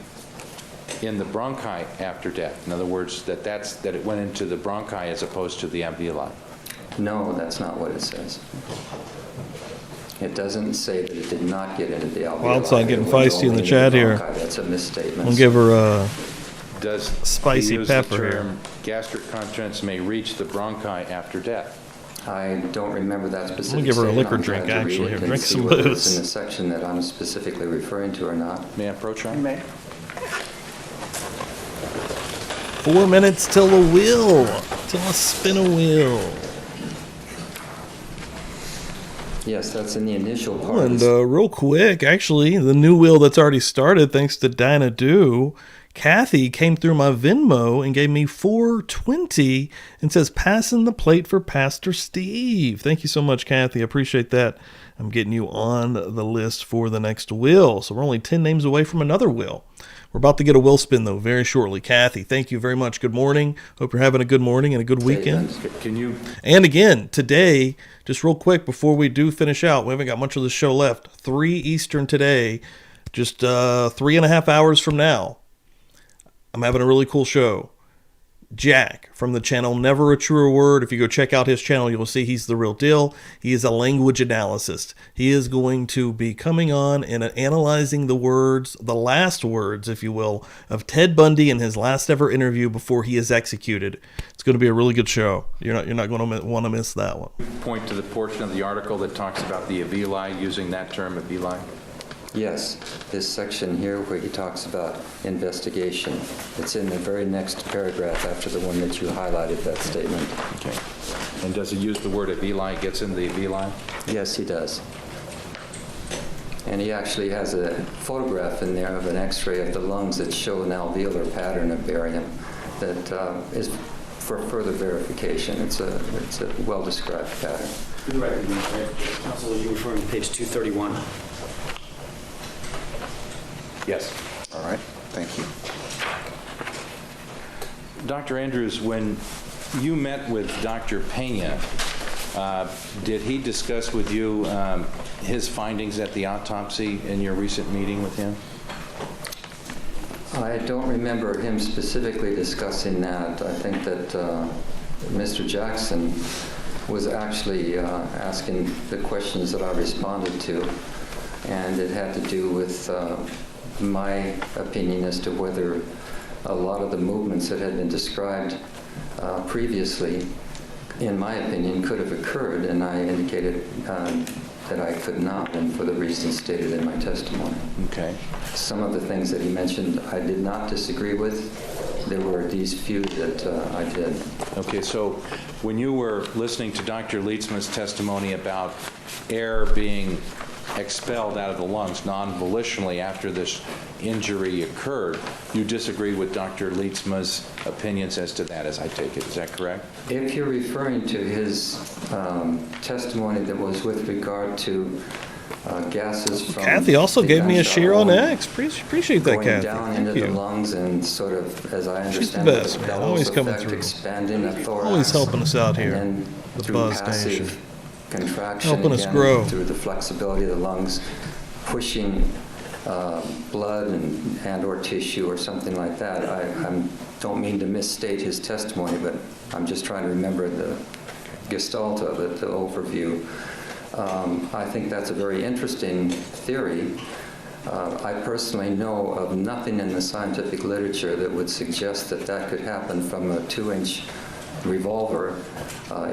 in the bronchi after death? In other words, that it went into the bronchi as opposed to the alveoli? No, that's not what it says. It doesn't say that it did not get into the alveoli. Wildside getting It went feisty in only the chat here. bronchi. That's a misstatement. We'll give her a Does spicy he use pepper the here. term gastric contents may reach the bronchi after death? I don't remember that specific give her a statement. liquor I'm drink, glad to read actually. it Here, and drink see some whether booze. it's in the section that I'm specifically referring to or not. May I approach her? 4 minutes till the wheel. Till I spin a wheel. Yes, that's in the initial part. And real quick, actually, the new wheel that's already started, thanks to Dinah Do, Kathy came through my Venmo and gave me $4.20 and says, passing the plate for Pastor Steve. Thank you so much, Kathy. I appreciate that. I'm getting you on the list for the next wheel. So we're only 10 names away from another wheel. We're about to get a wheel spin, though, very shortly. Kathy, thank you very much. Good morning. Hope you're having a good morning and a good weekend. Can you? And again, today, just real quick before we do finish out, we haven't got much of the show left. 3 Eastern today, just 3.5 hours from now. I'm having a really cool show. Jack from the channel Never a Truer Word. If you go check out his channel, you'll see he's the real deal. He is a language analyst. He is going to be coming on and analyzing the words, the last words, if you will, of Ted Bundy in his last ever interview before he is executed. It's going to be a really good show. You're not going to want to miss that one. Point to the portion of the article that talks about the alveoli, using that term alveoli? Yes, this section here where he talks about investigation. It's in the very next paragraph after the one that you highlighted, that statement. Okay. And does he use the word alveoli, gets into the alveoli? Yes, he does. And he actually has a photograph in there of an x-ray of the lungs that show an alveolar pattern of barium that is for further verification. It's a well-described pattern. You're right, Counsel, you're referring to page 231. Yes. All right, thank you. Dr. Andrews, when you met with Dr. Pena, did he discuss with you his findings at the autopsy in your recent meeting with him? I don't remember him specifically discussing that. I think that Mr. Jackson was actually asking the questions that I responded to, and it had to do with my opinion as to whether a lot of the movements that had been described previously, in my opinion, could have occurred, and I indicated that I could not, and for the reasons stated in my testimony. Okay. Some of the things that he mentioned I did not disagree with. There were these few that I did. Okay, so when you were listening to Dr. Lietzman's testimony about air being expelled out of the lungs non-volitionally after this injury occurred, you disagree with Dr. Lietzman's opinions as to that, as I take it. Is that correct? If you're referring to his testimony that was with regard to gases from Kathy also the gave me a gunshot share on wound X. Appreciate that, going Kathy. down Thank into the you. lungs and sort of, as I She's the understand best, it, man. bellows Always coming effect through. expanding the thorax. Always helping us out here. And then The through Buzz passive Nation. contraction, Helping us again, grow. through the flexibility of the lungs, pushing blood and or tissue or something like that. I don't mean to misstate his testimony, but I'm just trying to remember the gestalt of it, the overview. I think that's a very interesting theory. I personally know of nothing in the scientific literature that would suggest that that could happen from a 2-inch revolver,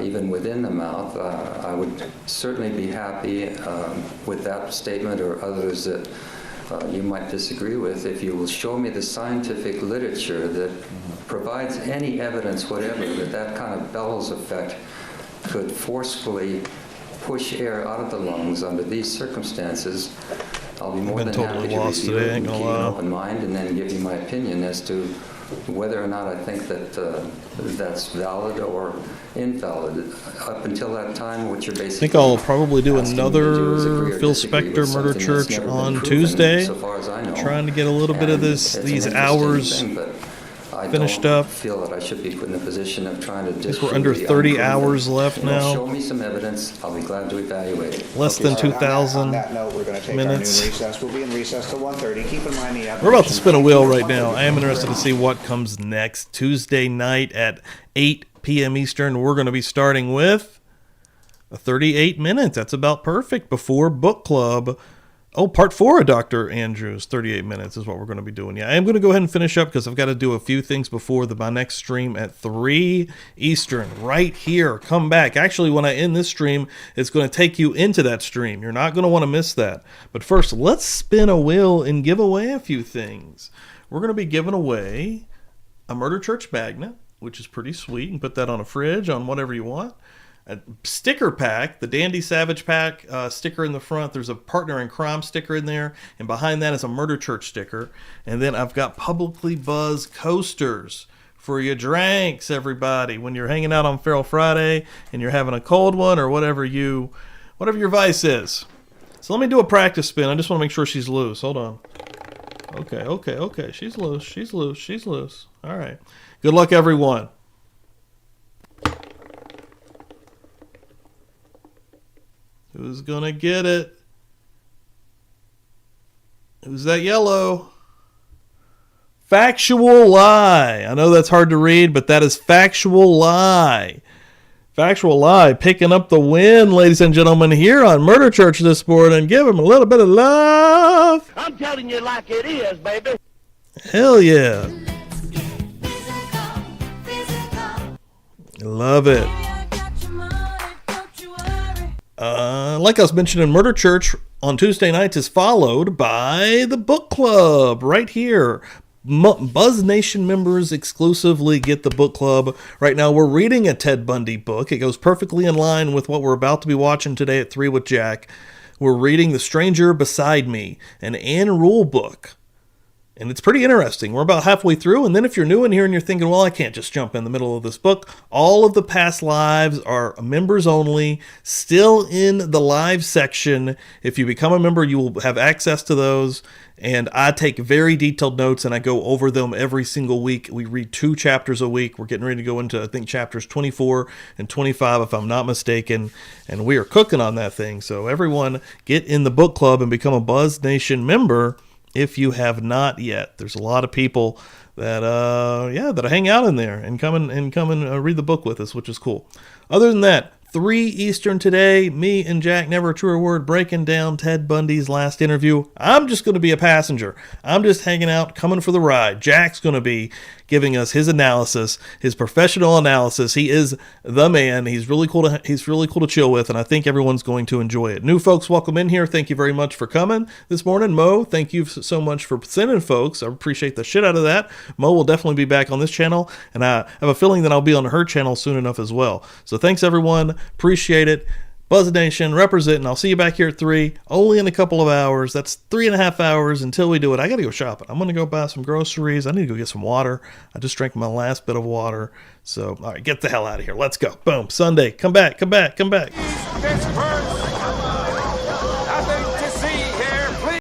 even within the mouth. I would certainly be happy with that statement or others that you might disagree with if you will show me the scientific literature that provides any evidence whatever that that kind of bellows effect could forcefully push air out of the lungs under these circumstances. I'll be more been than totally happy to lost review today, it ain't and gonna keep an lie. open mind and then give you my opinion as to whether or not I think that that's valid or invalid. Up until that time, what you're I basically think I'll probably do asking me to do is agree another or Phil disagree with Spector Murder something that's Church never been on proven, Tuesday. so far as I know. Trying to get a little bit of And this it's an these interesting hours thing, but I finished don't up. feel that I should be put in a position of trying to I think disprove we're under the 30 unproven. hours left You know, now. Show me some evidence. I'll be glad to evaluate it. Less than All right, on 2,000 that note, we're going to take minutes. our noon recess. We'll be in recess till 1:30. Keep in mind the We're about to spin a wheel right now. application- I am interested to see what comes next. Tuesday night at 8 p.m. Eastern, we're going to be starting with 38 minutes. That's about perfect before book club. Oh, part 4 of Dr. Andrews, 38 minutes is what we're going to be doing. Yeah, I am going to go ahead and finish up because I've got to do a few things before my next stream at 3 Eastern, right here. Come back. Actually, when I end this stream, it's going to take you into that stream. You're not going to want to miss that. But first, let's spin a wheel and give away a few things. We're going to be giving away a Murder Church magnet, which is pretty sweet. You can put that on a fridge, on whatever you want. A sticker pack, the Dandy Savage pack sticker in the front. There's a Partner in Crime sticker in there, and behind that is a Murder Church sticker. And then I've got Publicly Buzz coasters for your drinks, everybody. When you're hanging out on Feral Friday and you're having a cold one or whatever your vice is. So let me do a practice spin. I just want to make sure she's loose. Hold on. Okay. She's loose. All right. Good luck, everyone. Who's gonna get it? Who's that yellow? Factual lie. I know that's hard to read, but that is factual lie. Factual lie picking up the win, ladies and gentlemen, here on Murder Church this morning. Give him a little bit of love. I'm telling you like it is, baby. Hell yeah. Love it. Like I was mentioning, Murder Church on Tuesday nights is followed by the book club right here. Buzz Nation members exclusively get the book club. Right now we're reading a Ted Bundy book. It goes perfectly in line with what we're about to be watching today at 3 with Jack. We're reading The Stranger Beside Me, an Anne Rule book. And it's pretty interesting. We're about halfway through, and then if you're new in here and you're thinking, well, I can't just jump in the middle of this book, all of the past lives are members only, still in the live section. If you become a member, you will have access to those, and I take very detailed notes, and I go over them every single week. We read 2 chapters a week. We're getting ready to go into, I think, chapters 24 and 25, if I'm not mistaken, and we are cooking on that thing. So everyone, get in the book club and become a Buzz Nation member if you have not yet. There's a lot of people that that hang out in there and come and read the book with us, which is cool. Other than that, 3 Eastern today, me and Jack, Never a Truer Word, breaking down Ted Bundy's last interview. I'm just going to be a passenger. I'm just hanging out, coming for the ride. Jack's going to be giving us his analysis, his professional analysis. He is the man. He's really cool to chill with, and I think everyone's going to enjoy it. New folks, welcome in here. Thank you very much for coming this morning. Mo, thank you so much for sending folks. I appreciate the shit out of that. Mo will definitely be back on this channel, and I have a feeling that I'll be on her channel soon enough as well. So thanks, everyone. Appreciate it. Buzz Nation representing. I'll see you back here at 3, only in a couple of hours. That's 3.5 hours until we do it. I got to go shopping. I'm going to go buy some groceries. I need to go get some water. I just drank my last bit of water. So, all right, get the hell out of here. Let's go. Boom. Sunday. Come back. This hurts.